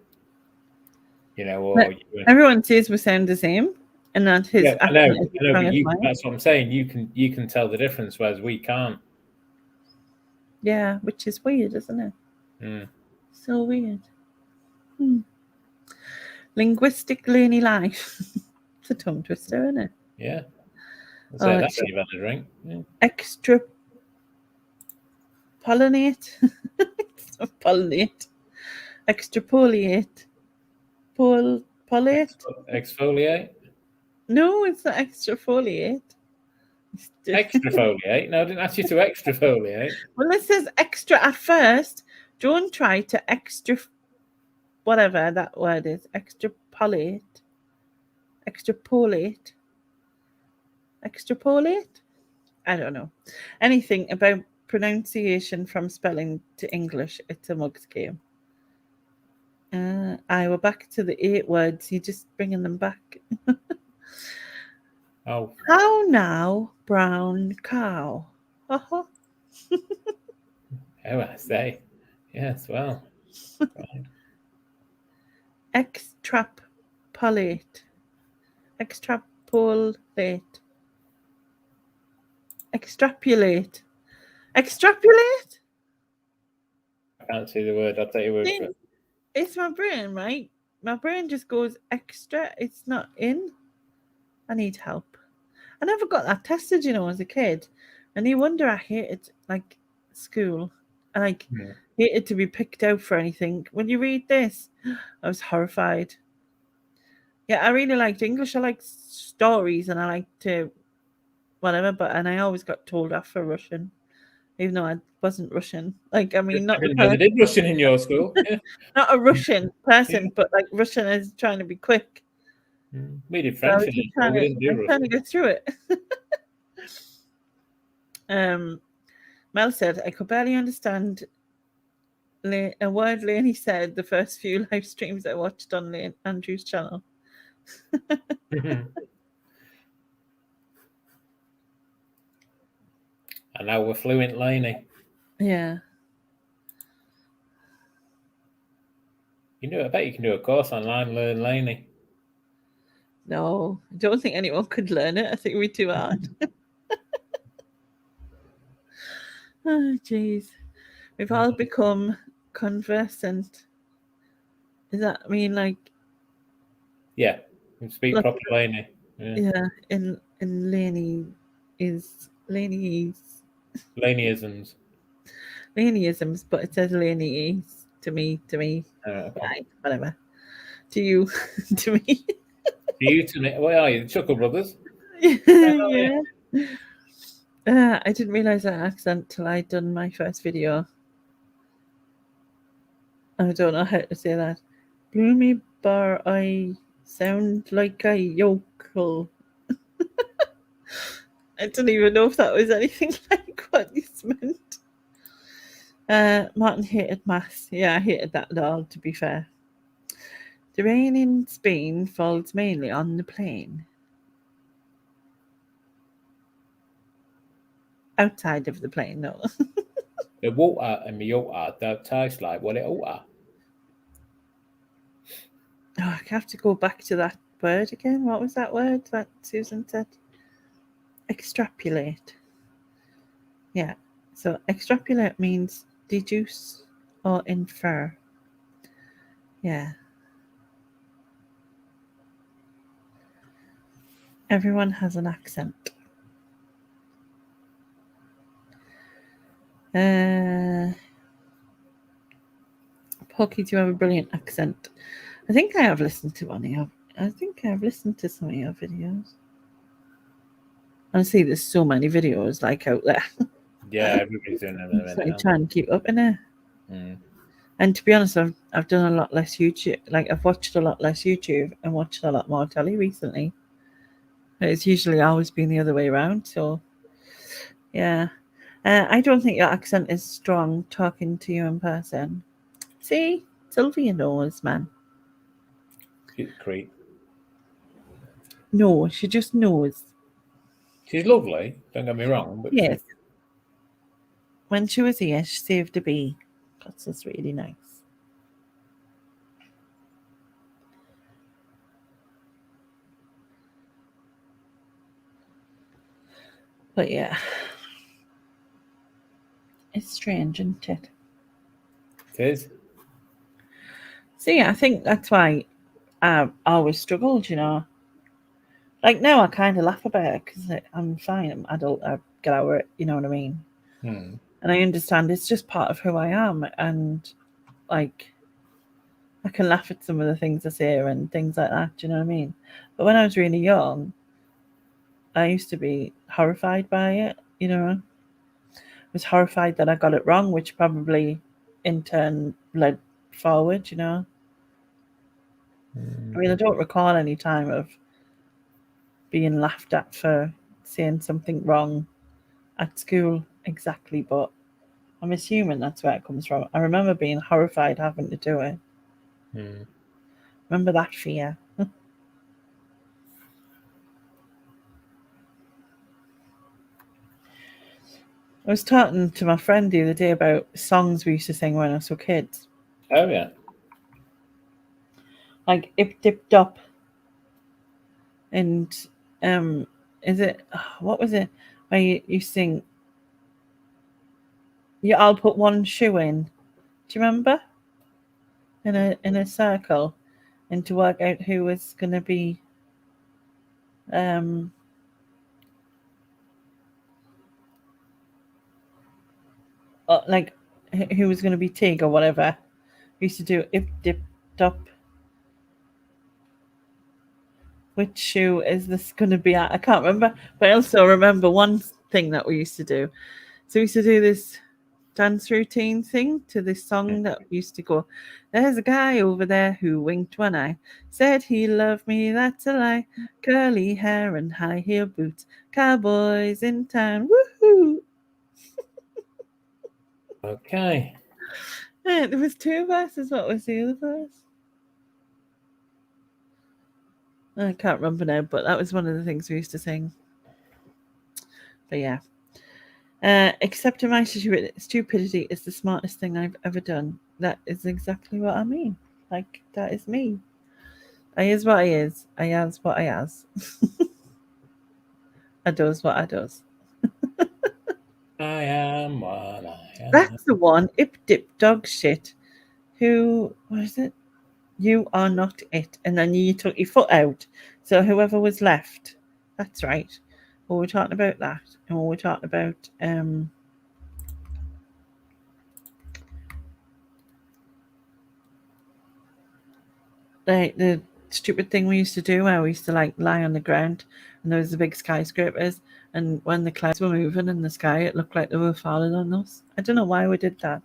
Everyone says we sound the same, and that his I know, but that's what I'm saying. You can tell the difference, whereas we can't. Yeah, which is weird, isn't it? So weird. Linguistic Lainey life. It's a tongue twister, isn't it? Yeah. That's you've had a drink. Yeah. Extra pollinate. Pollinate. Extrapolate. Pollinate. Exfoliate? No, it's not extrafoliate. Extrafoliate? No, I didn't ask you to extrafoliate. Well, this says extra at first. Don't try to whatever that word is, extrapolate. I don't know anything about pronunciation from spelling to English. It's a mug's game. We're back to the 8 words. You're just bringing them back. Oh. How now, brown cow? Uh-huh. Oh, I say. Yes, well. Right. Extrapolate. Extrapolate. Extrapolate. Extrapolate? I can't see the word. I'll tell you word for it. It's my brain, right? My brain just goes extra. It's not in. I need help. I never got that tested, as a kid. And no wonder I hated school. I hated to be picked out for anything. When you read this, I was horrified. Yeah, I really liked English. I liked stories and I liked to whatever, and I always got told off for Russian, even though I wasn't Russian. I didn't know they did Russian in your school. Yeah. Not a Russian person, but Russian is trying to be quick. We did French. So I'm trying to get through it. Mel said, I could barely understand a word Lainey said the first few live streams I watched on Andrew's channel. And now we're fluent, Lainey. Yeah. I bet you can do a course online, learn Lainey. No, I don't think anyone could learn it. I think we're too hard. Oh, jeez. We've all become conversant. Does that mean Yeah, we speak proper Lainey. Yeah, in Laneyisms. Laneyisms, but it says Laneyese to me. Okay. Right, whatever. To you, to me. To you, to me. What are you, the Chuckle Brothers? Yeah. I didn't realise that accent till I'd done my first video. I don't know how to say that. Bloomy bar, I sound like a yokel. I don't even know if that was anything like what you meant. Martin hated maths. Yeah, I hated that at all, to be fair. The rain in Spain falls mainly on the plain. Outside of the plain, no. The water and the water don't taste like what it ought. I have to go back to that word again. What was that word that Susan said? Extrapolate. Yeah. So extrapolate means deduce or infer. Yeah. Everyone has an accent. Pokey, do you have a brilliant accent? I think I have listened to some of your videos. Honestly, there's so many videos out there. Yeah, everybody's doing them. So I'm trying to keep up in it. And to be honest, I've done a lot less YouTube. I've watched a lot less YouTube and watched a lot more telly recently. It's usually always been the other way around. So, yeah. I don't think your accent is strong talking to you in person. See? Sylvia knows, man. She's a creep. No, she just knows. She's lovely, don't get me wrong. But yes. When she was here, she saved a bee. That's just really nice. But yeah. It's strange, isn't it? It is. So yeah, I think that's why I always struggled, Now I kind of laugh about it because I'm fine. I'm adult. I get over it. You know what I mean? And I understand it's just part of who I am. And I can laugh at some of the things I say and things like that. Do you know what I mean? But when I was really young, I used to be horrified by it, you know. I was horrified that I got it wrong, which probably in turn led forward, you know. I mean, I don't recall any time of being laughed at for saying something wrong at school exactly, but I'm assuming that's where it comes from. I remember being horrified having to do it. Remember that fear. I was talking to my friend the other day about songs we used to sing when I was kids. Oh, yeah. Like Ip Dip Dop. And is it, what was it? Where you sing, I'll put one shoe in. Do you remember? In a circle, and to work out who was going to be like who was going to be Tig or whatever. We used to do Ip Dip Dop. Which shoe is this going to be at? I can't remember, but I also remember one thing that we used to do. So we used to do this dance routine thing to this song that used to go, there's a guy over there who winked one eye, said he loved me, that's a lie, curly hair and high heel boots, cowboys in town, woohoo. Okay. Yeah, there was 2 verses. What was the other verse? I can't remember now, but that was one of the things we used to sing. But yeah. Accepting my stupidity is the smartest thing I've ever done. That is exactly what I mean. Like, that is me. I is what I is. I has what I has. I does what I does. I am what I am. That's the one. Ip dip dog shit. What is it? You are not it. And then you took your foot out. So whoever was left. That's right. Well, we're talking about that. And we're talking about the stupid thing we used to do where we used to like lie on the ground and there was the big skyscrapers, and when the clouds were moving in the sky it looked like they were falling on us. I don't know why we did that.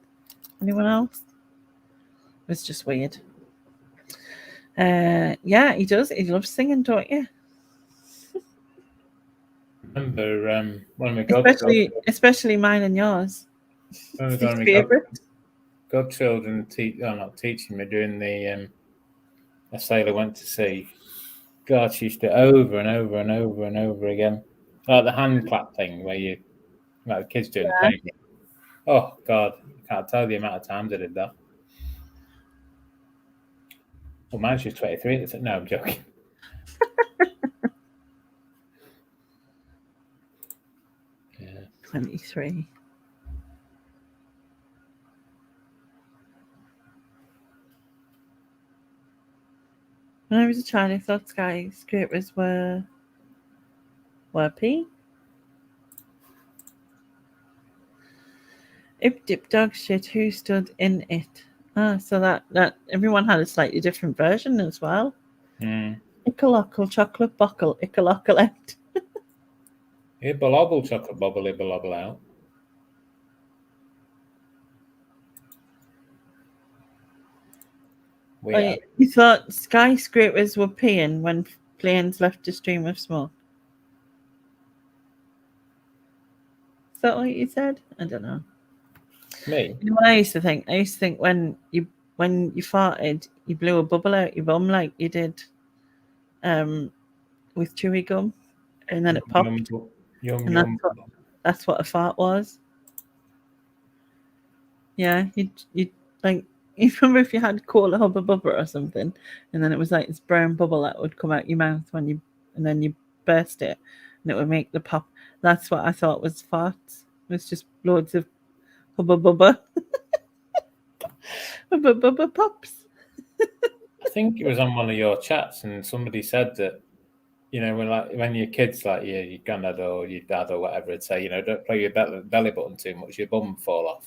Anyone else? It was just weird. Yeah, he does. He loves singing, don't you? Remember one of my especially mine and yours. His favorite. Godchildren not teaching me doing the A Sailor Went to Sea. God, she used to over and over and over and over again. Like the hand clap thing where you like the kids doing the thing. Oh God, I can't tell the amount of times I did that. Well, mine's just 23. No, I'm joking. Yeah. 23. When I was a child, I thought skyscrapers were pee. Ip dip dog shit, who stood in it? So that everyone had a slightly different version as well. Ickalockle chocolate buckle, ickalockle out. Ibble chocolate bubble, ibble out. You thought skyscrapers were peeing when planes left a stream of smoke? Is that what you said? I don't know. Me? You know what I used to think? I used to think when you farted, you blew a bubble out your bum like you did with chewy gum, and then it popped. Yum. That's what a fart was. Yeah, you like. You remember if you had Cola Hubba Bubba or something, and then it was like this brown bubble that would come out your mouth and then you burst it, and it would make the pop. That's what I thought was farts. It was just loads of Hubba Bubba. Hubba Bubba pops. I think it was on one of your chats, and somebody said that, when your kids, like your granddad or your dad or whatever, would say, don't play your belly button too much, your bum will fall off.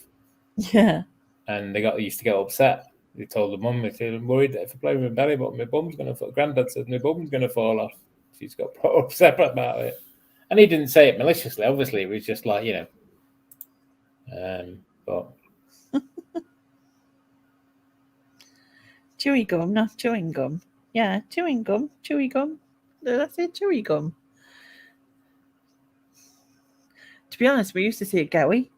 Yeah. And they used to get upset. They told the mum, I'm worried that if I play with my belly button, my bum's going to fall. Granddad said my bum's going to fall off. She's got upset about it. And he didn't say it maliciously. Obviously, it was just like, but chewy gum, not chewing gum. Yeah, chewing gum, chewy gum. Did I say chewy gum? To be honest, we used to say gowie.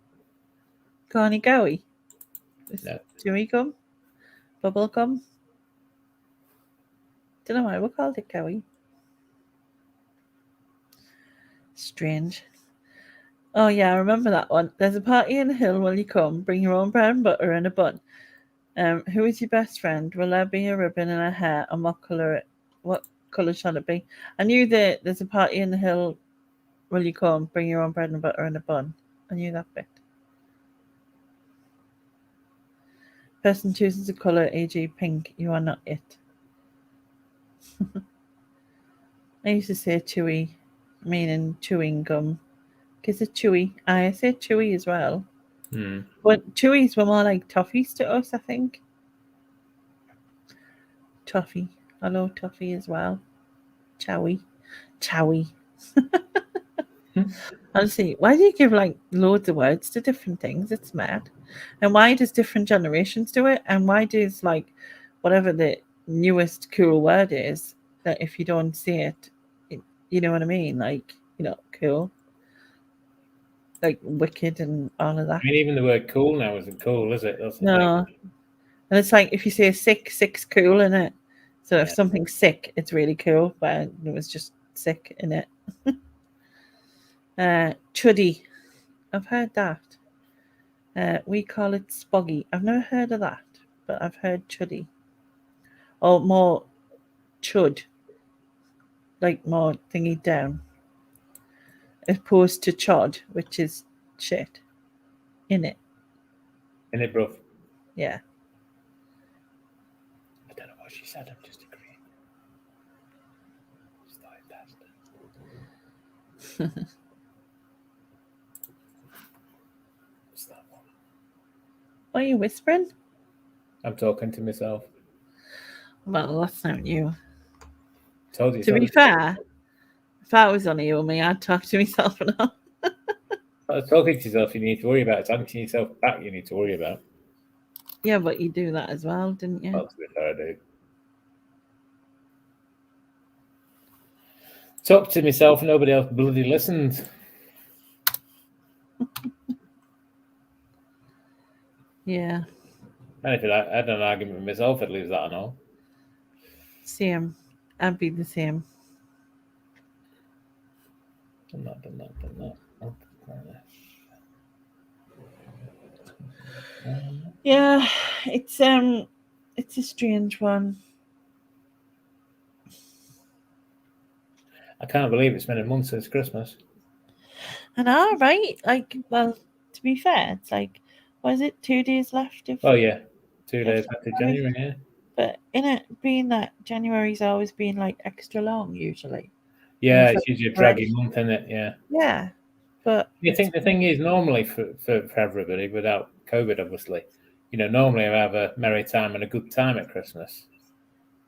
Corny gowie. no. Chewy gum. Bubble gum. Don't know why we called it gowie. Strange. Oh yeah, I remember that one. There's a party in the hill. Will you come? Bring your own bread and butter and a bun. Who is your best friend? Will there be a ribbon in her hair? And what colour shall it be? I knew that there's a party in the hill. Will you come? Bring your own bread and butter and a bun. I knew that bit. Person chooses a colour, e.g. pink. You are not it. I used to say chewy, meaning chewing gum. Because it's chewy. I say chewy as well. But chewies were more like toffees to us, I think. Toffee. Hello, toffee as well. Chowie. Honestly, why do you give like loads of words to different things? It's mad. And why does different generations do it? And why does like whatever the newest cool word is, that if you don't say it, you know what I mean? Like, cool. Like wicked and all of that. I mean, even the word cool now isn't cool, is it? That's the No. thing. And it's like if you say sick's cool, isn't it? So if something's sick, it's really cool, but it was just sick in it. Chuddy. I've heard that. We call it spoggy. I've never heard of that, but I've heard chuddy. Or more chud. Like more thingy down. As opposed to chod, which is shit. In it. In it, bruv. Yeah. I don't know what she said, I'm just agreeing. What's that one? What are you whispering? I'm talking to myself. Well, that's not you. Told you. To be fair, if I was on you or me, I'd talk to myself and all. Talking to yourself, you need to worry about. Talking to yourself back, you need to worry about. Yeah, but you do that as well, didn't you? Well, to be fair, I do. Talk to myself, nobody else bloody listened. Yeah. And if I had an argument with myself, I'd lose that and all. Same. I'd be the same. Done that. Yeah, it's a strange one. I can't believe it's been a month since Christmas. I know, right? Like, well, to be fair, it's like, was it 2 days left? Oh yeah, 2 days after January. Yeah. But in it being that January's always been like extra long usually. Yeah, it's usually a draggy month, isn't it? Yeah. Yeah, but I think the thing is, normally for everybody, without COVID, obviously, normally I have a merry time and a good time at Christmas.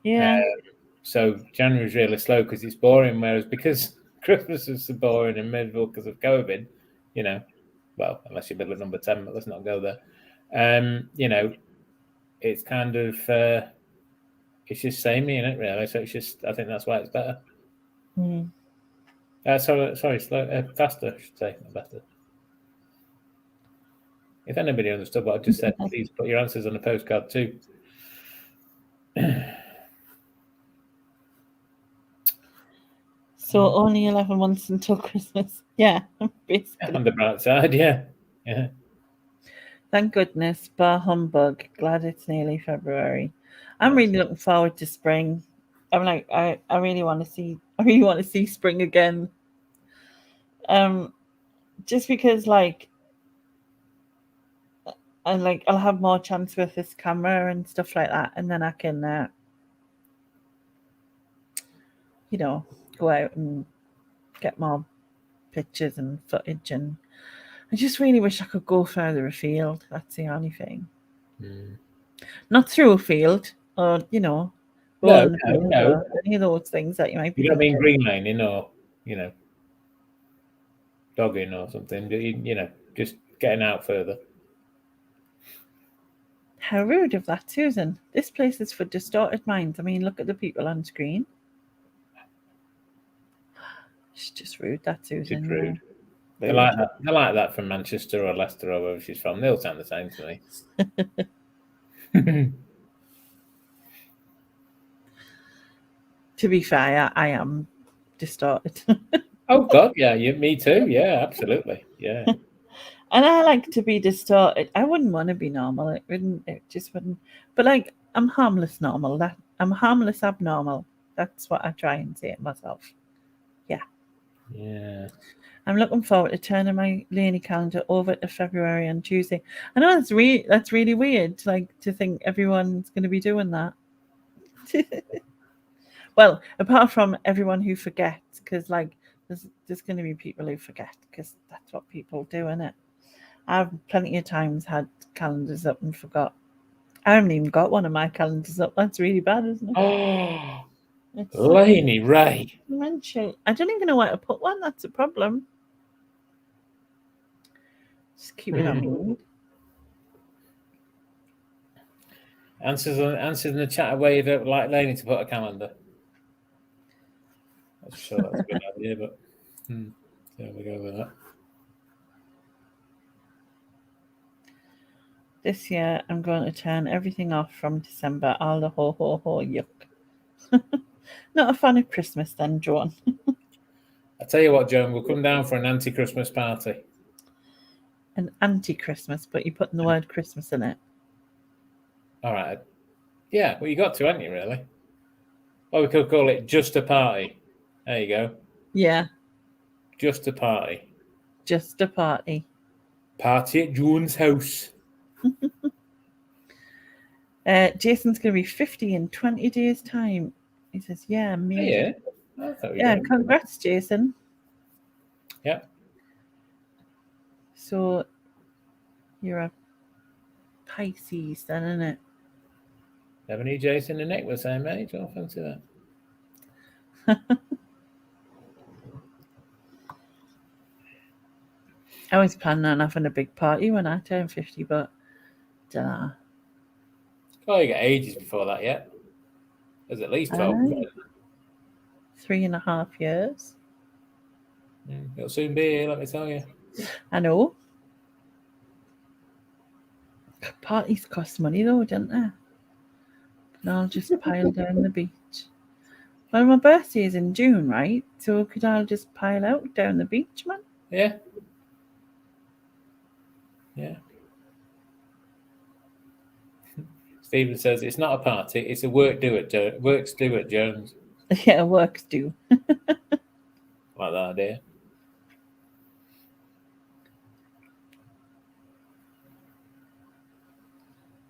Yeah. So January's really slow because it's boring, whereas because Christmas is so boring in Midville because of COVID, well, unless you're middle at number 10, but let's not go there. It's kind of it's just samey, isn't it? Really, so it's just I think that's why it's better. Sorry, slow, faster, I should say, not better. If anybody understood what I just said, please put your answers on a postcard too. So only 11 months until Christmas. Yeah, basically. On the bright side, yeah. Thank goodness, bar humbug. Glad it's nearly February. I'm really looking forward to spring. I'm like, I really want to see spring again. Just because I'll have more chance with this camera and stuff like that, and then I can go out and get more pictures and footage, and I just really wish I could go further afield. That's the only thing. Not through a field, or no, any of those things that you might be. You don't mean Green Lane, dogging or something. You know, just getting out further. How rude of that, Susan. This place is for distorted minds. I mean, look at the people on screen. It's just rude, that Susan. It's rude. Yeah. They're like that. They're like that from Manchester or Leicester or wherever she's from. They all sound the same to me. To be fair, I am distorted. Oh God, yeah, me too. Yeah, absolutely. Yeah. And I like to be distorted. I wouldn't want to be normal. It just wouldn't. But like, I'm harmless normal. I'm harmless abnormal. That's what I try and say to myself. Yeah. Yeah. I'm looking forward to turning my Laney calendar over to February on Tuesday. I know that's really weird, like to think everyone's going to be doing that. Well, apart from everyone who forgets, because like there's going to be people who forget, because that's what people do, isn't it? I've plenty of times had calendars up and forgot. I haven't even got one of my calendars up. That's really bad, isn't it? Oh, Laney Ray. I don't even know where to put one. That's a problem. Just keep it on me. Answers in the chat where you don't like Laney to put a calendar. I'm sure that's a good idea, but there we go with that. This year, I'm going to turn everything off from December. All the ho, ho, ho, yuck. Not a fan of Christmas then, Joan. I tell you what, Joan, we'll come down for an anti-Christmas party. An anti-Christmas, but you're putting the word Christmas in it. All right. Yeah, well, you got to, haven't you, really? Or we could call it just a party. There you go. Yeah. Just a party. Just a party. Party at Joan's house. Jason's going to be 50 in 20 days' time. He says, yeah, amazing. Oh, yeah. Yeah, congrats, Jason. Yeah. So, you're a Pisces then, isn't it? Never knew Jason and Nick were the same age. I'll fancy that. I was planning on having a big party when I turn 50, but don't know. Oh, you get ages before that yet. There's at least 12. 3.5 years. It'll soon be here, let me tell you. I know. Parties cost money though, don't they? And I'll just pile down the beach. Well, my birthday is in June, right? So could I just pile out down the beach, man? Yeah. Yeah. Stephen says it's not a party, it's a works do at Jones. Yeah, works do. Like that idea.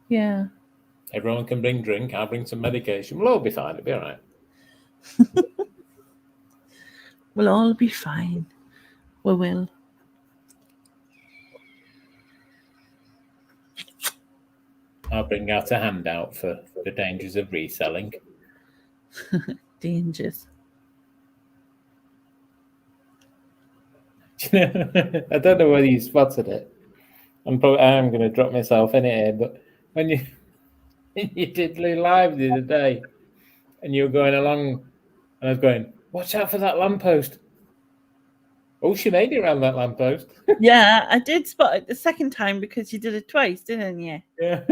Yeah. Everyone can bring drink. I'll bring some medication. We'll all be fine. It'll be all right. We'll all be fine. We will. I'll bring out a handout for the dangers of reselling. Dangers. I don't know whether you spotted it. I'm going to drop myself in it here, but when you did live the other day and you were going along and I was going, watch out for that lamppost. Oh, she made it around that lamppost. Yeah, I did spot it the second time because you did it twice, didn't you? Yeah.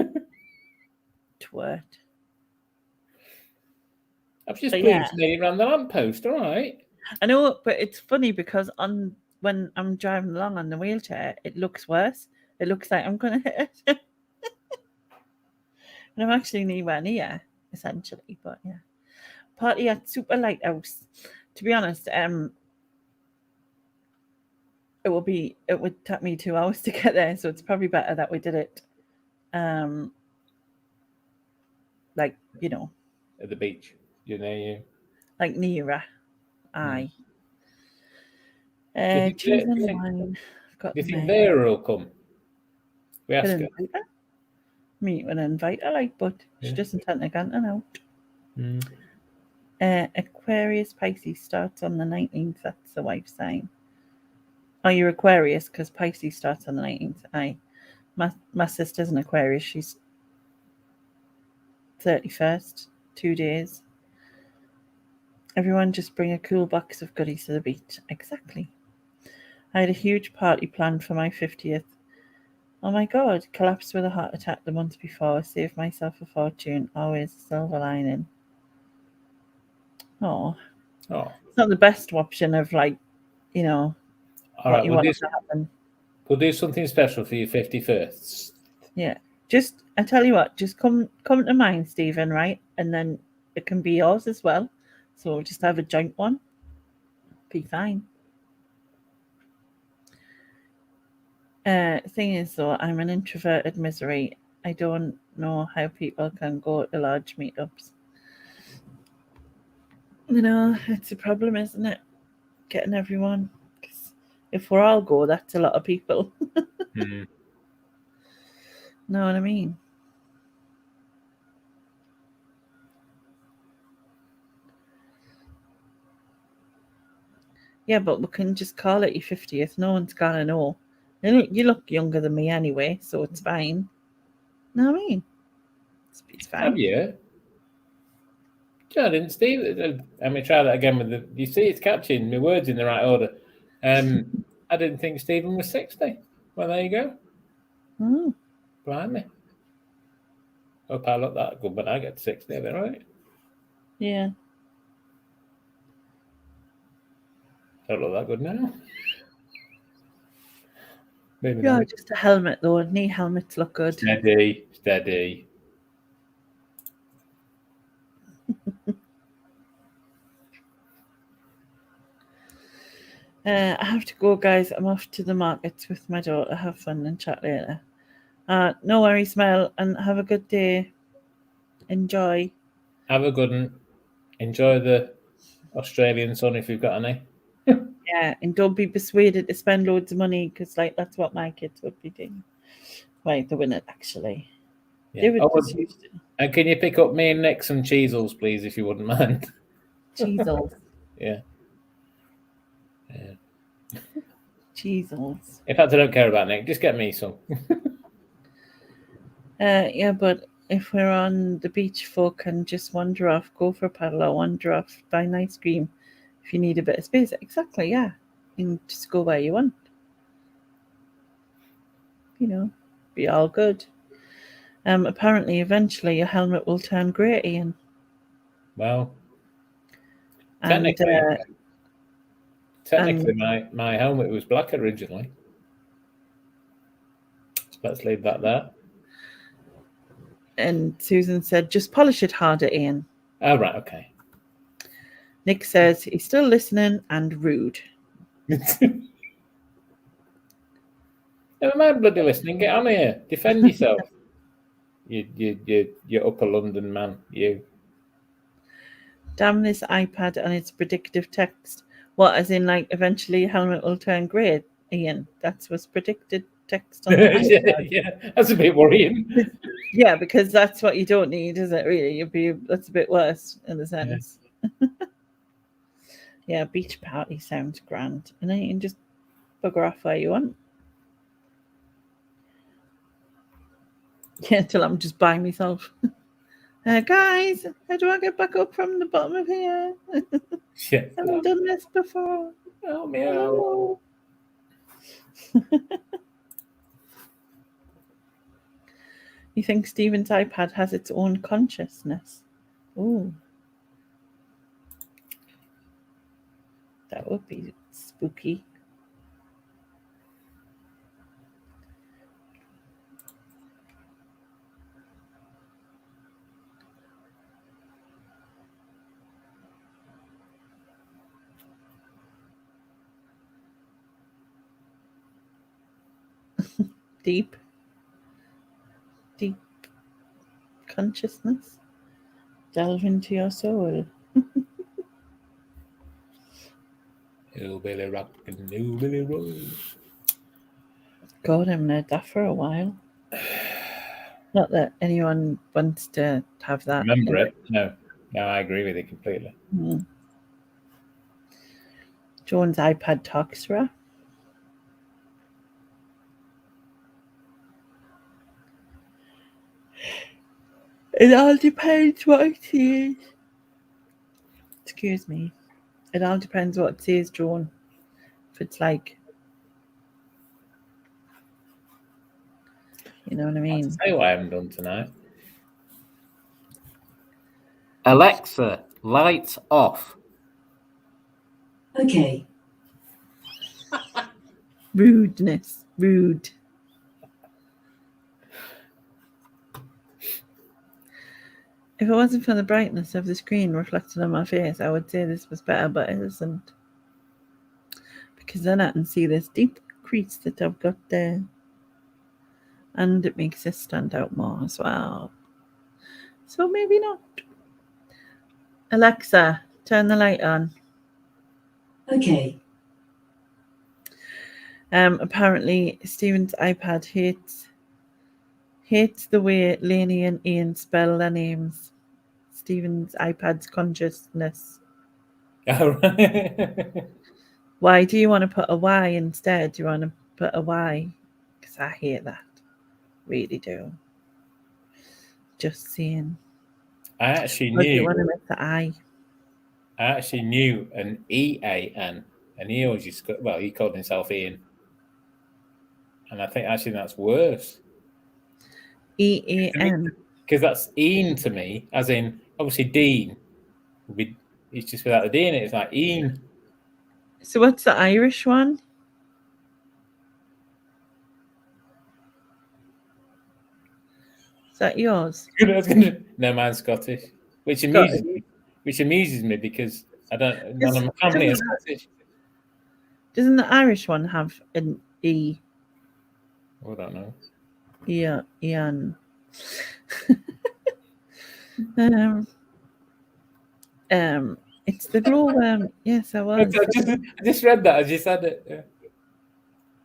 Twat. I've just made it around the lamppost, all right. I know, but it's funny because when I'm driving along on the wheelchair, it looks worse. It looks like I'm going to hit it. And I'm actually nowhere near, essentially. But yeah. Party at Super Lighthouse. To be honest, it would take me 2 hours to get there, so it's probably better that we did it like, you know, at the beach. You like nearer. Aye. Do you think Vera will come? We ask her. Me would invite her, like, but she doesn't tend to get out. Aquarius Pisces starts on the 19th. That's the wife's sign. Oh, you're Aquarius because Pisces starts on the 19th. My sister's an Aquarius. She's 31st, 2 days. Everyone just bring a cool box of goodies to the beach. Exactly. I had a huge party planned for my 50th. Oh my God, collapsed with a heart attack the month before. Saved myself a fortune. Always a silver lining. Oh. It's not the best option of All what you want to happen. We'll do something special for your 51st. Yeah. I tell you what, just come to mine, Stephen, right? And then it can be yours as well. So we'll just have a joint one. Be fine. Thing is, though, I'm an introverted misery. I don't know how people can go to large meetups. It's a problem, isn't it? Getting everyone. 'Cause if we're all go, that's a lot of people. Mm. Know what I mean? Yeah, but we can just call it your 50th. No one's gonna know. You look younger than me anyway, so it's fine. Know what I mean? It's fine. Have you? I didn't, Steve. Let me try that again with the. You see, it's catching my words in the right order. I didn't think Stephen was 60. Well, there you go. Oh. Blimey. Hope I look that good when I get to 60, is that right? Yeah. Don't look that good now. Maybe Yeah, not. just a helmet though. Knee helmets look good. Steady. I have to go, guys. I'm off to the markets with my daughter. Have fun and chat later. No worries, Mel, and have a good day. Enjoy. Have a good one. Enjoy the Australian sun if you've got any. Yeah, and don't be persuaded to spend loads of money because, that's what my kids would be doing. Right, they're winning actually. Yeah. They And can you pick up me and Nick some Cheezels, please, if you wouldn't mind? Cheezels. Yeah. Cheezels. In fact, I don't care about Nick. Just get me some. Yeah, but if we're on the beach, folk can just wander off, go for a paddle or wander off, buy an ice cream if you need a bit of space. Exactly, yeah. And just go where you want. Be all good. Apparently, eventually, your helmet will turn grey, Ian. Well, And technically, my helmet was black originally. Let's leave that there. And Susan said, just polish it harder, Ian. Oh, right, okay. Nick says he's still listening and rude. Never mind bloody listening. Get on here. Defend yourself. you upper London man. You. Damn this iPad and its predictive text. What, as in eventually your helmet will turn grey, Ian? That's what's predicted text on the iPad. Yeah, that's a bit worrying. Yeah, because that's what you don't need, is it really? That's a bit worse in a sense. Yeah, beach party sounds grand. And then you can just bugger off where you want. Yeah, till I'm just by myself. Guys, how do I get back up from the bottom of here? Yeah. I haven't done this before. Oh, meow. You think Stephen's iPad has its own consciousness? Ooh. That would be spooky. Deep consciousness. Delve into your soul. Hillbilly rock and hillbilly roll. God, I haven't heard that for a while. Not that anyone wants to have that. Remember it? No, I agree with you completely. Joan's iPad talks to her. It all depends what it is. Excuse me. It all depends what it says, Joan. If it's like, you know what I mean? I'll tell you what I haven't done tonight. Alexa, lights off. Okay. Rudeness. Rude. If it wasn't for the brightness of the screen reflected on my face, I would say this was better, but it isn't. Because then I can see this deep crease that I've got there. And it makes it stand out more as well. So maybe not. Alexa, turn the light on. Okay. Apparently, Stephen's iPad hates the way Lainey and Ian spell their names. Stephen's iPad's consciousness. Why do you want to put a Y instead? Do you want to put a Y? Because I hate that. Really do. Just saying. I actually Or do you knew. want to make the I? I actually knew an EAN, and he always used to, well, he called himself Ian, and I think actually that's worse. EAN. Because that's Ian to me, as in obviously Dean would be. It's just without the D in it. It's like Ian. So what's the Irish one? Is that yours? No, mine's Scottish, which amuses me because I don't. None of my family is Scottish. Doesn't the Irish one have an E? I don't know. Yeah, Ian. It's the glowworm. Yes, I was. I just read that as you said it. Yeah.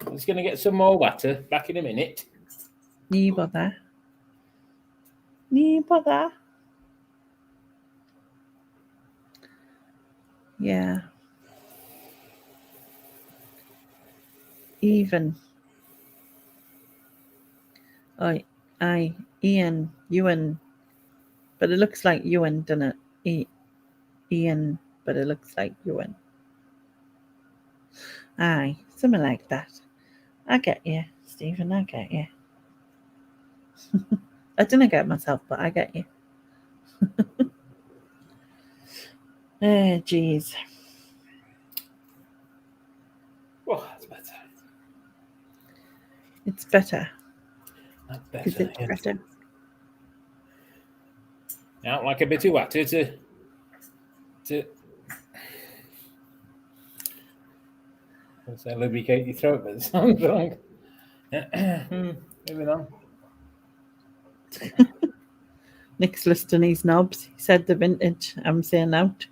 I'm just going to get some more water. Back in a minute. Ní bother. Ní bother. Yeah. Even. Aye, Ian, Ewan. But it looks like Ewan, doesn't it? Ian, but it looks like Ewan. Aye, something like that. I get you, Stephen, I get you. I didn't get myself, but I get you. Oh, jeez. Oh, that's better. It's better. That's better. Is it better? Now, like a bit of water to say lubricate your throat, but it sounds wrong. Moving on. Nick's listing his knobs. He said the vintage. I'm saying out.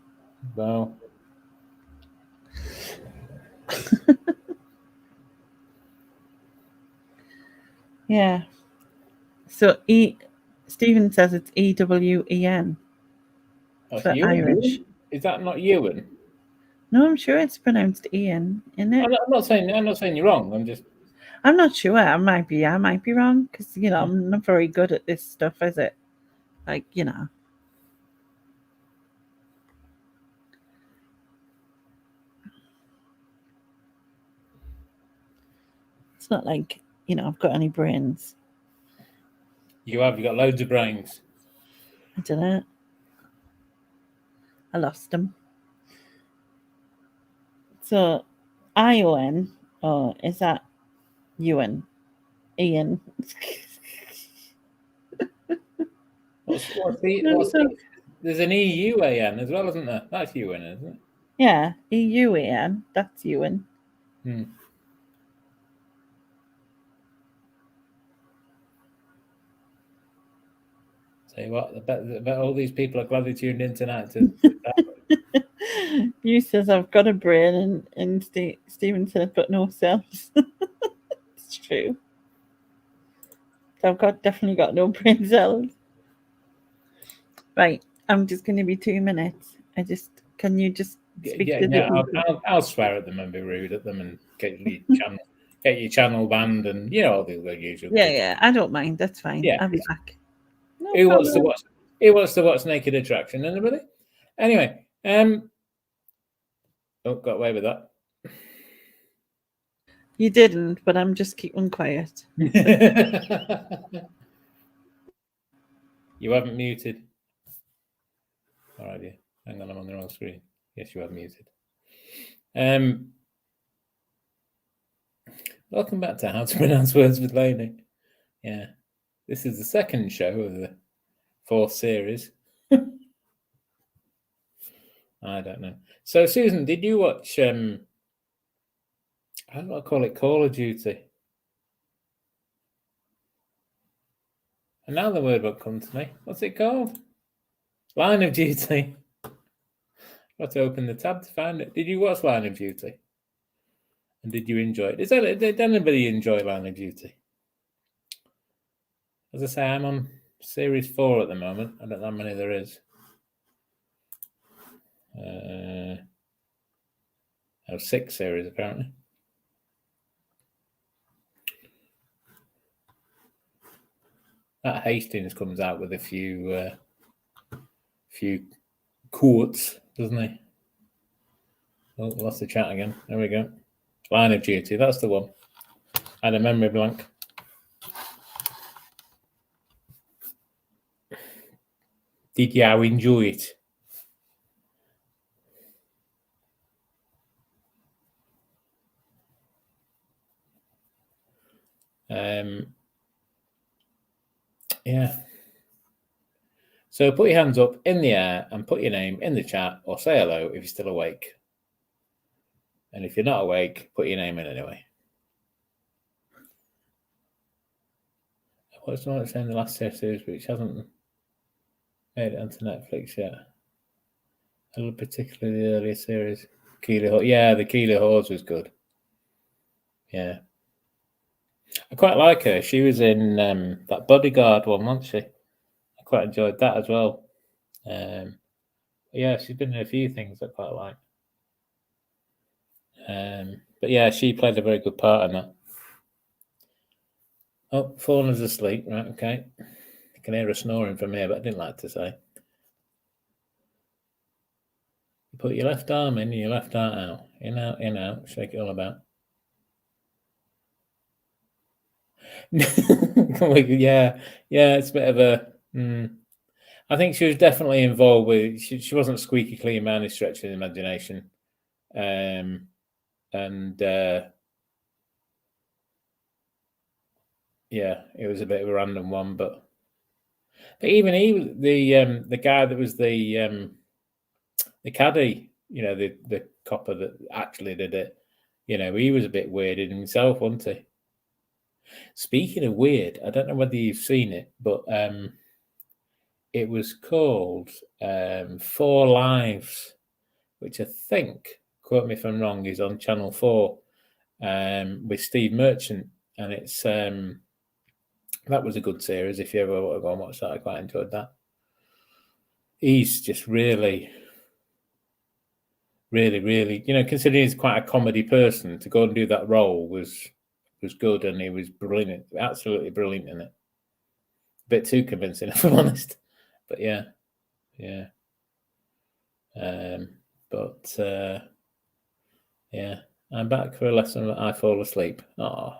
Wow. Yeah. So Stephen says it's EWEN for Irish. Is that not Ewan? No, I'm sure it's pronounced Ian, isn't it? I'm not saying you're wrong. I'm not sure. I might be wrong because I'm not very good at this stuff, is it? Like, It's not like, I've got any brains. You got loads of brains. I don't know. I lost them. So, ION, or is that Ewan? Ian. There's an EUAN as well, isn't there? That's Ewan, isn't it? Yeah, EUAN. That's Ewan. Tell you what, I bet all these people are glad they tuned in tonight. You says I've got a brain, and Stephen said, but no cells. It's true. I've definitely got no brain cells. Right, I'm just going to be 2 minutes. Can you just speak to the I'll swear at them and be rude at them and get your channel banned and all the usual. Yeah, I don't mind. That's fine. Yeah, I'll be back. No Who problem. He wants to watch Naked Attraction, anybody? Anyway, oh, got away with that. You didn't, but I'm just keeping quiet. You haven't muted. All right, yeah. Hang on, I'm on the wrong screen. Yes, you have muted. Welcome back to How to Pronounce Words with Lainey. Yeah, this is the second show of the 4th series. I don't know. So, Susan, did you watch, how do I call it, Call of Duty? And now the word won't come to me. What's it called? Line of Duty. I've got to open the tab to find it. Did you watch Line of Duty? And did you enjoy it? Did anybody enjoy Line of Duty? As I say, I'm on series 4 at the moment. I don't know how many there is. Oh, 6 series apparently. That Hastings comes out with a few quotes, doesn't he? Oh, lost the chat again. There we go. Line of Duty, that's the one. I had a memory blank. Did you enjoy it? Yeah. So put your hands up in the air and put your name in the chat or say hello if you're still awake. And if you're not awake, put your name in anyway. What's the one that's in the last series which hasn't made it onto Netflix yet? A particularly the earlier series. Yeah, the Keely Hawes was good. Yeah. I quite like her. She was in that Bodyguard one, wasn't she? I quite enjoyed that as well. Yeah, she's been in a few things I quite like. But yeah, she played a very good part in that. Oh, Fauna's asleep. Right, okay. I can hear her snoring from here, but I didn't like to say. You put your left arm in and your left arm out. In, out. Shake it all about. Yeah, it's a bit of a... I think she was definitely involved with... She wasn't squeaky clean by any stretch of the imagination. Yeah, it was a bit of a random one, but even the guy that was the caddy, the copper that actually did it, he was a bit weird in himself, wasn't he? Speaking of weird, I don't know whether you've seen it, but it was called 4 Lives, which I think, quote me if I'm wrong, is on Channel 4 with Steve Merchant, and it's that was a good series. If you ever want to go and watch that, I quite enjoyed that. He's just really, considering he's quite a comedy person, to go and do that role was good, and he was brilliant, absolutely brilliant in it. A bit too convincing, if I'm honest. But yeah. Yeah, I'm back for a lesson that I fall asleep. Oh,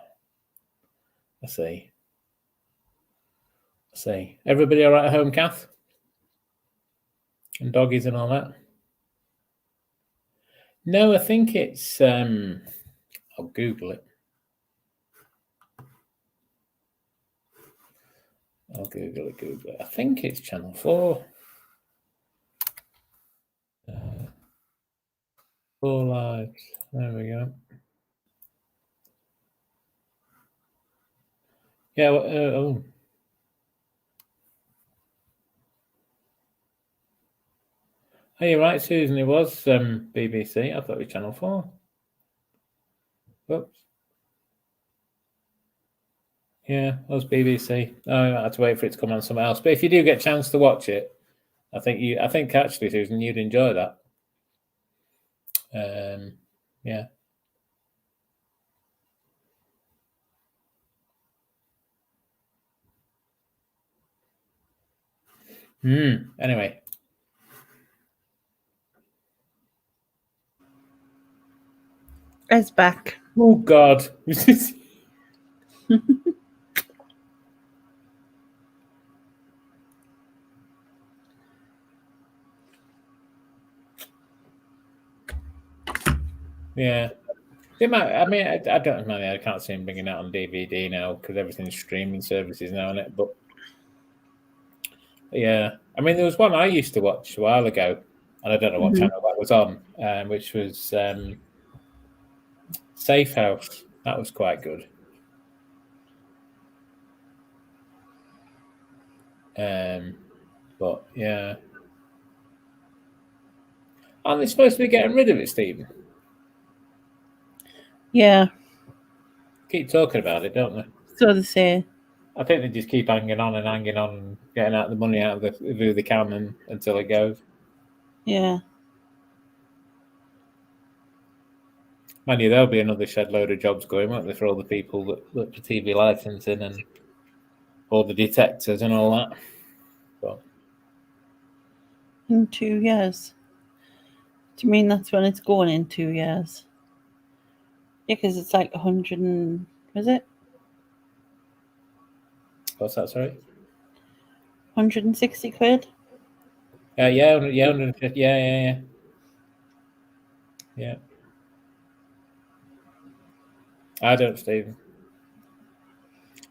I see. Everybody all right at home, Kath? And doggies and all that? No, I think it's... I'll Google it. Google it. I think it's Channel 4. 4 Lives. There we go. Yeah, oh. Oh, you're right, Susan. It was BBC. I thought it was Channel 4. Whoops. Yeah, it was BBC. Oh, I had to wait for it to come on somewhere else. But if you do get a chance to watch it, I think actually, Susan, you'd enjoy that. Yeah. Anyway. It's back. Oh, God. Yeah. I mean, I don't know. I can't see him bringing it out on DVD now because everything's streaming services now, isn't it? But yeah, I mean, there was one I used to watch a while ago, and I don't know what channel that was on, which was Safe House. That was quite good. But yeah, aren't they supposed to be getting rid of it, Stephen? Yeah. Keep talking about it, don't they? So they say. I think they just keep hanging on, and getting out the money out of who they can until it goes. Yeah. Mind you, there'll be another shed load of jobs going, won't there, for all the people that put TV licensing and all the detectors and all that. But In 2 years. Do you mean that's when it's going in 2 years? Yeah, because it's like 100 and... Was it? what's that, sorry? 160 quid? Yeah, 150. Yeah. I don't, Stephen.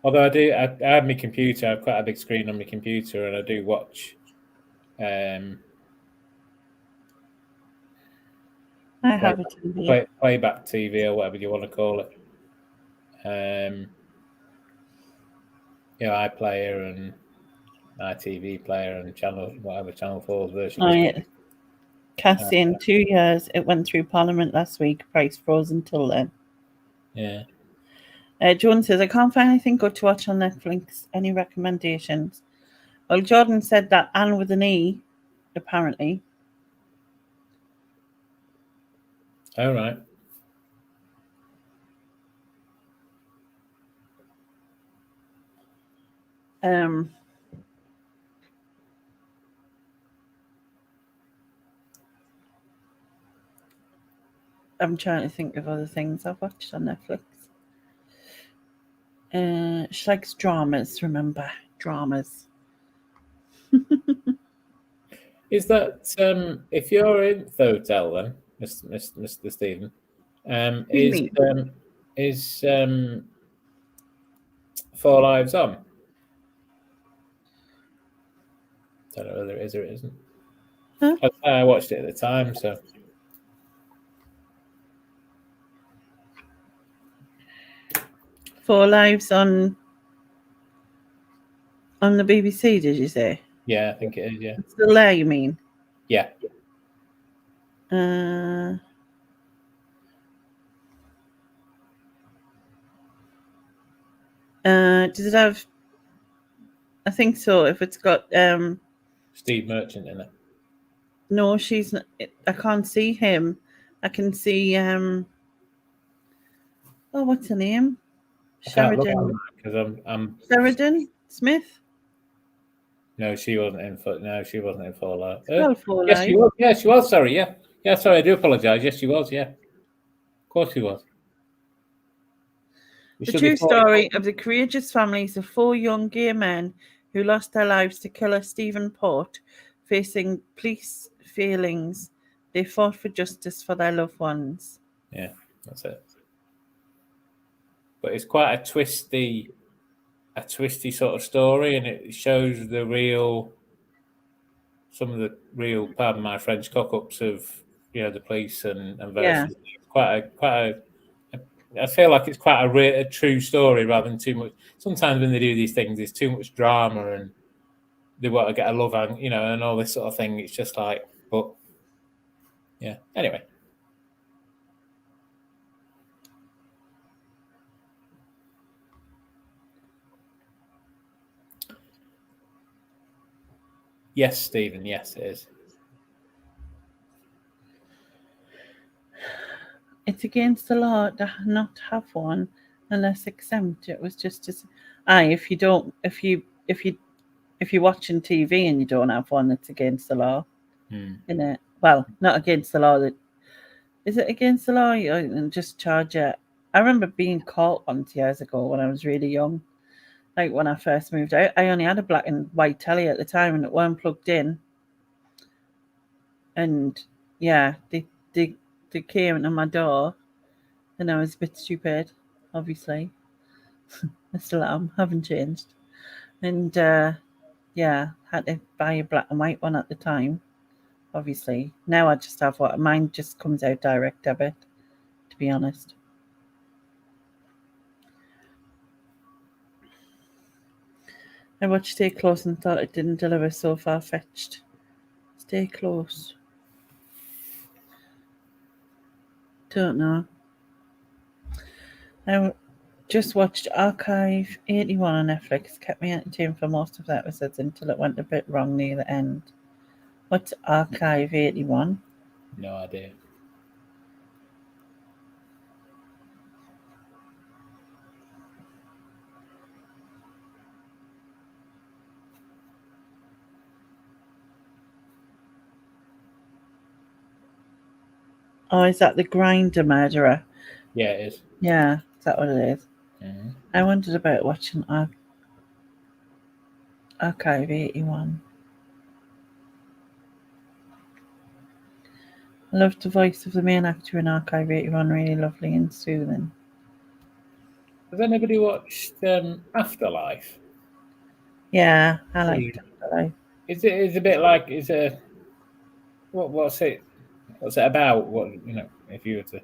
Although I have my computer. I have quite a big screen on my computer, and I do watch. I have a TV. Playback TV or whatever you want to call it. iPlayer and iTV player and channel 4's version. Oh, yeah. Cassie, in 2 years, it went through Parliament last week. Price frozen till then. Yeah. Jordan says, I can't find anything good to watch on Netflix. Any recommendations? Well, Jordan said that Anne with an E, apparently. All right. I'm trying to think of other things I've watched on Netflix. She likes dramas, remember? Dramas. Is that if you're in the hotel then, Mr. Stephen, is 4 Lives on? Don't know whether it is or it isn't. Huh? I watched it at the time, so 4 Lives on the BBC, did you say? yeah, I think it is. Yeah. It's still there, you mean? Yeah. Does it have? I think so. If it's got Steve Merchant in it. no, she's not. I can't see him. I can see oh, what's her name? Sheridan. Because I'm Sheridan Smith. No, she wasn't in for. No, she wasn't in 4 Lives. Well, 4 Yes, Lives. she was. Yeah, she was. Sorry. Yeah. Yeah. Sorry. I do apologise. Yes, she was. Yeah. Of course, she was. The true story of the courageous families of 4 young gay men who lost their lives to killer Stephen Port, facing police failings. They fought for justice for their loved ones. Yeah, that's it. But it's quite a twisty sort of story, and it shows some of the real, pardon my French, cock-ups of the police and various. Yeah. I feel like it's quite a true story rather than too much. Sometimes when they do these things, there's too much drama and they want to get a love and all this sort of thing. It's just like, but yeah. Anyway. Yes, Stephen. Yes, it is. It's against the law to not have one unless exempt. It was just as if you if you're watching TV and you don't have one, it's against the law, Hmm. isn't it? Well, not against the law. Is it against the law? And just charge it. I remember being caught once years ago when I was really young. Like when I first moved out, I only had a black and white telly at the time, and it weren't plugged in. And yeah, they came to my door, and I was a bit stupid, obviously. I still am, haven't changed. And yeah, had to buy a black and white one at the time, obviously. Now I just have what mine just comes out direct debit, to be honest. I watched Stay Close and thought it didn't deliver, so far-fetched. Stay Close. Don't know. I just watched Archive 81 on Netflix. Kept me entertained for most of the episodes until it went a bit wrong near the end. What's Archive 81? No idea. Oh, is that the Grinder Murderer? Yeah, it is. Yeah, is that what it is? Mm-hmm. I wondered about watching Archive 81. I loved the voice of the main actor in Archive 81, really lovely and soothing. Has anybody watched Afterlife? Yeah, I liked it. Is it a bit like what's it about? What if you were to,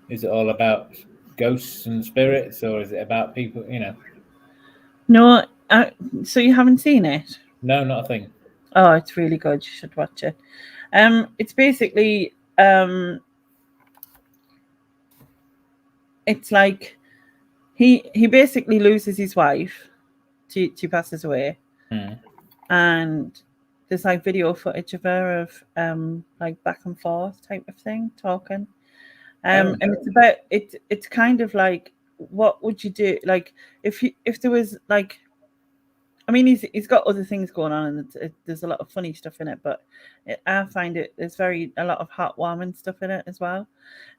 is it all about ghosts and spirits, or is it about people? No, so you haven't seen it? No, not a thing. Oh, it's really good. You should watch it. It's basically it's like he basically loses his wife. She passes away, and there's like video footage of her of like back and forth type of thing, talking. And it's about it's kind of like, what would you do, like if there was like, I mean, he's got other things going on, and there's a lot of funny stuff in it, but I find there's a lot of heartwarming stuff in it as well.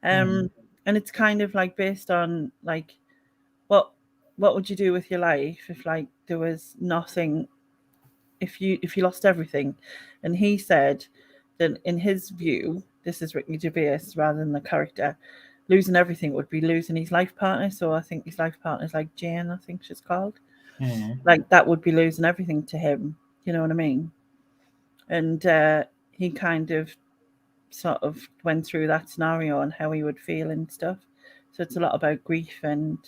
And it's kind of like based on like what would you do with your life if like there was nothing, if you lost everything. And he said that in his view, this is Ricky Gervais rather than the character, losing everything would be losing his life partner. So I think his life partner is like Jane, I think she's called. Like that would be losing everything to him, you know what I mean? And he kind of sort of went through that scenario and how he would feel and stuff. So it's a lot about grief and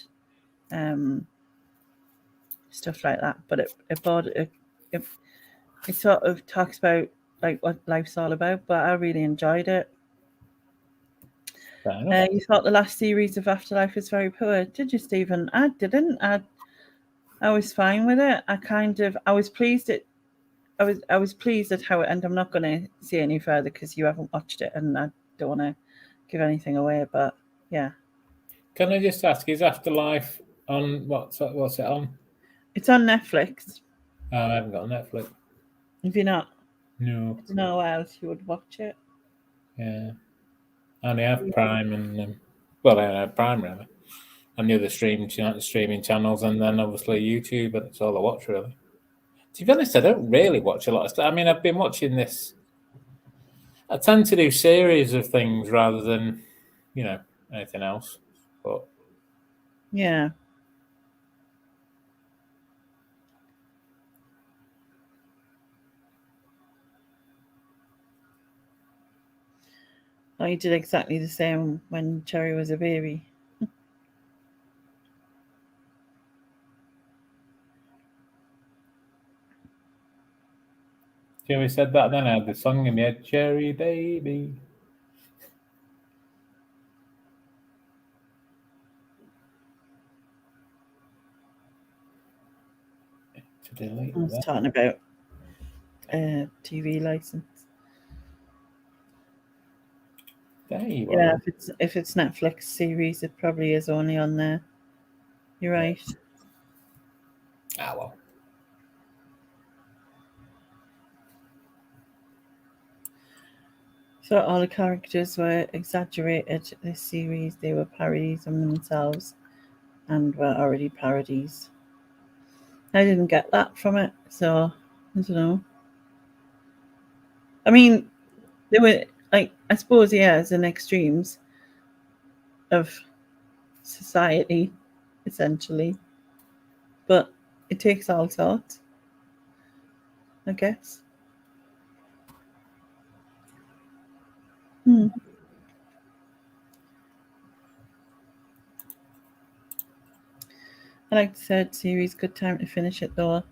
stuff like that. But it sort of talks about like what life's all about. But I really enjoyed it. You thought the last series of Afterlife was very poor, did you, Stephen? I didn't. I was fine with it. I was pleased I was pleased at how it ended. I'm not going to say any further because you haven't watched it, and I don't want to give anything away. But yeah. Can I just ask, is Afterlife on what's it on? It's on Netflix. Oh, I haven't got Netflix. If you're not, no, I don't know how else you would watch it. Yeah, I only have Prime and I have Prime really, and the other streaming channels, and then obviously YouTube, but that's all I watch really. To be honest, I don't really watch a lot of stuff. I mean, I've been watching this. I tend to do series of things rather than, anything else. But yeah. I did exactly the same when Cherry was a baby. Jimmy said that, then I had the song in my head, Cherry Baby. I was talking about TV license. There you yeah, are. if it's Netflix series, it probably is only on there. You're right. Ah, well. So all the characters were exaggerated this series. They were parodies of themselves and were already parodies. I didn't get that from it, so I don't know. I mean, they were like, I suppose, yeah, as in extremes of society, essentially. But it takes all sorts, I guess. I like the third series. Good time to finish it, though.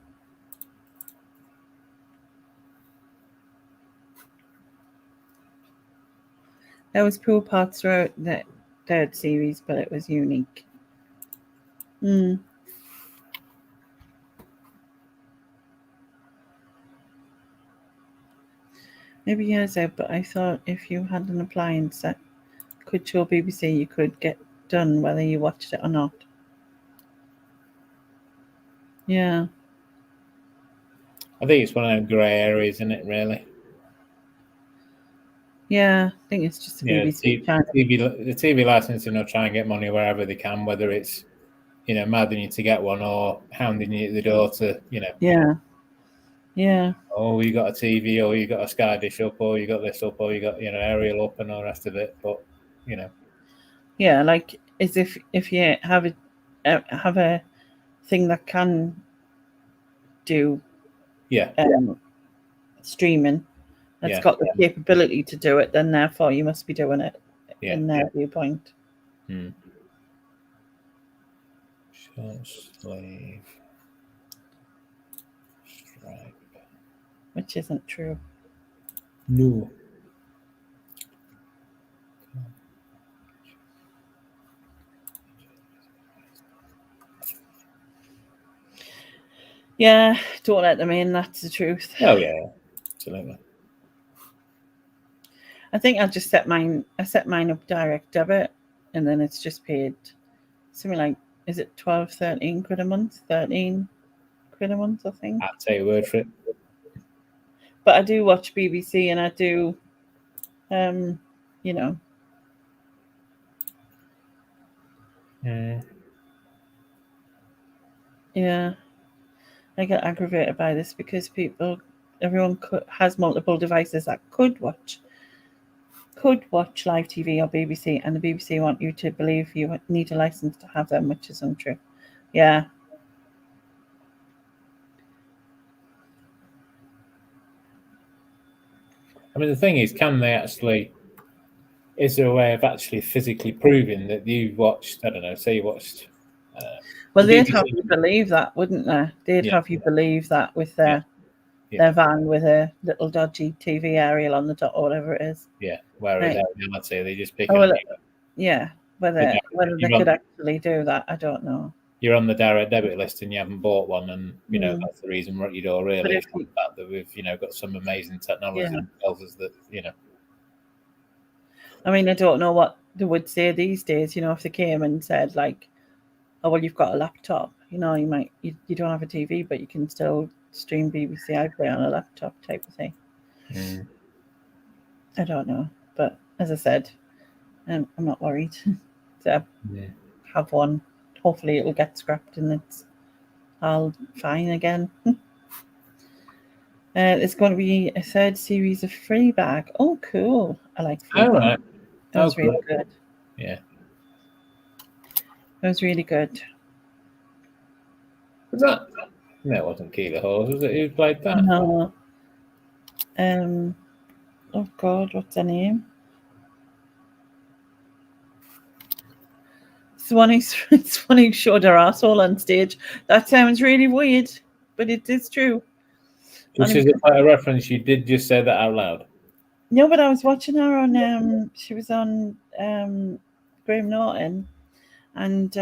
There was poor parts throughout the third series, but it was unique. Maybe years out, but I thought if you had an appliance that could show BBC, you could get done whether you watched it or not. Yeah. I think it's one of them grey areas, isn't it, really? Yeah, I think it's just a Yeah, BBC channel. the TV licensing will try and get money wherever they can, whether it's, madding you to get one or hounding you at the door to, Yeah. oh, you got a TV, or you got a Sky Dish up, or you got this up, or you got, Aerial up and all the rest of it. But, Yeah, like as if you have a thing that can do streaming, that's got the capability to do it, then therefore you must be doing it in their viewpoint. Short sleeve stripe. Which isn't true. No. Yeah, don't let them in, that's the truth. Oh yeah, absolutely. I think I'll just set mine up direct debit, and then it's just paid something like, is it 12, 13 quid a month? 13 quid a month, I think. I'll take your word for it. But I do watch BBC, and I do, Yeah, I get aggravated by this because everyone has multiple devices that could watch live TV or BBC, and the BBC want you to believe you need a license to have them, which is untrue. Yeah. I mean, the thing is, is there a way of actually physically proving that you've watched, I don't know, say you watched... well, they'd have you believe that, wouldn't they? They'd have you believe that with their van with a little dodgy TV aerial on the top or whatever it is. Yeah, whereas in reality, they just pick whether they could actually do that, I don't know. You're on the direct debit list and you haven't bought one, and that's the reason we're at your door. Really, it's the fact that we've got some amazing technology that tells us that I mean, I don't know what they would say these days. If they came and said like, "Oh well, you've got a laptop. You don't have a TV, but you can still stream BBC iPlayer on a laptop," type of thing. I don't know, but as I said, I'm not worried to have one. Hopefully it'll get scrapped and it's all fine again. There's going to be a third series of Fleabag. Oh, cool. I like Fleabag. All right. That was really good. Yeah. It was really good. Was that? No, it wasn't Keela Hawes, was it? Who played that? No. Oh, God, what's her name? It's one who showed her asshole on stage. That sounds really weird, but it is true. Just as a reference, you did just say that out loud. No, but I was watching her on. She was on Graham Norton, and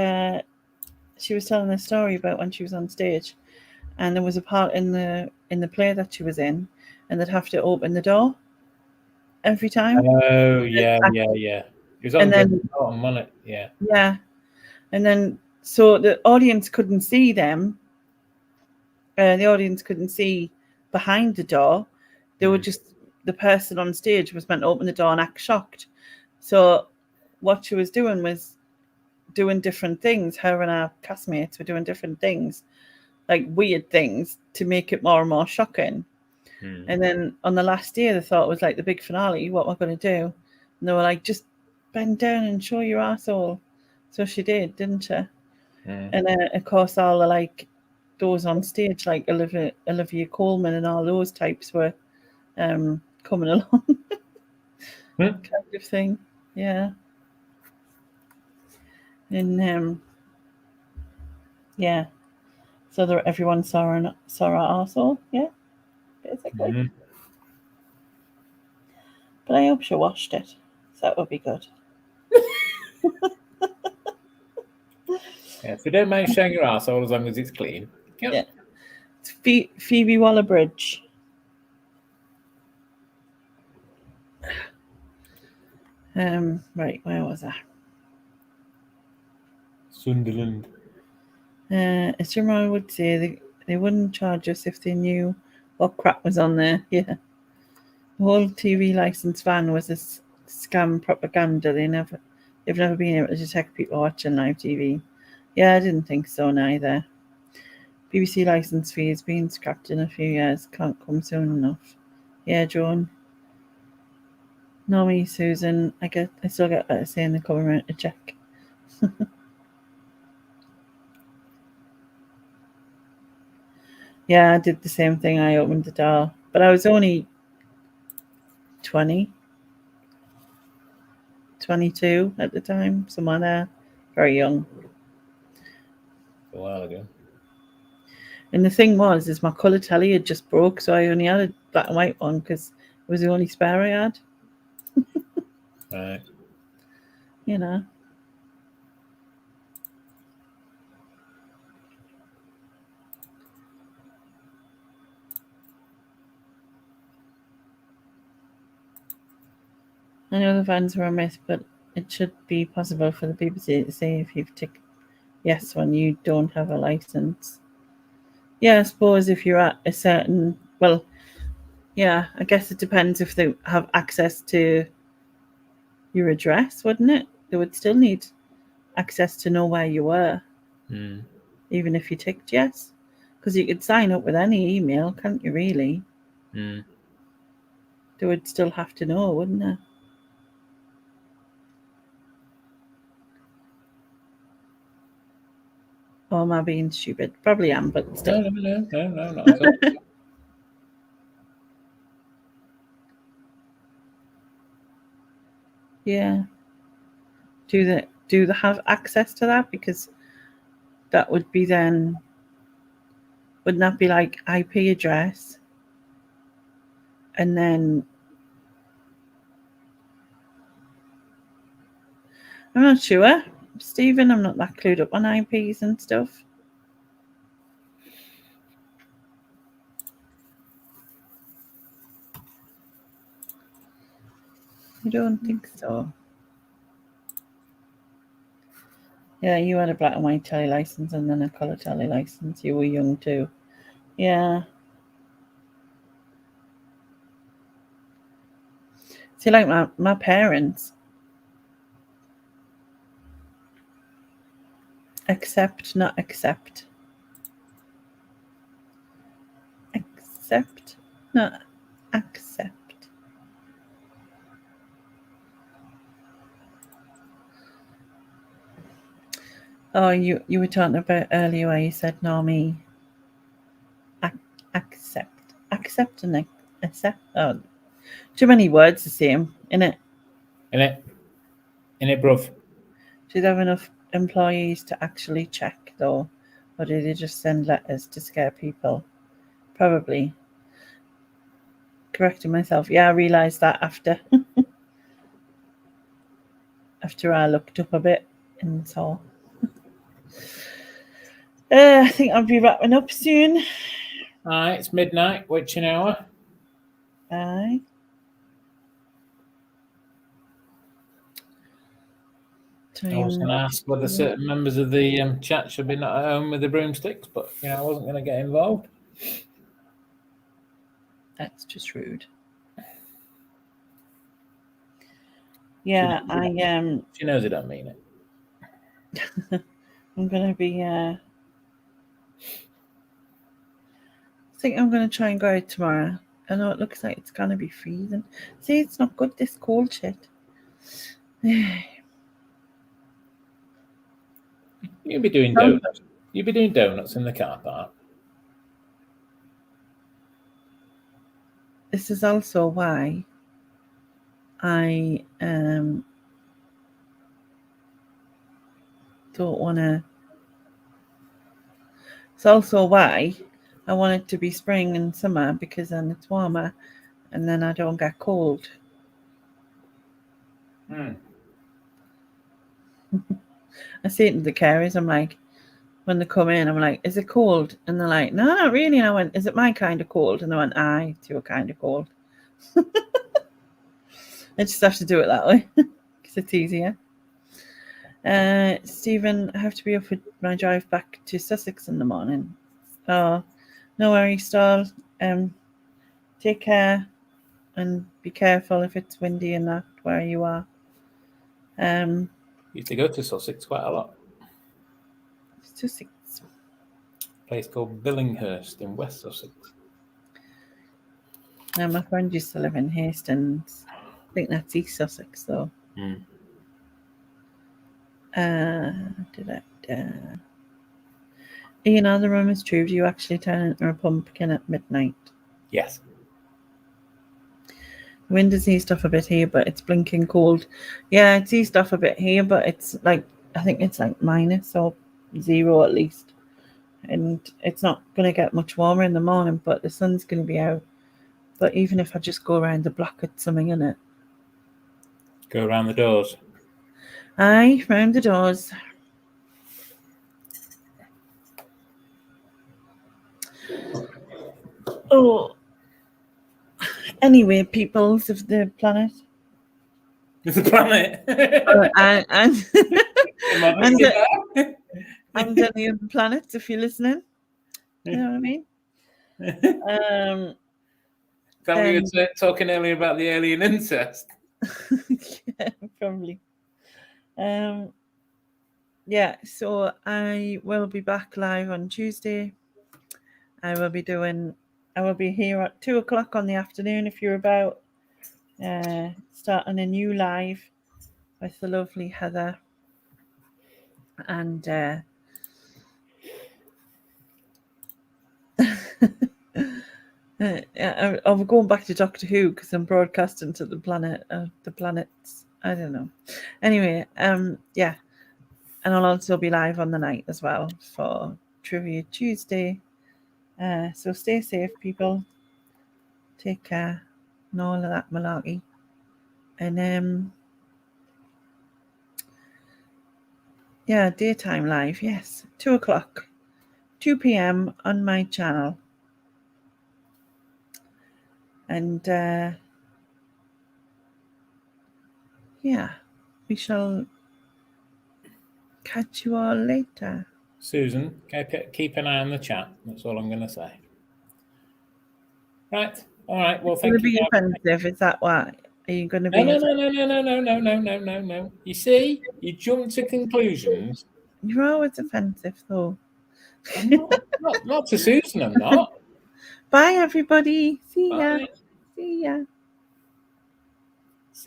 she was telling a story about when she was on stage, and there was a part in the play that she was in, and they'd have to open the door every time. Oh yeah. It was on Graham Norton, wasn't it? Yeah. Yeah. And then so the audience couldn't see them. The audience couldn't see behind the door. They were just, the person on stage was meant to open the door and act shocked. So what she was doing was doing different things. Her and her castmates were doing different things, like weird things, to make it more and more shocking. And then on the last day, they thought it was like the big finale. What we're going to do? And they were like, just bend down and show your asshole. So she did, didn't she? And then, of course, all the like those on stage, like Olivia Colman and all those types, were coming along, kind of thing. Yeah. And yeah, so everyone saw her arsehole. Yeah, basically. But I hope she washed it, so that would be good. Yeah, if you don't mind showing your arsehole as long as it's clean. Yep. Yeah. It's Phoebe Waller-Bridge. Right, where was I? Sunderland. As your mum would say, they wouldn't charge us if they knew what crap was on there. Yeah. The whole TV license ban was a scam propaganda. They've never been able to detect people watching live TV. Yeah, I didn't think so neither. BBC license fee has been scrapped in a few years. Can't come soon enough. Yeah, Joan. Normie, Susan. I still get better saying the government a check. Yeah, I did the same thing. I opened the door, but I was only 20, 22 at the time. Somewhere there, very young. A while ago. And the thing is my colour telly had just broke, so I only had a black and white one because it was the only spare I had. Right. You know. I know the vans were a myth, but it should be possible for the BBC to say if you've ticked yes when you don't have a licence. Yeah, I suppose if you're at a certain, well, yeah, I guess it depends if they have access to your address, wouldn't it? They would still need access to know where you were, even if you ticked yes. Because you could sign up with any email, can't you, really? They would still have to know, wouldn't they? Or am I being stupid? Probably am, but still. No, not at all. Yeah. Do they have access to that? Because that would be then, wouldn't that be like IP address? And then I'm not sure, Stephen. I'm not that clued up on IPs and stuff. I don't think so. Yeah, you had a black and white telly license and then a colour telly license. You were young too. Yeah. See, like my parents, accept, not accept. Accept, not accept. Oh, you were talking about earlier where you said Normie. Accept and accept. Oh, too many words the same, innit? In it, bruv. Do they have enough employees to actually check though? Or do they just send letters to scare people? Probably. Correcting myself. Yeah, I realised that after I looked up a bit and saw. I think I'll be wrapping up soon. Aye, it's midnight, witching hour. Aye. I was going to ask whether certain members of the chat should be not at home with the broomsticks, but I wasn't going to get involved. That's just rude. Yeah, She knows I don't mean it. I'm gonna be. I think I'm gonna try and go out tomorrow. I know it looks like it's gonna be freezing. See, it's not good. This cold shit. You'll be doing donuts. You'll be doing donuts in the car park. This is also why I don't want to. It's also why I want it to be spring and summer, because then it's warmer and then I don't get cold. I say it to the carers. I'm like, when they come in, I'm like, is it cold? And they're like, no, not really. And I went, is it my kind of cold? And they went, aye, it's your kind of cold. I just have to do it that way because it's easier. Stephen, I have to be up for my drive back to Sussex in the morning. Oh, no worries, Stall. Take care and be careful if it's windy and that where you are. Used to go to Sussex quite a lot. Sussex. A place called Billinghurst in West Sussex. Now, my friend used to live in Hastings. I think that's East Sussex, though. You know, the room is true. Do you actually turn into a pumpkin at midnight? Yes. The wind has eased off a bit here, but it's blinking cold. Yeah, it's eased off a bit here, but it's like, I think it's like minus or 0 at least. And it's not going to get much warmer in the morning, but the sun's going to be out. But even if I just go around the block, it's something in it. Go around the doors. Aye, round the doors. Oh. Anyway, peoples of the planet. The planet. And any of the planets, if you're listening. You know what I mean? We were talking earlier about the alien incest. Yeah, probably. Yeah, so I will be back live on Tuesday. I will be here at 2:00 on the afternoon if you're about. Starting a new live with the lovely Heather. And I'm going back to Doctor Who because I'm broadcasting to the planets. I don't know. Anyway, yeah. And I'll also be live on the night as well for Trivia Tuesday. So stay safe, people. Take care and all of that malarkey. And yeah, daytime live, yes. 2:00. 2 p.m. on my channel. And yeah, we shall catch you all later. Susan, keep an eye on the chat. That's all I'm going to say. Right. All right. Well, thank you. Be offensive. Is that why? Are you going to be? No. You see, you jump to conclusions. You're always offensive, though. Not to Susan, I'm not. Bye, everybody. See Bye. ya. See ya.